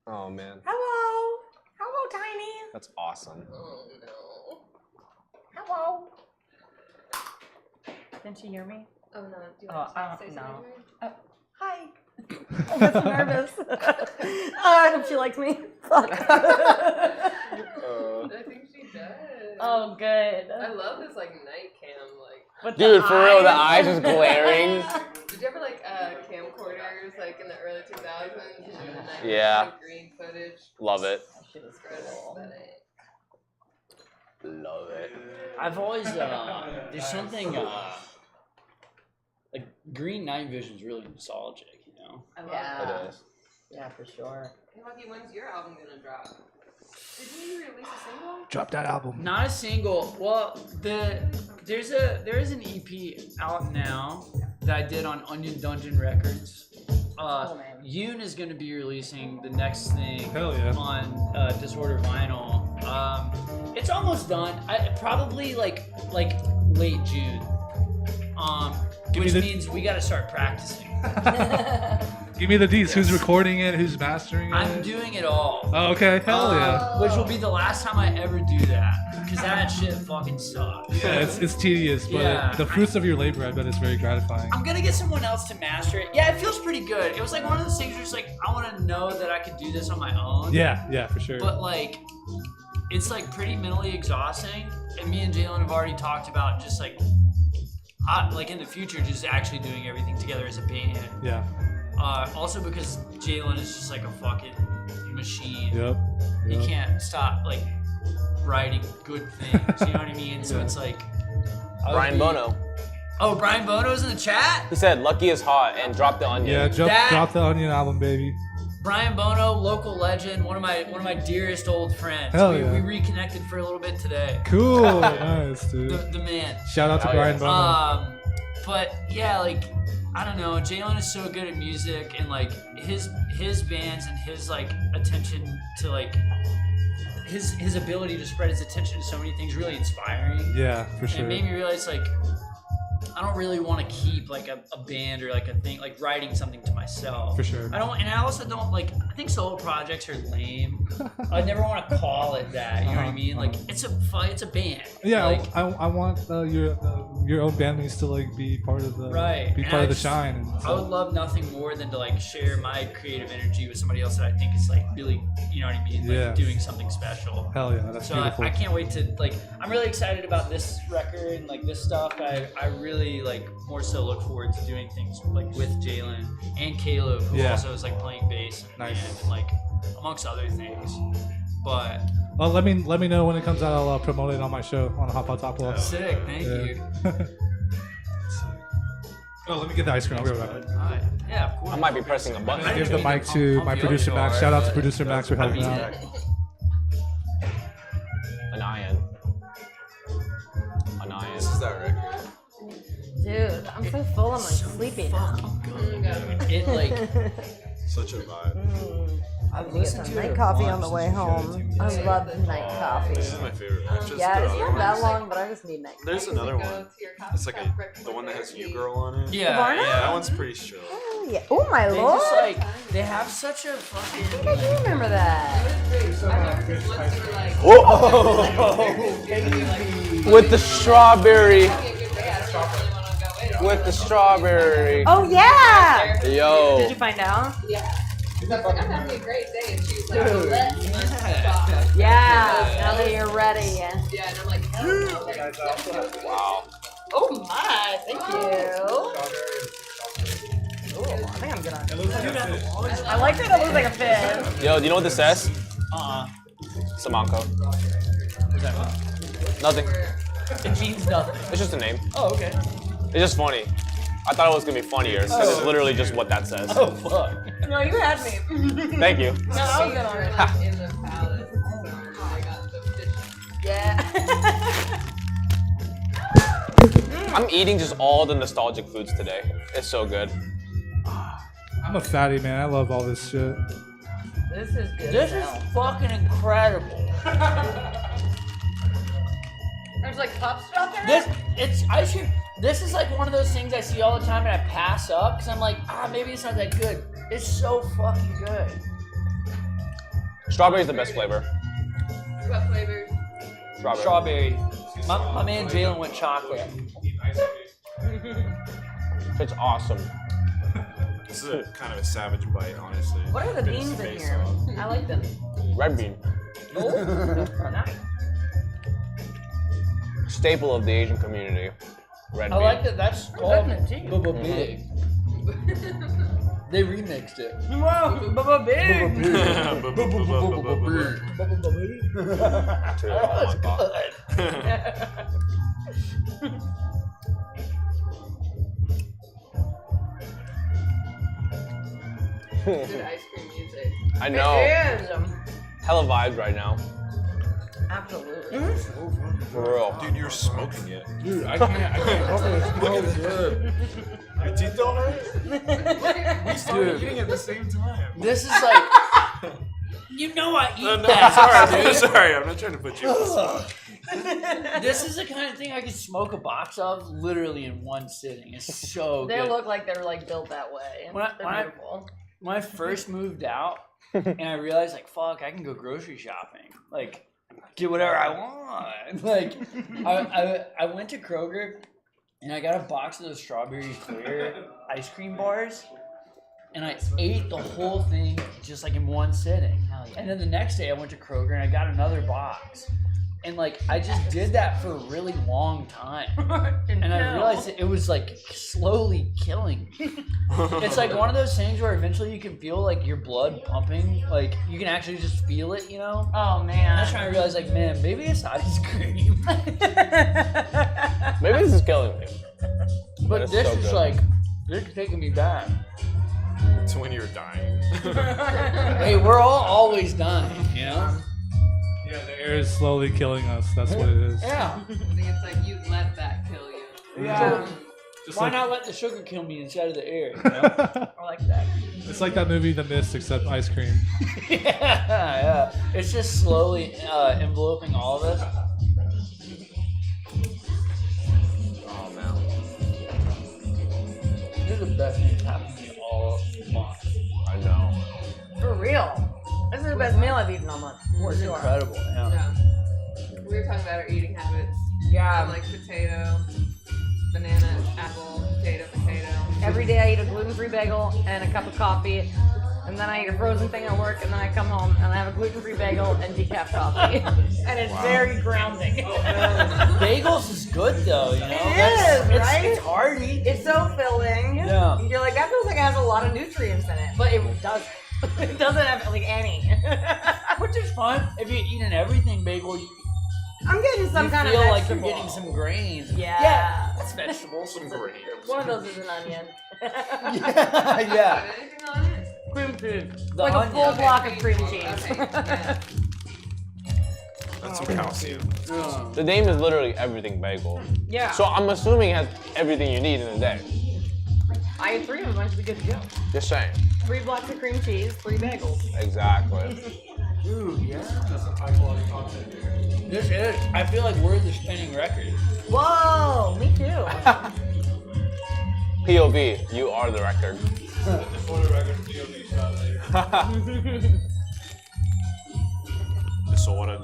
Oh man, Hello. Hello, Tiny. that's awesome. oh no. Hello. Didn't she hear me? Oh no. Do you Oh, want I to say don't something know. to her? Hi. I'm so nervous. I hope she likes me. Fuck. I think she does. Oh, good. I love this like night cam like. With Dude, the for real, the eyes. eyes just glaring. Did you ever like camcorders like in the early 2000s? And the night Yeah. like, green footage. Love it. Shit is Great cool. aesthetic. Love it. I've always there's something like green night vision is really nostalgic, you know. I love Yeah. that. It is. Yeah, for sure. Hey, Lucky, when's your album gonna drop? Didn't you release a single? Drop that album. Not a single. Well, there is an EP out now that I did on Onion Dungeon Records. Cool name. YOON is going to be releasing the next thing Hell yeah. on Disorder Vinyl. It's almost done. Probably like late June. Give me Which the- means we got to start practicing. Give me the deets. Who's recording it? Who's mastering it? I'm doing it all. Oh, okay. Hell yeah. Which will be the last time I ever do that. Because that shit fucking sucks. Yeah, it's tedious, but Yeah. the fruits of your labor, I bet, is very gratifying. I'm gonna get someone else to master it. Yeah, it feels pretty good. It was like one of those things where it's like, I want to know that I could do this on my own. Yeah, for sure. But like, it's like pretty mentally exhausting. And me and Jalen have already talked about just like in the future, just actually doing everything together as a band. Yeah. Also because Jalen is just like a fucking machine. Yep. He Yep. can't stop like writing good things. You know what I mean? So Yeah. it's like Brian Bono. Oh, Brian Bono's in the chat. He said, "Lucky is hot," and drop the onion. Yeah, That- drop the Onion album, baby. Brian Bono, local legend, one of my dearest old friends. Hell we, yeah. we reconnected for a little bit today. Cool. Nice, dude. The man. Shout out to Hell Brian yeah. Bono. But yeah, like I don't know, Jalen is so good at music and like his bands and his like attention to like his ability to spread his attention to so many things really inspiring. Yeah, for And sure. it made me realize like I don't really want to keep like a band or like a thing like writing something to myself. For sure. I don't, and I also don't like think solo projects are lame. I never want to call it that. You know what I mean? Like it's a band. Yeah, Like, I want your own bandmates to like be part of the right. be And part I of the just- shine. And I would love nothing more than to like share my creative energy with somebody else that I think is like really, you know what I mean? Like Yeah. doing something special. Hell yeah, that's So beautiful. I can't wait to like. I'm really excited about this record and like this stuff. I really like more so look forward to doing things like with Jalen and Caleb, who Yeah. also is like playing bass and Nice. band and like amongst other things. But Well, let me know when it comes out. I'll promote it on my show on Hot Pot Top Love. sick, thank you. Oh, let me get the ice cream. I'll be right back. Alright. Yeah, of course. I might be pressing a button. Give the mic to my producer Max. Shout out to producer Max for helping out. An iron. An iron. This is that record. Dude, I'm so full. I'm like sleepy now. It like Such a vibe. I've Get some night coffee on the way home. I love night coffee. This is my favorite. Just Yeah, the it's other not that ones. long, but I just need night coffee. There's another one. It's like the one that has You Girl on it. yeah, Varna? That yeah. one's pretty chill. Oh, yeah. Oh my They lord! just like they have such a fucking I do remember that. With the strawberry. With the strawberry. Oh yeah! Yo. Did you find out? Yeah. I was like, I'm having a great day, and she was like, let's talk. Yeah. Now that you're ready. Yeah, and I'm like, oh, okay. Wow. Oh my! Thank you. Oh, I think I'm good on. I like that it looks like a fish. Yo, do you know what this says? Samanko. What's that mean? Nothing. It means nothing. It's just a name. Oh, okay. It's just funny. I thought it was gonna be funnier because it's literally just what that says. Oh fuck. No, you had me. Thank you. No, I was good on it. In the palace, so I got the fish. Yeah. I'm eating just all the nostalgic foods today. It's so good. I'm a fatty man. I love all this shit. This is good. This is fucking incredible. There's like pop stuff in This is like one of those things I see all the time and I pass up because I'm like, maybe it's not that good. It's so fucking good. Strawberry's the best flavor. What flavors? Strawberry. Strawberry. My man Jalen went chocolate. It's awesome. This is a kind of a savage bite, honestly. What are the Bit of beans in space here? on. I like them. Red bean. Oh, nice. Staple of the Asian community. Red I bean. like that that's called Big tea. Bubba Big. They remixed it. Whoa, Bubba Big. Dude, Oh, oh my God. Good ice cream music. I know. It is. Hella vibes right now. Absolutely. For real. Dude, you're smoking it. Dude, I can't help it. It smells good. Your teeth don't hurt? We started Dude. eating at the same time. This is like, you know I eat No, that. sorry, sorry. I'm not trying to put you on the spot. This is the kind of thing I could smoke a box of literally in one sitting. It's so They good. look like they're like built that way. When They're I- beautiful. When I first moved out and I realized like, fuck, I can go grocery shopping. Like, get whatever I want. Like, I went to Kroger and I got a box of those strawberry clear ice cream bars. And I ate the whole thing just like in one sitting. And then the next day I went to Kroger and I got another box. And like I just did that for a really long time. And I realized it was like slowly killing me. It's like one of those things where eventually you can feel like your blood pumping. Like you can actually just feel it, you know? Oh And man. I was trying to realize like, man, maybe it's not ice cream. Maybe this is killing me. But it's this so is good. like, this is taking me back. To when you're dying. Hey, we're all always dying, you know? Yeah, the air is slowly killing us. That's what it is. Yeah. I think it's like you let that kill you. Yeah. Just Why like, not let the sugar kill me inside of the air? You know? I like that. it's like that movie The Mist, except ice cream. yeah. It's just slowly enveloping all of us. Oh man. This is the best thing that's happened to me all month. I know. For real. I've eaten all month. For It's sure. incredible. Yeah. Yeah. We were talking about our eating habits. Yeah. Like potato, banana, apple, potato. Every day I eat a gluten-free bagel and a cup of coffee, and then I eat a frozen thing at work, and then I come home and I have a gluten-free bagel and decaf coffee, and it's very grounding. Bagels is good though, you know. It is, right? It's hearty. It's so filling. Yeah. You're like, that feels like it has a lot of nutrients in it, but it doesn't. It doesn't have like any. Which is fun. If you're eating everything bagel, I'm getting some you kind feel of like vegetable. you're getting some grains. Yeah. That's vegetables. Some grains. One of those is an onion. Yeah. Anything on it? Cream cheese. The Like a full onion. block of cream cheese. Okay. Yeah. That's some calcium. The name is literally everything bagel. Yeah. So I'm assuming it has everything you need in a day. I had 3 of them. I should be good to go. Just saying. 3 blocks of cream cheese, 3 bagels. Exactly. Ooh, yeah. This is. I feel like we're the spinning record. Whoa, me too. POV, you are the record. Disorder.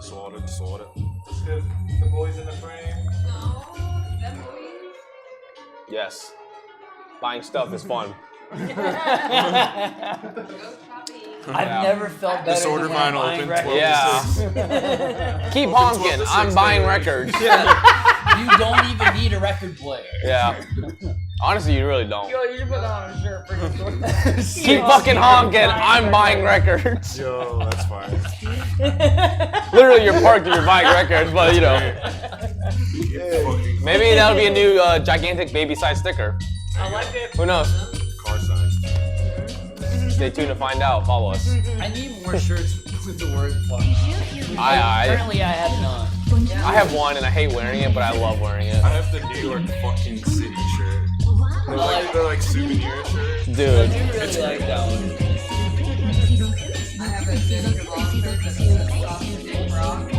Let's get the boys in the frame. No, them boys. Yes. Buying stuff is fun. Go shopping. I've never felt better Disorder than when I'm vinyl buying open records. 12 to Yeah. 6. Keep Open 12 honking. to 6, I'm buying baby. records. You don't even need a record player. Yeah. Honestly, you really don't. Yo, you should put that on a shirt for your Keep fucking honking. I'm buying records. Yo, that's fine. Literally, you're parked and you're buying records, but you know. Fucking Maybe that'll be a new gigantic baby size sticker. I like it. Who knows? car size. Stay tuned to find out. Follow us. I need more shirts with the word fuck. Currently, I have none. I have one and I hate wearing it, but I love wearing it. I have the New York fucking city shirt. They're like souvenir shirts. Dude. I do really like that one. I have a ginger long shirt that says sausage and broth.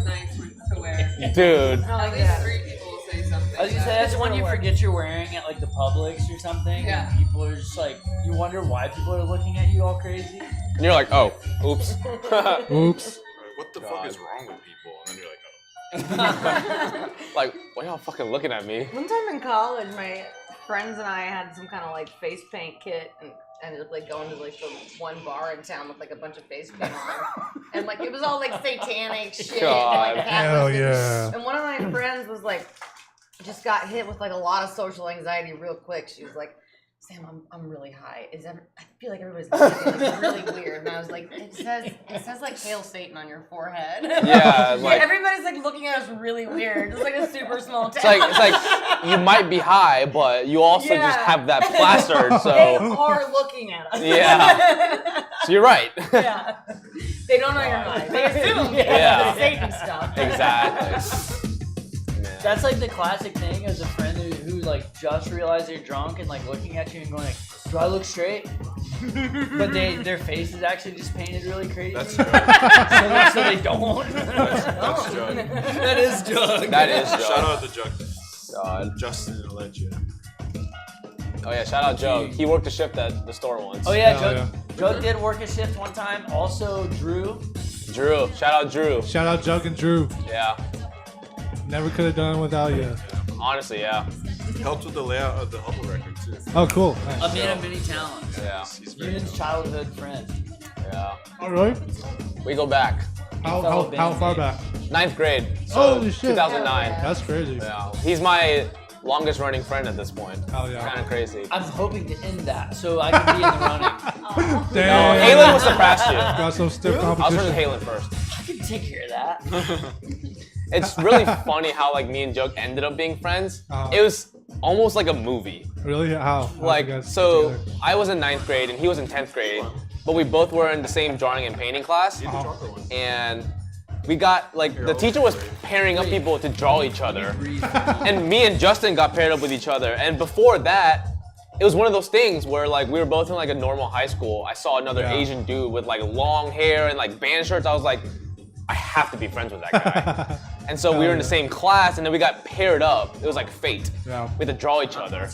Nice to wear. Dude. At least 3 people will say something. I was gonna say that's one you forget you're wearing at like the Publix or something. Yeah. And people are just like, you wonder why people are looking at you all crazy. And you're like, oh, oops. Oops. What the fuck is wrong with people? And then you're like, Like, why y'all fucking looking at me? One time in college, my friends and I had some kind of like face paint kit and ended up like going to like the one bar in town with like a bunch of face paint on. And like it was all like satanic shit. God. And, like, Hell Catholic. yeah. And one of my friends was like, just got hit with like a lot of social anxiety real quick. She was like, Sam, I'm really high. I feel like everybody's looking at me, like, really weird. And I was like, it says like Hail Satan on your forehead. Yeah, like, everybody's like looking at us really weird. It's like a super small town. it's like you might be high, but you also just have that plastered, They so are looking at us. yeah. So you're right. Yeah. They don't know you're high. They assume Yeah. it's Satan stuff. Exactly. Man. That's like the classic thing as a friend who like just realized they're drunk and like looking at you and going like, do I look straight? But their face is actually just painted really crazy. that's Jug. so they don't. That's Jug. That is Jug. That is Shout Joe. out to Jug. God. Justin, a legend. Oh yeah, shout out Joe. He worked a shift at the store once. Oh yeah, Hell Jug did work a shift one time. Also Drew. Drew. Shout out Drew. Shout out Jug and Drew. Yeah. Never could have done it without you. Honestly, yeah. He helped with the layout of the Hubble record too. Oh, cool. A Nice. man of many talents. Yeah. He's very Yoon's childhood friend. Yeah. All right. We go back. How far back? 9th grade. So Holy shit. 2009. That's crazy. Yeah. He's my longest running friend at this point. Hell yeah. Kind of crazy. I'm hoping to end that so I can be in the running. No, Damn. Halen will surpass you. Got some stiff I was friends with competition. Halen first. I can take care of that. It's really funny how like me and Jug ended up being friends. It was almost like a movie. Really? How? How'd Like, you guys so get together? I was in 9th grade and he was in 10th grade, but we both were in the same drawing and painting class. And we got, like, the teacher was pairing up people to draw each other. And me and Justin got paired up with each other. And before that, it was one of those things where, like, we were both in, like, a normal high school. I saw another Asian dude with, like, long hair and, like, band shirts. I was like, I have to be friends with that guy. And so we were in the same class, and then we got paired up. It was like fate. Yeah. We had to draw each other.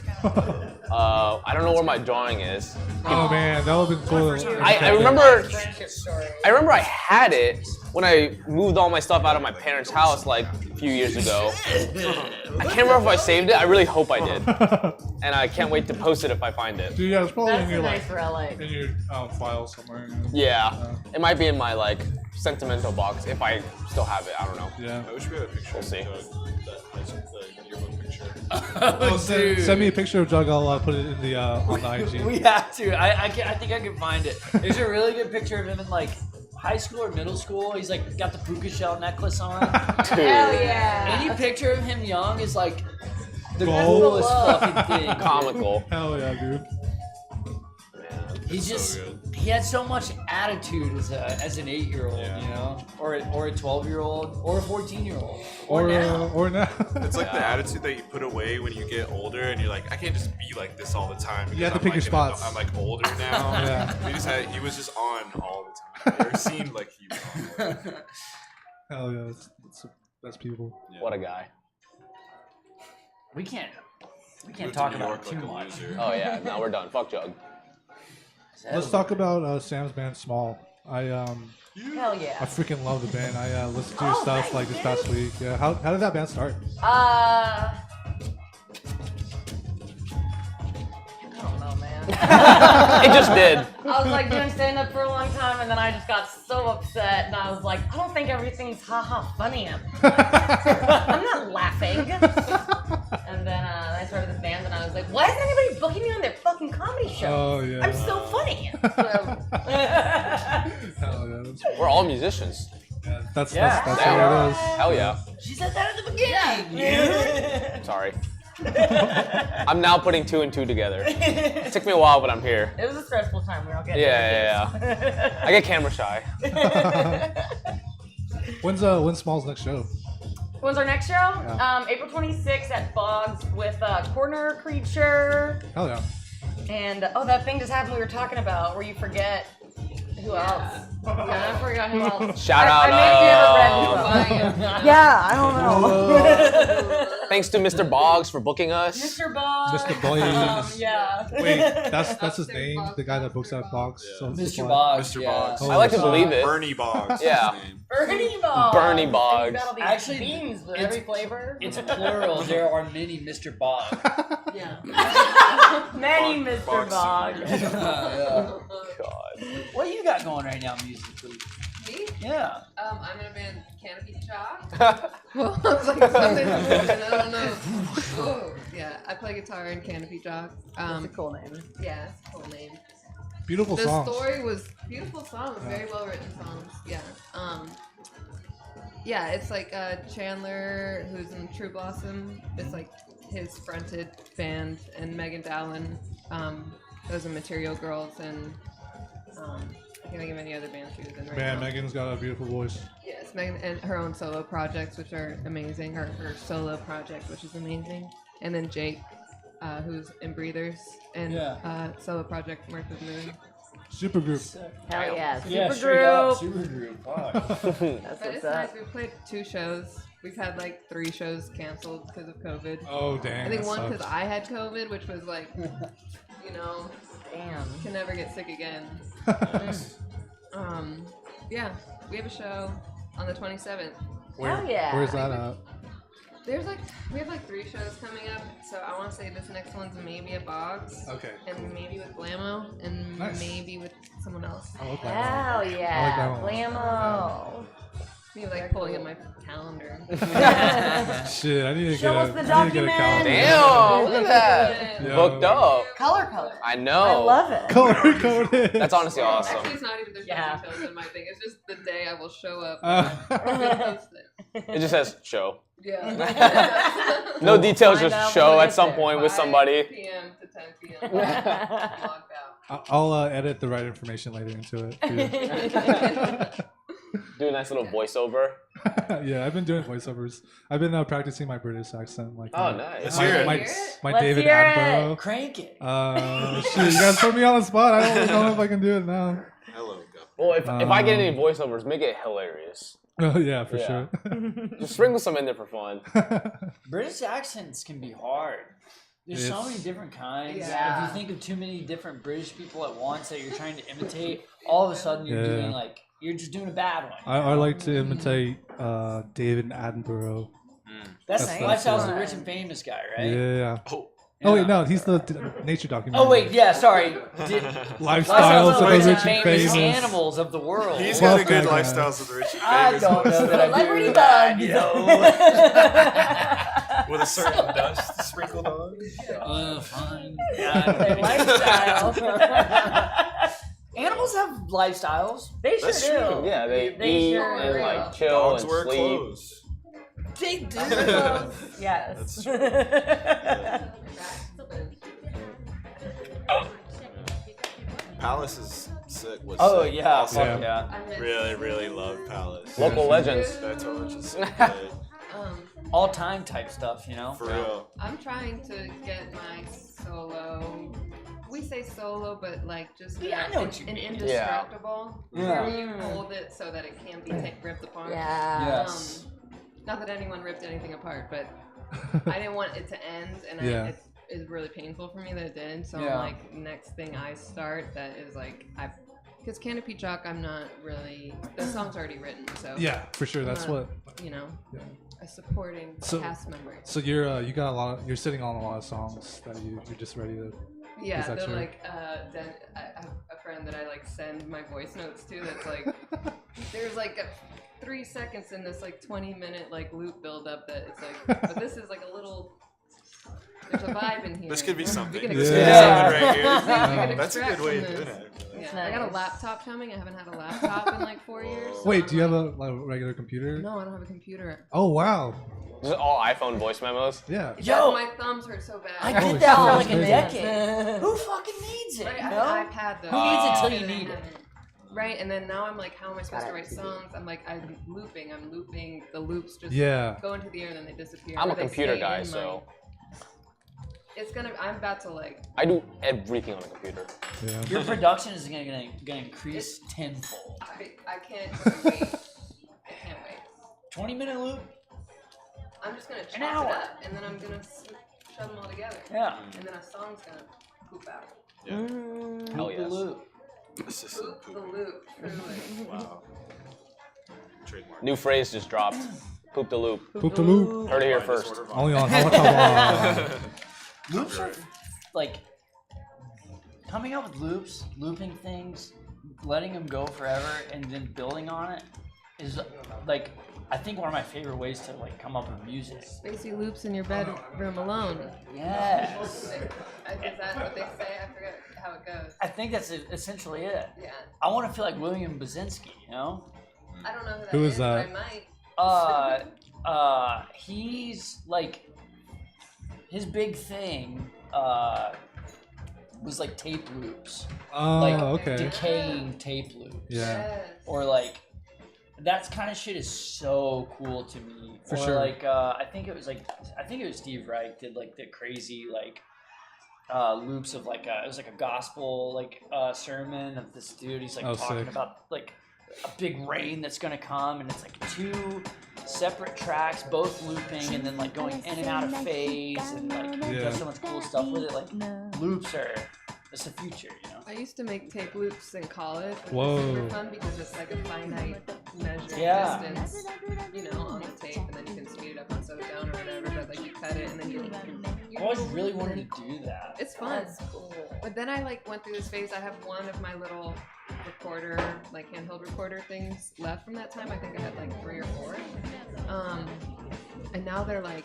I don't know where my drawing is. Oh man, that would have been cool. I remember I had it when I moved all my stuff out of my parents' house like a few years ago. I can't remember if I saved it. I really hope I did. And I can't wait to post it if I find it. Dude, yeah, it's probably That's in your nice like for LA. in your file somewhere. Yeah. It might be in my like sentimental box if I still have it. I don't know. Yeah. I wish we had a picture. We'll see. Of that high school, the yearbook picture. Oh, send me a picture of Jug. I'll put it in the on the IG. We have to. I think I can find it. There's a really good picture of him in like high school or middle school. He's like got the puka shell necklace on. Dude. Hell yeah. Any picture of him young is like the Gold. coolest fucking thing. Comical. Hell yeah, dude. He's so just good. he had so much attitude as an 8-year-old, you know, or a 12-year-old, or a 14-year-old, or now. Or now. It's like the attitude that you put away when you get older, and you're like, I can't just be like this all the time. You have to because pick I'm your like spots. I'm like older now. Yeah. He was just on all the time. It seemed like he was on. Hell yeah, that's the best people. What a guy. We can't Moved to talk New about York it too like a much. loser. Oh yeah, now we're done. Fuck Jug. Let's talk about Sam's band Small. I Hell yeah. freaking love the band. I listened to your Oh, stuff thanks, like this dude. past week. Yeah, how did that band start? I don't know, man. It just did. I was like doing stand up for a long time, and then I just got so upset, and I was like, I don't think everything's haha funny. I'm not laughing. And then I started this band, and I was like, why isn't anybody booking me on their fucking comedy show? Oh yeah. I'm so funny. Hell yeah, We're all musicians. that's Yeah. what Damn. it is. Hell yeah. She said that at the beginning. Sorry. I'm now putting 2 and 2 together. It took me a while, but I'm here. It was a stressful time. We all get Yeah. I get camera shy. When's Small's next show? When's our next show? Yeah. April 26th at Boggs with Corner Creature. Hell yeah. And that thing just happened we were talking about where you forget who else. Yeah, I forgot who else. Shout out, I maybe never read who else. Yeah, I don't know. Thanks to Mr. Boggs for booking us. Mr. Boggs. Mr. Boggs. Yeah. Wait, that's his name. The guy that books at Boggs. Yeah. So it's Mr. fun. Boggs. Mr. Yeah. Boggs. I like to believe it. Bernie Boggs. is Yeah. his name. Bernie Boggs. Bernie Boggs. You got all these Actually, beans with it's- every flavor. It's plural. There are many Mr. Boggs. Yeah. Many Mr. Boggs. Boggs. Yeah. God. What you got going right now musically? Me? Yeah. I'm in a band Canopy Chalk. Well, I was like something I don't know. Oh, yeah. I play guitar in Canopy Chalk. That's a cool name. Yeah, it's a cool name. Beautiful The songs. story was beautiful songs, very well written songs. Yeah. Yeah, it's like Chandler, who's in True Blossom. It's like his fronted band, and Megan Dallin, those are Material Girls, and I can't think of any other bands she was in right Man, now. Megan's got a beautiful voice. Yes, Megan, and her own solo projects, which are amazing. Her solo project, which is amazing, and then Jake, who's in Breathers, and solo project Mirth of Moon. Supergroup. Hell yeah. Yeah, Super straight up group. Supergroup. Fuck. That's But what's it's up. nice. We played 2 shows. We've had like 3 shows canceled because of COVID. Oh damn. I think that one sucks. because I had COVID, which was like, you know, Damn. can never get sick again. Yeah, we have a show on the 27th. Hell yeah. Where's that at? We have like 3 shows coming up, so I want to say this next one's maybe at Boggs, Okay. and maybe with Blammo, and Nice. maybe with someone else. I like that Hell one. yeah. that one. Blammo. Maybe like pulling in my calendar. Shit, I need to Show us get the I need to get a document. calendar. Damn, look at that. Yo. Booked up. Color. I I know. love it. Color coded. That's honestly awesome. Actually, it's not even there's Yeah. no details in my thing. It's just the day I will show up. It just says show. Yeah. No details, Find just out show when we at get some there. point with 5 somebody. p.m. to 10 p.m. Logged out. I'll edit the right information later into it. Do a nice little voiceover. Yeah, I've been doing voiceovers. I've been practicing my British accent. Like Oh, nice. Let's hear it. my Let's David hear it. Attenborough. Crank it. Shit, you guys put me on the spot. I don't know if I can do it now. Hello, Gup. Well, if I get any voiceovers, make it hilarious. Oh yeah, for Yeah. sure. Just sprinkle some in there for fun. British accents can be hard. There's so many different kinds. Yeah. If you think of too many different British people at once that you're trying to imitate, all of a sudden you're doing like you're just doing a bad one. I like to imitate David Attenborough. That's That's Lifestyles of the Rich and Famous guy, right? Yeah. Oh wait, no, he's the nature documentary. Oh wait, yeah, sorry. Lifestyles of the Rich and famous. Animals of the world. He's got a good Lifestyles of the Rich and Famous. I don't know that I Celebrity do that, you know. With a certain dust sprinkled on. Fine. Lifestyle. Animals have lifestyles. They sure That's do. true. Yeah, they They eat sure and do. like chill Dogs and wear sleep. clothes. They do. Yes. That's true. Palace is sick. Was Oh sick. yeah, Also, fuck yeah. I miss Really, really love Palace. Local legends. That's how much is so good. All time type stuff, you know. For real. I'm trying to get my solo. We say solo, but like just Yeah, I know what you an mean. indestructible. Yeah. Where you hold it so that it can't be ripped apart. Yeah. Yes. Not that anyone ripped anything apart, but I didn't want it to end, and it's really painful for me that it did. So Yeah. I'm like, next thing I start that is like because Canopy Chalk, I'm not really. The song's already written, so Yeah, for sure. That's I'm what. not, you know, Yeah. a supporting cast member. So you're you got a lot. You're sitting on a lot of songs that you're just ready to. Yeah, Is that they're true? like, then I have a friend that I like send my voice notes to. That's like, there's like 3 seconds in this like 20-minute like loop build up that it's like, but this is like a little. There's a vibe in here. This could be We something. can This could be Yeah. something right We here. can That's a extract good way of from doing this. it. Yeah, I got a laptop coming. I haven't had a laptop in like 4 years. so Wait, I'm do you have like, a like, regular computer? No, I don't have a computer. Oh wow. This is all iPhone voice memos. Yeah. Yo, my thumbs hurt so bad. I Holy did that for shit, like a that's crazy. decade. Who fucking needs it? Right, I You have know? an iPad though. Who needs it till you And need I it? haven't. Right, and then now I'm like, how am I supposed to write songs? I'm like, I'm looping. The loops just Yeah. go into the air and then they disappear. I'm a or they computer stay guy, in my- so I'm about to like. I do everything on a computer. Yeah. Your production is gonna increase tenfold. I can't wait. I can't wait. 20-minute loop. I'm just gonna chop An it hour. up and then I'm gonna shove them all together. Yeah. And then a song's gonna poop out. Hell Loop the yes. loop. Assistant Poop the poop. loop. Truly. Wow. Trademark. New phrase just dropped. Poop the loop. Poop the loop. Heard it here Find first. disorder vibe. Only on Hawatawa. Loops are like coming up with loops, looping things, letting them go forever, and then building on it is like I think one of my favorite ways to like come up with music. Spacey loops in your bedroom alone. Yes. Is that what they say? I forget how it goes. I think that's essentially it. Yeah. I want to feel like William Basinski, you know? I don't know who that Who is is, but that? I might. He's like his big thing was like tape loops. Oh, Like okay. decaying tape loops. Yeah. Yes. Or like that kind of shit is so cool to me. For or sure. like I think it was Steve Reich did like the crazy like loops of like it was like a gospel like sermon of this dude. He's like Oh, talking sick. about like a big rain that's gonna come, and it's like 2 separate tracks, both looping, and then like going in and out of phase, and like he Yeah. does so much cool stuff with it. Like loops are it's the future, you know. I used to make tape loops in college, which Whoa. was super fun because it's like a finite measured Yeah. distance, you know, on the tape, and then you can speed it up and slow it down or whatever. But like you cut it, and then you. I always really wanted to do that. It's fun. That's cool. But then I like went through this phase. I have one of my little recorder, like handheld recorder things left from that time. I think I had like 3 or 4. And now they're like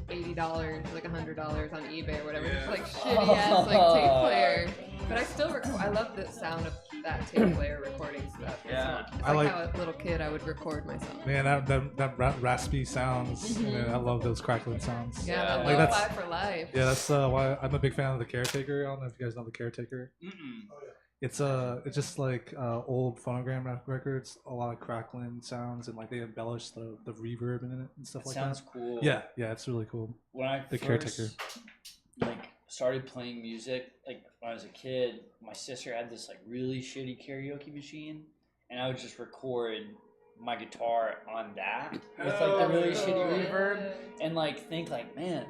$80, like $100 on eBay or whatever. Just like shitty ass like tape player. But I still record. I love the sound of that tape player recording stuff. Yeah. It's I like like- how a little kid I would record myself. Man, that raspy sounds. Man, I love those crackling sounds. Yeah, Yeah. that Like lo-fi that's- for life. Yeah, that's why I'm a big fan of the Caretaker. I don't know if you guys know the Caretaker. Mm-mm. It's just like old phonogram records, a lot of crackling sounds, and like they embellish the reverb in it and stuff That like sounds that. cool. Yeah, it's really cool. When I The first Caretaker. like started playing music, like when I was a kid, my sister had this like really shitty karaoke machine, and I would just record my guitar on that with like the really shitty reverb, and like think like, man,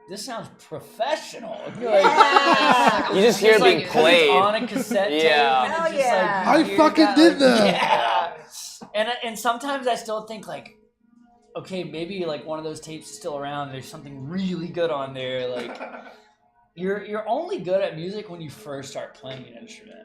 this sounds professional. You just hear it being like, played. on a cassette tape. Yeah. And Hell it's just yeah. like, you I hear fucking did that. Yeah. And sometimes I still think like, okay, maybe like one of those tapes is still around. There's something really good on there. Like, you're only good at music when you first start playing an instrument.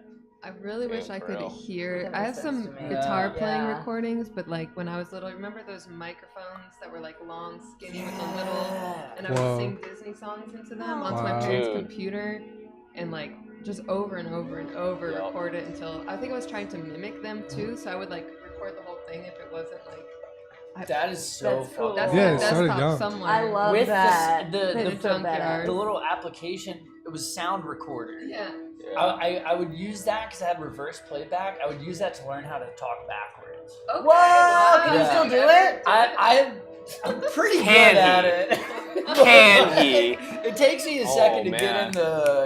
I really wish I for could real. hear. That I have makes some sense to me. guitar playing Yeah. recordings, but like when I was little, remember those microphones that were like long, skinny with a little, and I Whoa. would sing Disney songs into them onto Wow. my parents' Dude. computer, and like just over and over and over Yep. record it until I think I was trying to mimic them too. So I would like record the whole thing if it wasn't like. That is so That's cool. fucking That's Yeah, like it started desktop young. somewhere. I love with that. the In a junkyard. the little application. It was sound recorder. Yeah. I would use that because I had reverse playback. I would use that to learn how to talk backwards. Okay, Whoa, can you Yeah. still do it? I'm pretty Can good at he? it. Can he? It takes me a Oh, second to man.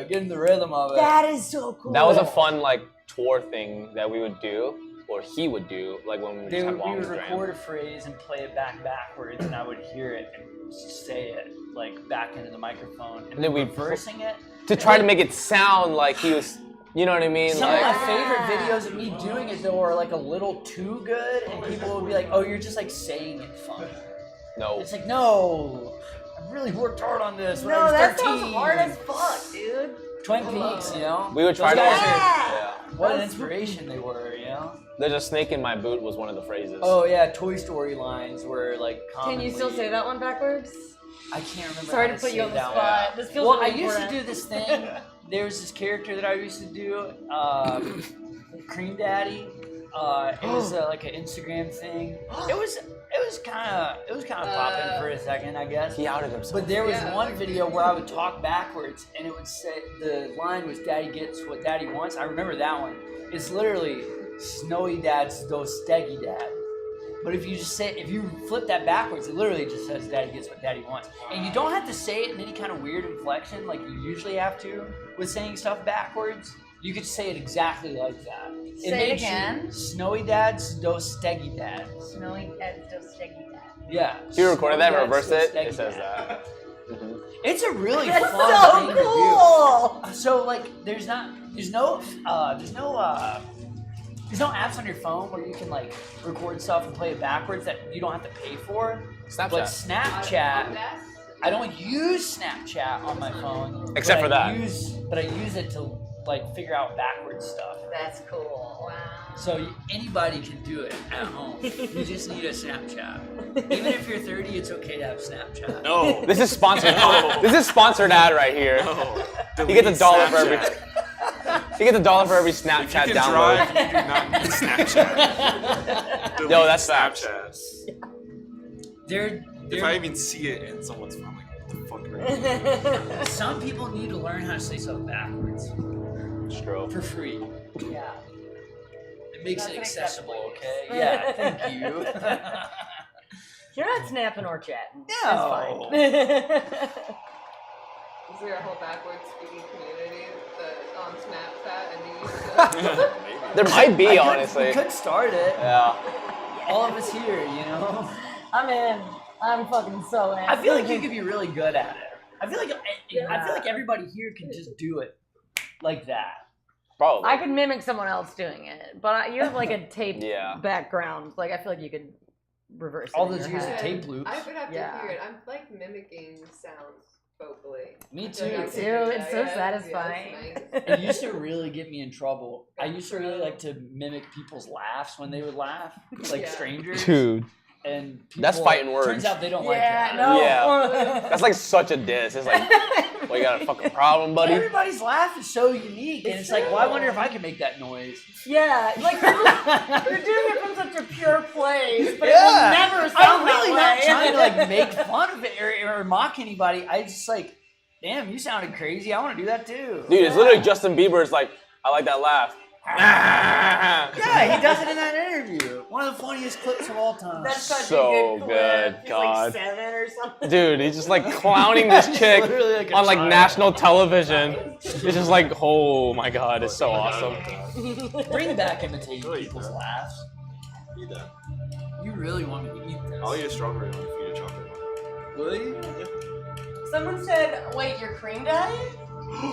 get in the rhythm of it. That is so cool. That was a fun like tour thing that we would do, or he would do, like when we just had We long would jam. record a phrase and play it backwards, and I would hear it and say it like back into the microphone, and then we reversing it. To try to make it sound like he was, you know what I mean? Some Like, of my favorite videos of me doing it though are like a little too good, and people would be like, "Oh, you're just like saying it funny." no. It's like, no, I really worked hard on this when I No, was that 13. sounds hard as fuck, dude. Twin Peaks, you know. We would try Those to. guys are- Yeah. What an inspiration they were, you know. There's a snake in my boot was one of the phrases. Oh yeah, Toy Story lines were like. Can you still say that one backwards? I can't remember. Sorry how to put you say on the that spot. one. This feels Well, really I used to important. do this thing. There was this character that I used to do, Cream Daddy. It was like an Instagram thing. It was kind of popping for a second, I guess. He outed himself. But there was Yeah. one video where I would talk backwards, and it would say the line was "Daddy gets what Daddy wants." I remember that one. It's literally "Snowy Dad's those steggy dad." But if you flip that backwards, it literally just says "Daddy gets what Daddy wants," and you don't have to say it in any kind of weird inflection like you usually have to with saying stuff backwards. You could say it exactly like that. Say it makes you again. Snowy Dad's those steggy dad. Snowy Ed's just sticky dad. Yeah. If you recorded that and Snowy reversed Dad's it, those it says steggy dad. that. Mhm. It's a really That's fun so thing to do. cool. So like, there's no apps on your phone where you can like record stuff and play it backwards that you don't have to pay for. Snapchat. But Snapchat, I don't use Snapchat on my phone. Except but for that. But I use it to like figure out backwards stuff. That's cool. Wow. So anybody can do it at home. You just need a Snapchat. Even if you're 30, it's okay to have Snapchat. No. This is sponsored. This is sponsored ad right here. No. He gets $1 for every. Snapchat. He gets $1 for every If Snapchat you can download. drive, you do not need Snapchat. Delete Yo, that's facts. They're If I even see it in someone's phone, I'm like, what the fuck are you some people need to learn how to say stuff backwards Stroke. for free. Yeah. It makes That's it an accessible, acceptable okay? Yeah, thank you. You're not snapping or chatting. No. That's fine. Is there a whole backwards speaking community that on Snapchat and you use it? There might be, honestly. We could start it. Yeah. All of us here, you know? I'm in. I'm fucking so in. I feel like you could be really good at it. I feel like everybody here can just do it like that. Probably. I could mimic someone else doing it, but you have like a tape Yeah. background. Like I feel like you could reverse it. All in those your years of head. tape loops. I would have to Yeah. hear it. I'm like mimicking sounds vocally. Me I feel like I too. could do Too. that. It's so Yeah, satisfying. it's It used to really get me in trouble. I used to really like to mimic people's laughs when they would laugh, like Yeah. strangers. Dude. And people, That's fighting words. Turns out they don't like Yeah. that. No. Yeah. That's like such a diss. It's like, well, you got a fucking problem, buddy? Everybody's laugh is so unique, and It's it's like, true. well, I wonder if I can make that noise. Yeah, like you're doing it from such a pure place, but Yeah. it will never sound I'm really that not way. trying to like make fun of it or mock anybody. I just like, damn, you sounded crazy. I want to do that too. Dude, it's literally Justin Bieber's like, I like that laugh. Yeah, he does it in that interview. One of the funniest clips of all time. That's such So a good good, clip. He's God. like 7 or something. Dude, he's just like clowning this chick Literally like a on like child. national television. It's just like, oh my God, it's so awesome. Bring back imitating people's laughs. Eat that. You really want me to eat this? I'll eat a strawberry one if you eat a chocolate one. Will you? Someone said, wait, you're cream daddy?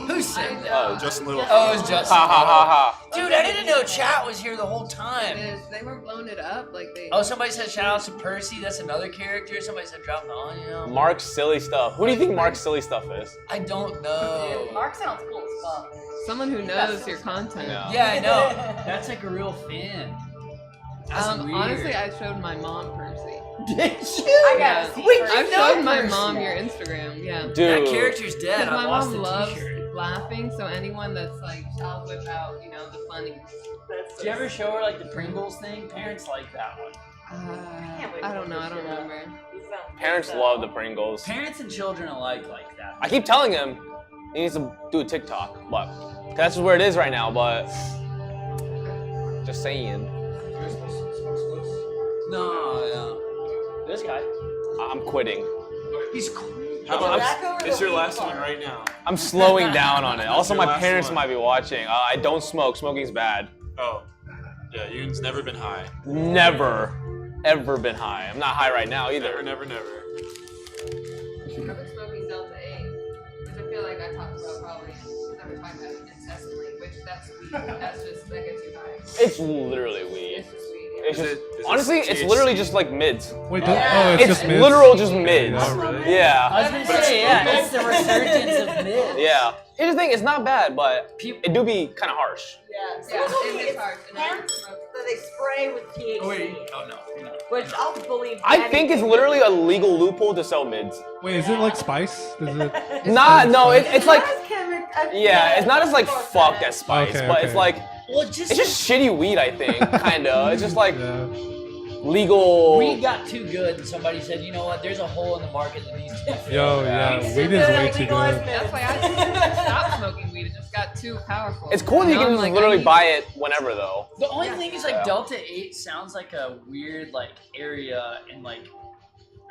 Who said that? Oh, Justin Little. Oh, it was Justin. Ha ha ha ha. Dude, I didn't know chat was here the whole It time. is. They were blowing it up like they. Oh, somebody said shout out to Percy. That's another character. Somebody said drop the onion. Mark's silly stuff. Who do you think Mark's silly stuff is? I don't know. Mark sounds cool as fuck. Someone who knows your content. No. Yeah, I know. That's like a real fan. That's weird. Honestly, I showed my mom Percy. Did you? I Yeah. gotta see Wait, first. I've know showed my Percy. mom your Instagram. Yeah. Dude. That character's dead. Because my I lost mom the loves t-shirt. laughing, so anyone that's like, I'll whip out, the funnies. Did you ever show her like the Pringles thing? Parents like that one. I don't know. I don't remember. Parents love the Pringles. Parents and children alike like that. I keep telling him he needs to do a TikTok, but 'cause that's where it is right now. But just saying, No. This guy. I'm quitting. He's cool. How about it's your last one right now? I'm slowing down on it. Also, your my last parents one. might be watching. I don't smoke. Smoking's bad. Oh. Yeah, Yoon's never been high. Never, ever been high. I'm not high right now either. Never. I've been smoking Delta 8, which I feel like I talked about probably every time incessantly, which that's weed. That's just, that gets you high. It's literally weed. It's just weed, yeah. It's just, Is it honestly, it's THC? literally just like mids. Wait, It's just mids? literal just mids. Oh, really? Yeah. I was gonna say, yeah, it's the resurgence of mid. Yeah. Here's the thing, it's not bad, but People- it do be kind of harsh. Yeah, Yeah, someone told me it is it's hard. And I hemp smoke. that they spray with THC. Oh wait. Oh no. Which I'll believe. I think it's anything. literally a legal loophole to sell mids. Wait, is it like spice? Is it? No, it's like, not as chemi- yeah, it's not as like fuck fucked that. as spice, Okay, but okay. it's like, Well, it's just shitty weed, I think, kinda. It's just like Yeah. legal. Weed got too good, and somebody said, you know what? There's a hole in the market that needs to be filled. Yo, yeah, You weed said is that way too legalized good. That's why I stopped smoking weed. It just got too powerful. It's cool that you Now can I'm just like, literally I need- buy it whenever, though. The only thing is like Yeah. Delta 8 sounds like a weird like area in like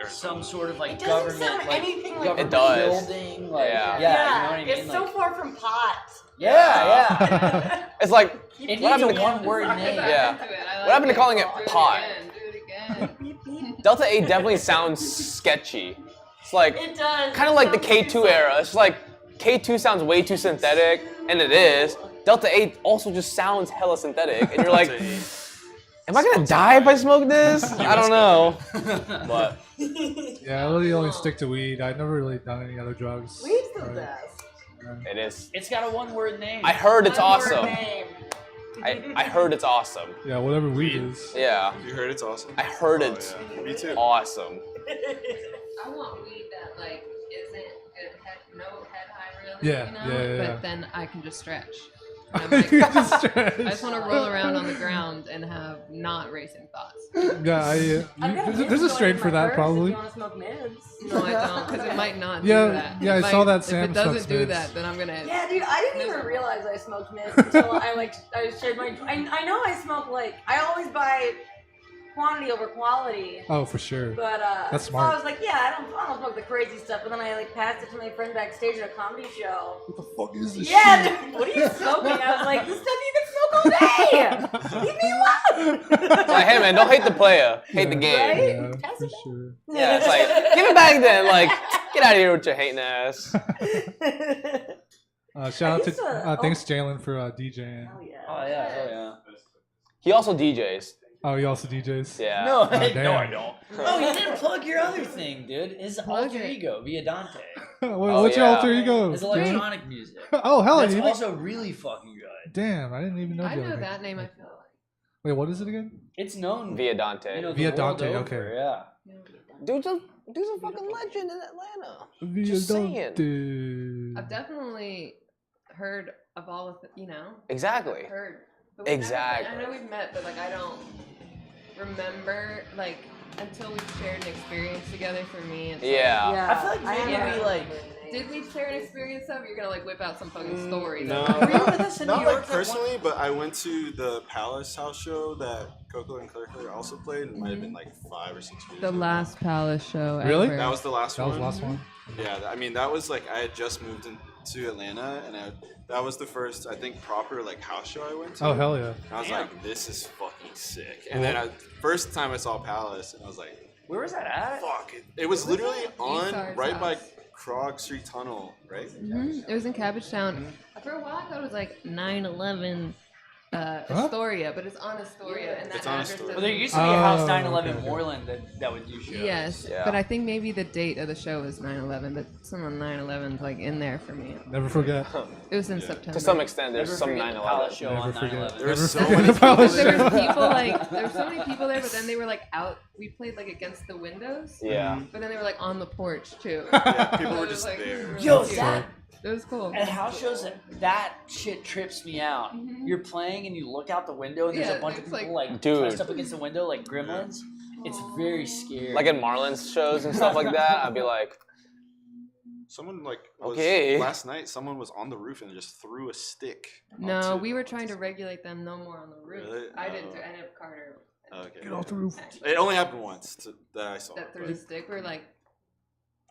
some sort of like It doesn't government sound like anything like government It does. building. Like, Yeah. you know what I mean? It's so Like, far from pot. yeah. It's like, It what needs happened a to one-word name. Yeah. What happened to calling it Do pot? Do it again. Delta 8 definitely sounds sketchy. It's like, It does. kind of like the K2 era. It's like, K2 sounds way too synthetic, and it is. Delta 8 also just sounds hella synthetic, and you're like, am I gonna die if I smoke this? I don't know. But Yeah, I really only stick to weed. I've never really done any other drugs. Weed's the Right. best. it is. It's got a one-word name. I heard it's One word awesome. name. I heard it's awesome. Yeah, whatever weed is. Yeah, You heard it's awesome? I heard Oh, it's yeah. Me too. awesome. I want weed that like isn't good head, no head high really. Yeah, you know? yeah, yeah. But then I can just stretch. And I'm like, I just want to roll around on the ground and have not racing thoughts. Yeah, I've got a there's mid a joint strain in for my that purse probably. If you want to smoke mids. No, I don't, because it might not Yeah, do that. yeah, I If saw that If Sam it doesn't smokes do mids. that, then I'm gonna. Yeah, dude, I didn't even realize I smoked mids until I shared my. I know I smoke I always buy quantity over quality. Oh, for sure. But That's So smart. I was like, yeah, I don't smoke the crazy stuff. But then I passed it to my friend backstage at a comedy show. What the fuck is this Yeah, shit? dude, what are you smoking? I was like, this stuff you can smoke all day. Leave me alone. Like, hey man, don't hate the player, hate the game. Right? Yeah, for sure. Yeah, it's like, give it back then. Like, get out of here with your hating ass. Shout out used to to- thanks Jalen for DJing. Oh yeah. Oh yeah. He also DJs. Oh, he also DJs. Yeah. No, Oh, damn. no, I don't. Oh, you didn't plug your other thing, dude. His alter ego, Via Dante. What's your yeah. alter ego? His Jalen? electronic music. Oh, hell, That's you also really fucking good. Damn, I didn't even know I the know other thing. that name. I feel like. Wait, what is it again? It's known, Via Dante. you know, the Via world Dante, over, okay. Yeah. Dude's a fucking legend in Atlanta. Via Just saying. Dante. I've definitely heard of all of it, Exactly. I've heard. But we've never- Exactly. I know we've met, but I don't remember until we shared an experience together. For me, it's Yeah. Yeah. I feel like maybe Yeah. we did we share an experience of? You're gonna whip out some fucking story. No, Were you with us in not New like York that one- personally, but I went to the Palace House show that Coco and Claire also played. It might have been like 5 or 6 years The ago. last Palace show Really? ever. That was the last That one. was the last one. Yeah, I mean that was I had just moved into Atlanta, and that was the first I think proper house show I went to. Oh, hell yeah. And I was Damn. like, this is fucking sick. And then first time I saw Palace, and I was like, Where was that at? fuck it. It was literally on Esar's right by house. Krog Street Tunnel, right? It was in Cabbagetown. For a while, I thought it was like 9/11 Astoria, but it's on Astoria, and that It's on address Astoria. Well, there used to be a house Oh, 911 okay. Moreland that would do shows. Yes, Yeah. but I think maybe the date of the show was 9/11, but some of 9/11's like in there for me. Never forget. It was in September. To some extent, there's Never some forget the 9/11. Palace show on Never forget. 9/11. There were Never so forget many the people Palace There there. was people like there were so many people there, but then they were like out. We played like against the windows. Yeah. But then they were like on the porch too. Yeah, people So were it was, just like, there. really Yo, cute. that It was cool. at house shows that shit trips me out. You're playing and you look out the window and there's Yeah, a bunch of it's people like- like Dude. pressed up against the window like gremlins. It's very scary. Like in Marlon's shows and stuff like that, I'd be like, Someone like was, Okay. last night. Someone was on the roof and just threw a stick. No, onto- we were trying to regulate them no more on the roof. Really? I didn't. Oh. I didn't have Carter. Okay. Get off the roof. It only happened once that I saw. That threw but the stick. We're like,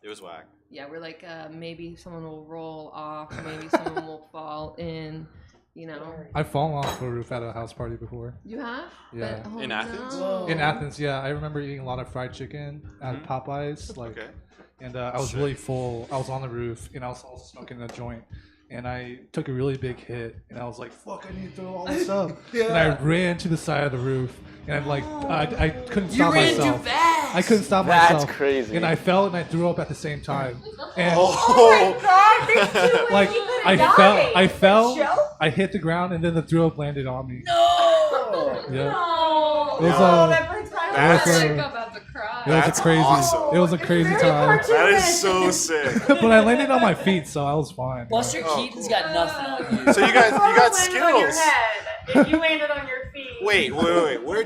it was whack. yeah, we're like, maybe someone will roll off, maybe someone will fall in. You know. I've fallen off the roof at a house party before. You have? Yeah. But, oh, In Athens? no. In Athens, yeah, I remember eating a lot of fried chicken at Popeyes, like, Okay. and I was really full. I was on the roof, and I was also smoking a joint, and I took a really big hit, and I was like, "Fuck, I need to throw all this up," and I ran to the side of the roof, and I'm like, I couldn't you stop ran myself. too fast. I couldn't stop That's myself. crazy. And I fell and I threw up at the same time. And Oh, God, this too like you could've I died. fell, Show? I hit the ground, and then the throw up landed on me. No. Yeah. No. It was, No, that breaks my it heart. was, I'm about to cry. It was That's a crazy. awesome. It was a crazy very time. cartoonish. that is so sick. But I landed on my feet, so I was fine. Buster Oh, Keaton's cool. got nothing on you. So you got Landed on your skills. head. If you landed on your feet. Wait. Where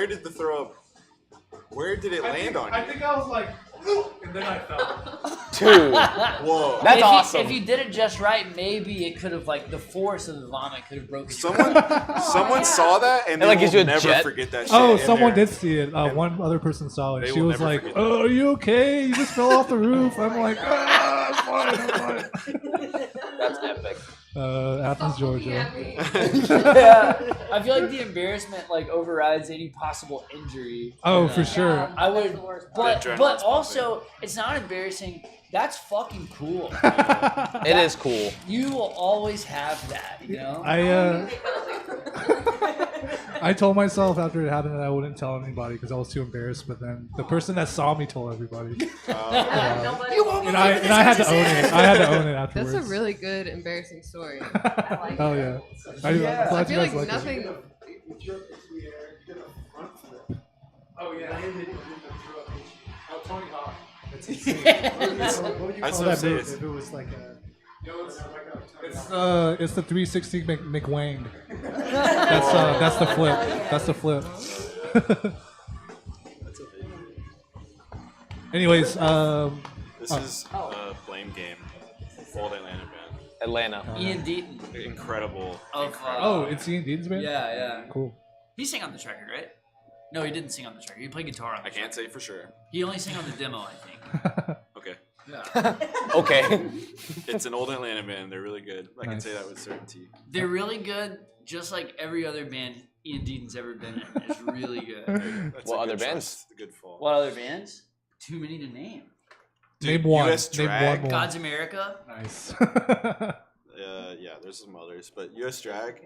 did the throw up? Where did it land on you? think I was like, and then I fell. dude, Whoa. that's if awesome. if you did it just right, maybe it could have like the force of the vomit could have broken. Someone saw that and It, like, they gives will you a never jet. forget that shit. Oh, in someone there. did see it. One other person saw it. They She will was never like, forget "Oh, that. are you okay? You just fell off the roof." I'm like, "I'm fine. That's epic. Athens, Georgia. Yeah. I feel like the embarrassment like overrides any possible injury. Oh, for sure. I would, but adrenaline's also it's not embarrassing. That's fucking cool. It is cool. You will always have that, you know. I told myself after it happened that I wouldn't tell anybody because I was too embarrassed. But then the person that saw me told everybody, Nobody. and I had to own it. I had to own it afterwards. That's a really good, embarrassing story. Oh yeah. I'm Yeah. glad I you feel guys like like it. nothing. Oh yeah. Tony Hawk. That's insane. What would you I'd call still that say move it's- if it was like a... It's the 360 McWang. That's the flip. That's the flip. Anyways, This is a blame game. Old Atlanta band. Atlanta. Ian Deaton Incredible. of oh, it's Ian Dean's band. yeah. Cool. He sang on the record, right? No, he didn't sing on the record. He played guitar on the I can't say for sure. He only sang on the demo, I think. Okay. Yeah. Okay. It's an old Atlanta band. They're really good. I can Nice. say that with certainty. They're really good, just like every other band Ian Deaton's ever been in. It's really good. That's What a other good bands? trust, a good fall. What other bands? Too many to name. Name one. US Name Drag. one more. God's America. Nice. Yeah, there's some others, but US Drag,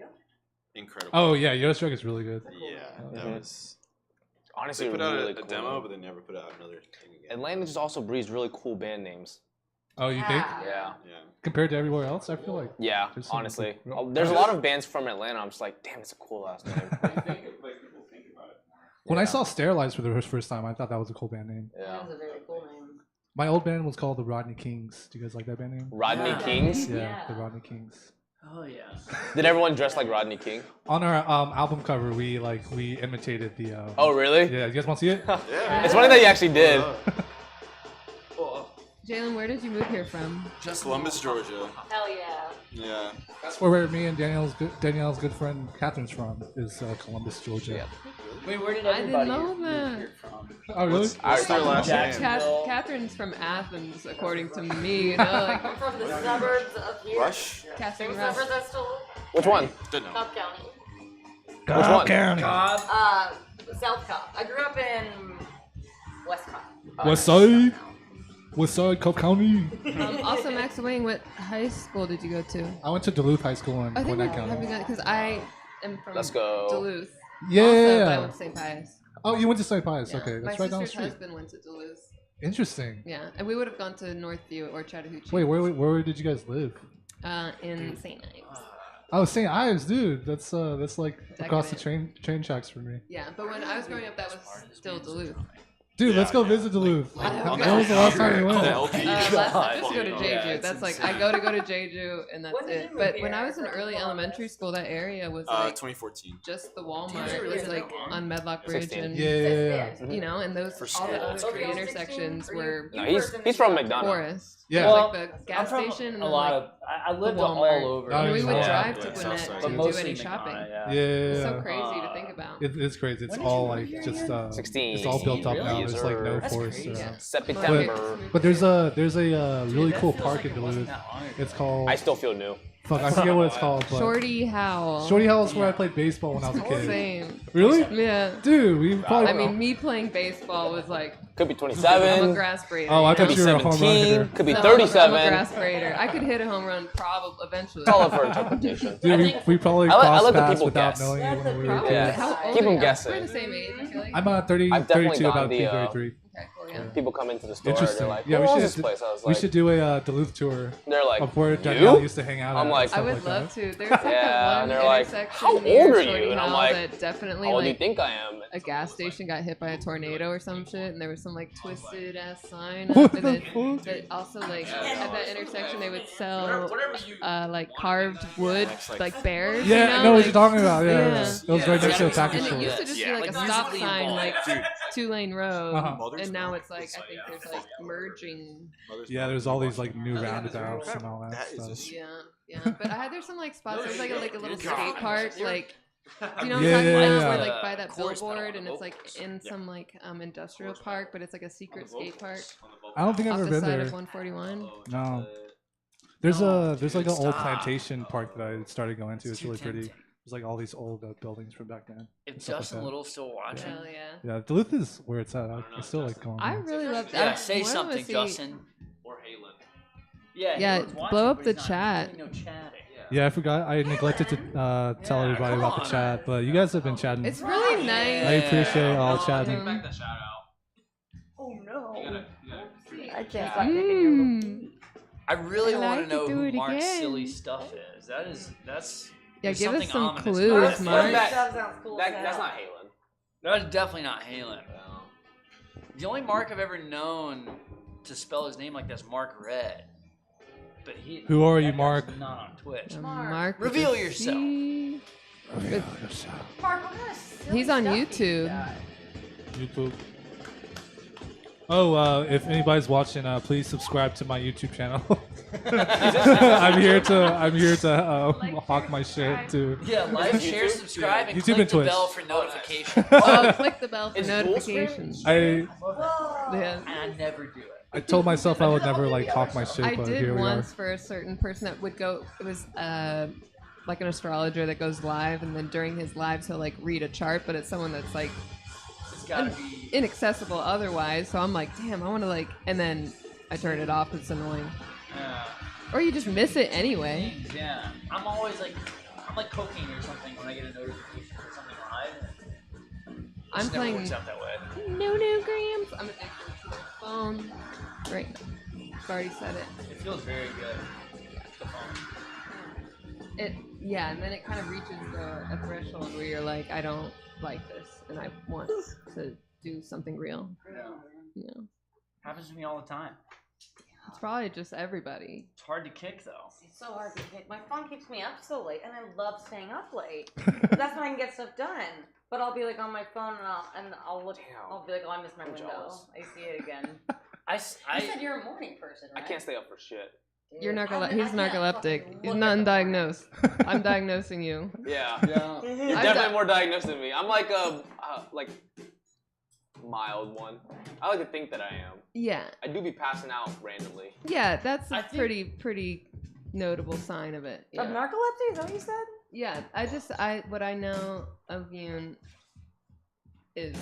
incredible. Oh yeah, US Drag is really good. Yeah, that Mhm. was. Honestly, They put out really a cool. demo, but they never put out another thing again. Atlanta just also breeds really cool band names. Oh, you think? Yeah. Yeah. Compared to everywhere else, I feel like. Yeah, There's some honestly. good- There's a lot of bands from Atlanta. I'm just like, damn, it's a cool last name. When I saw Sterilize for the first time, I thought that was a cool band name. Yeah. That was a very cool name. My old band was called the Rodney Kings. Do you guys like that band name? Rodney Yeah. Kings. Yeah, Yeah. the Rodney Kings. Oh yeah. Did everyone dress like Rodney King? On our album cover, we imitated the. Oh, really? Yeah, you guys want to see it? Yeah. It's funny that you actually did. Jalen, where did you move here from? Just Columbus, Georgia. Hell yeah. Yeah. That's where me and Danielle's good friend Catherine's from, is Columbus, Georgia. Yeah. Wait, where did I didn't everybody know move that. here from? Oh, really? What's their last name? Jacksonville. Catherine's from Athens, according to me. You know, like I'm from the suburbs of here. Rush? Catherine There's Rush. suburbs that's still Which one? Don't know. Cobb County. Which one? County. Cobb. South Cobb. I grew up in West Cobb. West Side. What's up, Cobb County? Also, Max Wing, what high school did you go to? I went to Duluth High School in I think Gwinnett County. because I am from Let's go. Duluth. Yeah. Also, but I went to St. Pius. Oh, you went to St. Pius. Yeah. Okay, that's My right down the sister's street. husband went to Duluth. Interesting. Yeah, and we would have gone to Northview or Chattahoochee. Wait, where did you guys live? In St. Ives. Oh, St. Ives, dude. That's like across the Decadent. train tracks from me. Yeah, but when I was growing up, that was still Duluth. Dude, let's go visit Duluth. Like, When was the last time you went? Last time, just go to Jeju. Yeah, That's like it's I go to Jeju, and that's When did it. you move But here? when I was in early elementary school, that area was like 2014. just the Walmart. It was like on Medlock Bridge 16. and Yeah. you know, and those all the other school. three intersections were No, he's from McDonough. forest. Yeah. It was Well, like the gas I'm from station and a then lot like of. I lived all Walmart. over. Oh, and we would yeah. drive to Yeah, Gwinnett Southside. to but do mostly any McDonough, shopping. yeah. It's so Yeah. crazy to think about. It's crazy. It's When did all you like move here just again? 16. it's all built up Really? now. There's like no That's forest crazy. around. September. But there's a really Dude, that cool feels park like in it wasn't Duluth. that long ago. It's called I still feel new. fuck. I forget what it's called. But Shorty Howell. Shorty Hall is where I played baseball when I was a kid. Same. Really? Yeah. Dude, we probably. I mean, me playing baseball was like Could be I'm a 27. grass braider. Oh, I you thought know? you were a home run 17. hitter. Could be No, 37. I'm a grass braider. I could hit a home run probably eventually. It's all up for interpretation. Dude, we probably I let crossed the paths people without guess. knowing it when we were Probably. Yeah. kids. How old Keep are 'em you? guessing. We're the same age, I feel like. I'm 30, I've definitely 32, gone about to be the, 33. Okay, cool, yeah. People come into the store. Interesting. They're like, Yeah, "What we was should this place?" I was We like, should do a Duluth tour they're like, of where "You?" Danielle used to hang out. I'm at like- and stuff I would like love that. to. There's like Yeah, that and one they're like, intersection "How near old are you?" Shorty And I'm Hall like, that definitely "How old do you like think I am?" a gas station got hit by a tornado or some shit, and there was some like twisted ass sign What up, and the then fuck? but also like at that intersection they would sell like carved wood like bears. Yeah, you I know, know what like- you're talking about. Yeah, Yeah. yeah. It was right next to the package And it store. used to just be like a Like, stop musically sign, involved. like 2-lane road, Uh-huh. and now it's like I think there's like merging. Yeah, there's all these like new roundabouts and all that That is stuff. just- Yeah, yeah. But there's some like spots. There's like a little skate park, like you know what I'm Yeah, talking yeah, about? yeah. Where like by that billboard, and it's like in some like industrial park, but it's like a secret skate park I don't think I've off ever the been side there. of 141. No. There's like an old plantation park that I started going to. It's really pretty. There's like all these old buildings from back then. If Stuff like Justin that. Little's still watching, Hell yeah. Yeah, Duluth is where it's at. I still like going. I there. really love. yeah, I say wanna something, see- Justin. Yeah, Yeah, he was watching, blow up but the he's not chat. doing no chatting. Yeah, I forgot. I neglected to tell Yeah, everybody come about the on. chat, but you guys have been chatting. It's really nice. I appreciate all chatting. Oh no. I can't Mm. stop taking your I really I'd want like to to know do who it Mark's again. silly stuff is. That's Yeah, there's give us something some ominous clues, about it. Mark. That sounds cool. That's not Halen. That's definitely not Halen. The only Mark I've ever known to spell his name like that's Mark Red. But he. Who are that you, guy's Mark? Not on Twitch. Mark. with Reveal a yourself. C. Mark, what kind of silly He's on stuff do you YouTube. got? YouTube. Oh, if anybody's watching, please subscribe to my YouTube channel. I'm here to hawk my shit too. Yeah, like, share, subscribe, and YouTube click and the Twitch. bell for notifications. Oh, click the bell for It's dual screen? notifications. I Yeah. And I never do it. I told myself I would never like hawk my shit, I but did here we are. once for a certain person that would go. It was like an astrologer that goes live, and then during his lives he'll like read a chart, but it's someone that's like It's gotta be. inaccessible otherwise. So I'm like, damn, I want to like, and then I turn it off. It's annoying. Or you just miss it anyway. Things, yeah. I'm always like, I'm like cooking or something when I get a notification for something live. It I'm just never playing works out that way. no grams. I'm addicted to my phone right now. I've already said it. It feels very good. The phone. Yeah, and then it kind of reaches a threshold where you're like, I don't like this, and I want to do something real. Yeah. You know, Happens to me all the time. it's probably just everybody. It's hard to kick though. It's so hard to pick. My phone keeps me up so late, and I love staying up late. That's when I can get stuff done. But I'll be like on my phone, and I'll look. Damn. I'll be like, oh, I missed my window. jealous. I see it again. I You said you're a morning person, I right? can't stay up for shit. You're Dude, he's I can't narcoleptic. fucking He's look not at the morning. undiagnosed. I'm diagnosing you. Yeah. Yeah. You're I've definitely got- more diagnosed than me. I'm like a mild one. I like to think that I am. Yeah, I do be passing out randomly. yeah, that's I a think- pretty notable sign of it. Of Yeah, narcolepsy? Is that what you said? yeah. What I know of Yoon is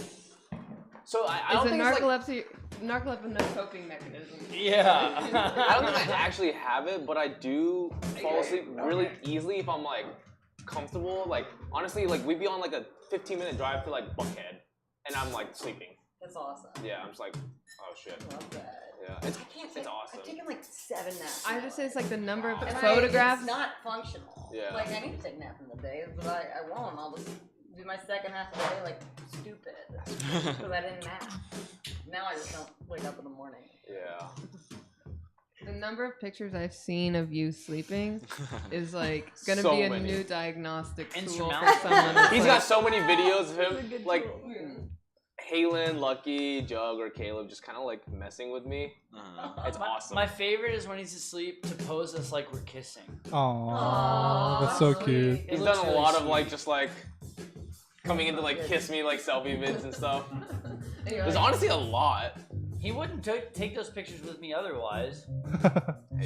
So I is don't a think it's like. narcolepsy no coping mechanism. Yeah, Yeah. I don't think I actually have it, but I do fall asleep really easily if I'm like comfortable. Like honestly, like we'd be on like a 15-minute drive to like Buckhead, and I'm like sleeping. That's awesome. Yeah, I'm just like, oh shit. Love that. Yeah, it's awesome. I've taken like 7 naps. I just say it's like the number of And photographs. It's not functional. Yeah. Like I need to take naps in the day, but I won't. I'll just do my second half of the day like stupid because I didn't nap. Now I just don't wake up in the morning. Yeah. The number of pictures I've seen of you sleeping is like gonna So be a many. new diagnostic tool for Insurmountable. someone. that's He's like, got so many videos of him, like Halen, Lucky, Jug, or Caleb just kind of like messing with me. It's awesome. My favorite is when he's asleep to pose us like we're kissing. Aw, that's so cute. He's looks done a really lot of sweet. like just like coming into like kiss me like selfie vids and stuff. You're There's like, honestly a lot. He wouldn't take those pictures with me otherwise.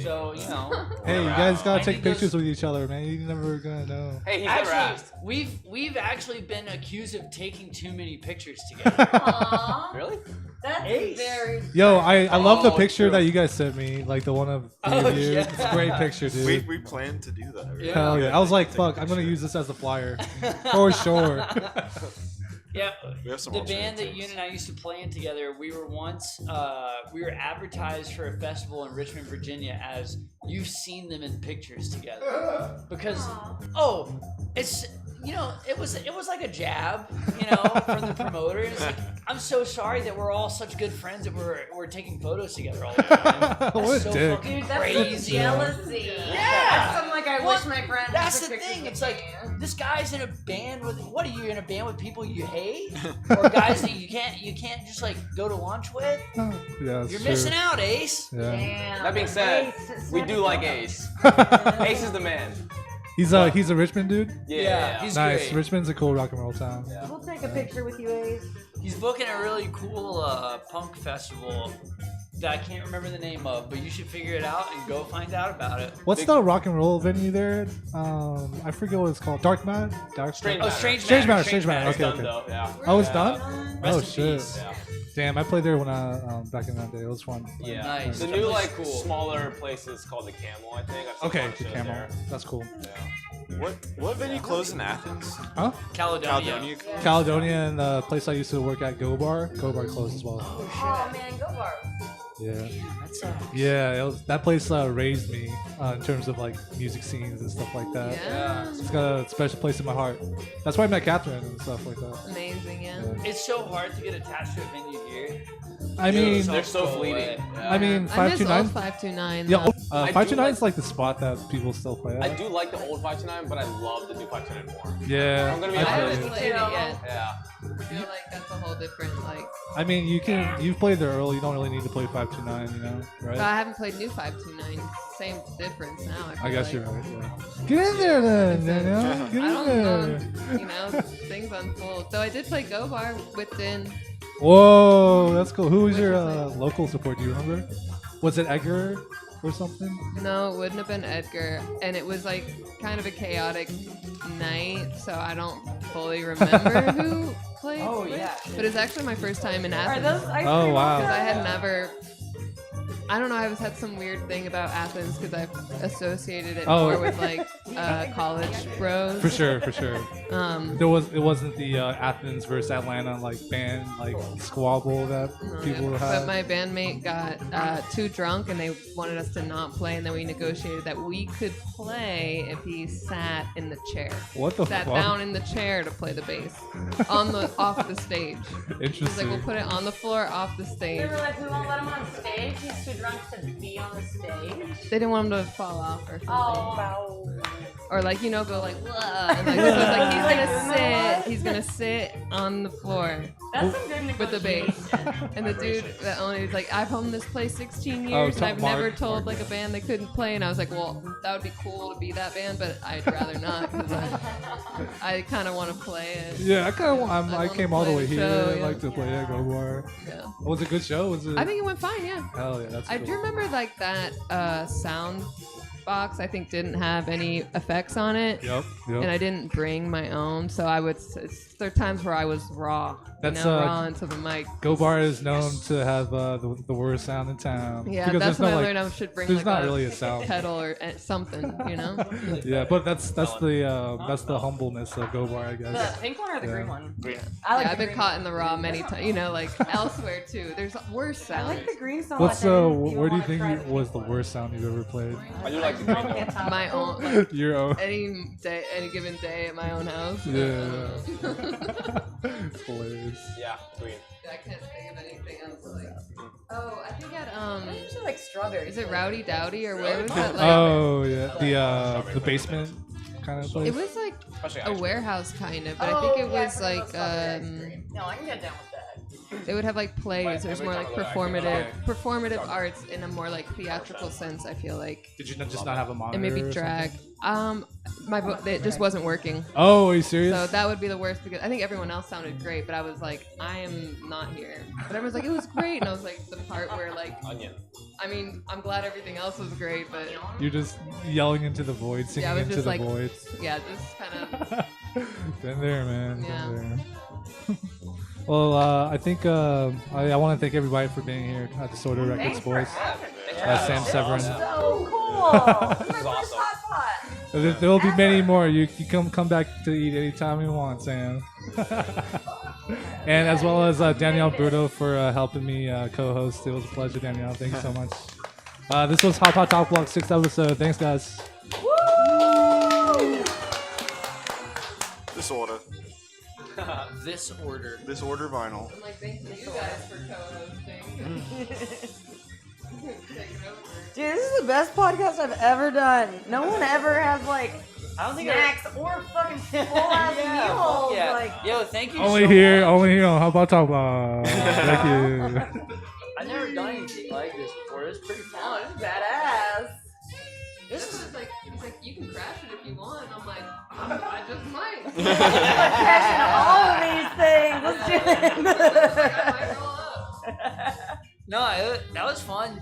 So, you know. Hey, you guys gotta I take need those- pictures with each other, man. You're never gonna know. Hey, he's never Actually, asked. we've actually been accused of taking too many pictures together. Aw, Really? that's Ace. very. Yo, I love the Oh, picture true. that you guys sent me, like the one of three Oh, of you. yeah. It's a great picture, dude. We planned to do that. Right? Yeah. Hell yeah. I was like, fuck, I'm gonna use this as a flyer. For sure. Yeah, We have some the band that alternatives. Yoon and I used to play in together, we were once, we were advertised for a festival in Richmond, Virginia as you've seen them in pictures together. Because, oh, it's, you know, it was like a jab, you know, from the promoter. It's like, I'm so sorry that we're all such good friends that we're taking photos together all the time. That's What a so dick. fucking Dude, that's crazy. jealousy. Yeah. That's something like I Well, wish my friend. That's took the pictures thing. with It's like me. this guy's in a band with. What are you in a band with people you hate, or guys that you can't just like go to lunch with? Yeah, that's You're true. missing out, Ace. Yeah. Damn. That being said, Ace, we do snap like it. Ace. Ace is the man. He's a Richmond dude. Yeah. He's Nice. great. Richmond's a cool rock and roll town. We'll take a picture with you, Ace. He's booking a really cool punk festival that I can't remember the name of, but you should figure it out and go find out about it. What's the rock and roll venue there? I forget what it's called. Dark Matter? Strange Oh, Matter. Strange Matter. Strange Matter. It's Okay, done okay. though. Yeah. Oh, it's Yeah. done? Rest Oh in shit. peace. Yeah. Damn, I played there when I back in that day. It was fun. Yeah. Nice. The That new place like is cool. smaller place is called the Camel, I think. I've seen a Okay, lot of the shows Camel. there. That's cool. Yeah. What venue closed in Athens? Huh? Caledonia. Caledonia and the place I used to work at, Go Bar. Go Bar closed as well. Oh man, go bar. Yeah. That sucks. Yeah, it was, that place raised me in terms of like music scenes and stuff like that. Yeah. It's got a special place in my heart. That's why I met Catherine and stuff like that. Amazing, yeah. Yeah. It's so hard to get attached to a venue here. I mean, They're so Go fleeting. away. Yeah. I mean, I miss 529. old 529. Yeah, though. I do 529 like- is like the spot that people still play at. I do like the old 529, but I love the new 529 more. Yeah, I'm gonna be I I feel haven't you. played it yet. Yeah. I feel like that's a whole different like. I mean, you've played there early. You don't really need to play 529, you know, right? But I haven't played new 529. Same difference now. I, I feel guess like. you're right. Yeah. Get in there then, Danielle. Get I in don't there. know. You know, things unfold. Though I did play Go Bar with Din. Whoa, that's cool. Who was Which your was like- local support? Do you remember? Was it Edgar or something? No, it wouldn't have been Edgar. And it was like kind of a chaotic night, so I don't fully remember who played. Oh, with. yeah. But it's actually my first time in Are Athens. those ice Oh, cream wow. Because I also? had never. I don't know. I always had some weird thing about Athens because I've associated it Oh. more with like college bros. For sure, for sure. It wasn't the Athens versus Atlanta like band like squabble that people But had. my bandmate got too drunk and they wanted us to not play, and then we negotiated that we could play if he sat in the chair. What the Sat fuck? down in the chair to play the bass off the stage. He's like, Interesting. we'll put it on the floor off the They stage. were like, we won't let him on stage. He's too drunk to be on the stage. They didn't want him to fall off or something. Oh. Or like, go like, "Whoa," and like, so it's like he's gonna sit on the floor That's some good with the bass. negotiation. And the dude that owned it was like, I've owned this place 16 Oh, years and I've Mark- never told Mark. like a band they couldn't play. And I was like, well, that would be cool to be that band, but I'd rather not because I kind of want to play it. Yeah, I kind of. I wanna came all the play way the here. show, I yeah. like to play at Go Bar. Yeah. Was it a good show? Was it? I think it went fine, yeah. Hell yeah, that's I cool. do remember like that sound box I think didn't have any effects on it. Yep. And I didn't bring my own, so I would. There are times where I was raw. That's, raw into the mic. Go Bar is known to have the worst sound in town. Yeah, because that's there's when no, I learned I should bring there's like not a really a sound. pedal or something, you know. Yeah, but that's the humbleness of Go Bar, I guess. The pink one or the Yeah. green one? Green. I like Yeah, the I've been green caught one. in the raw many times. You know, like elsewhere too. There's worse I sounds. like the green so What's much. I didn't even where do you wanna think try was the worst sound you've ever played? I do like the green though. Can't top My it. own, like, Your own. any day, any given day at my own house. Yeah. It's hilarious. Yeah, green. I can't think of anything else. Like, oh, I think at I usually like strawberry. is it Rowdy Dowdy or where was that? Like, Oh yeah, the basement kind of place. it was like Especially a ice warehouse kind of, but Oh, I think it yeah, I was forgot like about strawberry ice cream. No, I can get down with that. they would have like plays. But There's every more time like I go there, I feel performative arts in a more like theatrical sense. I feel like, Did you just not have a monitor? and maybe or drag. something? It just wasn't working. Oh, are you serious? So that would be the worst because I think everyone else sounded great, but I was like, I am not here. But everyone's like, it was great, and I was like, the part where like, Onion. I mean, I'm glad everything else was great, but You're just yelling into the void, singing yeah, I was into just the like, void. yeah, just kind of. Been there, man. Yeah. Been there. Well, I think I want to thank everybody for being here at the Sorter Records Boys. Samm Severin. So cool. This is is my awesome. first hot pot. There will be many more. You come back to eat anytime you want, Sam. And as well as Danielle Brutto for helping me co-host. It was a pleasure, Danielle. Thank you so much. This was Hot Pot Talk Vlog 6th episode. Thanks, guys. Disorder. This order. Vinyl. I'm like, thank you guys for co-hosting. Dude, this is the best podcast I've ever done. No one ever has like I don't think snacks or fucking full ass meals. Yeah. Like, Yo, thank you Only so here much. on Hot Pot Talk Vlog. Thank you. I've never done anything like this before. It's pretty oh, fun. this is badass. This is like, he's like, you can crash it if you want. And I'm like, I just might. Crashing all of these things. Let's do it. I might roll up. No, that was fun.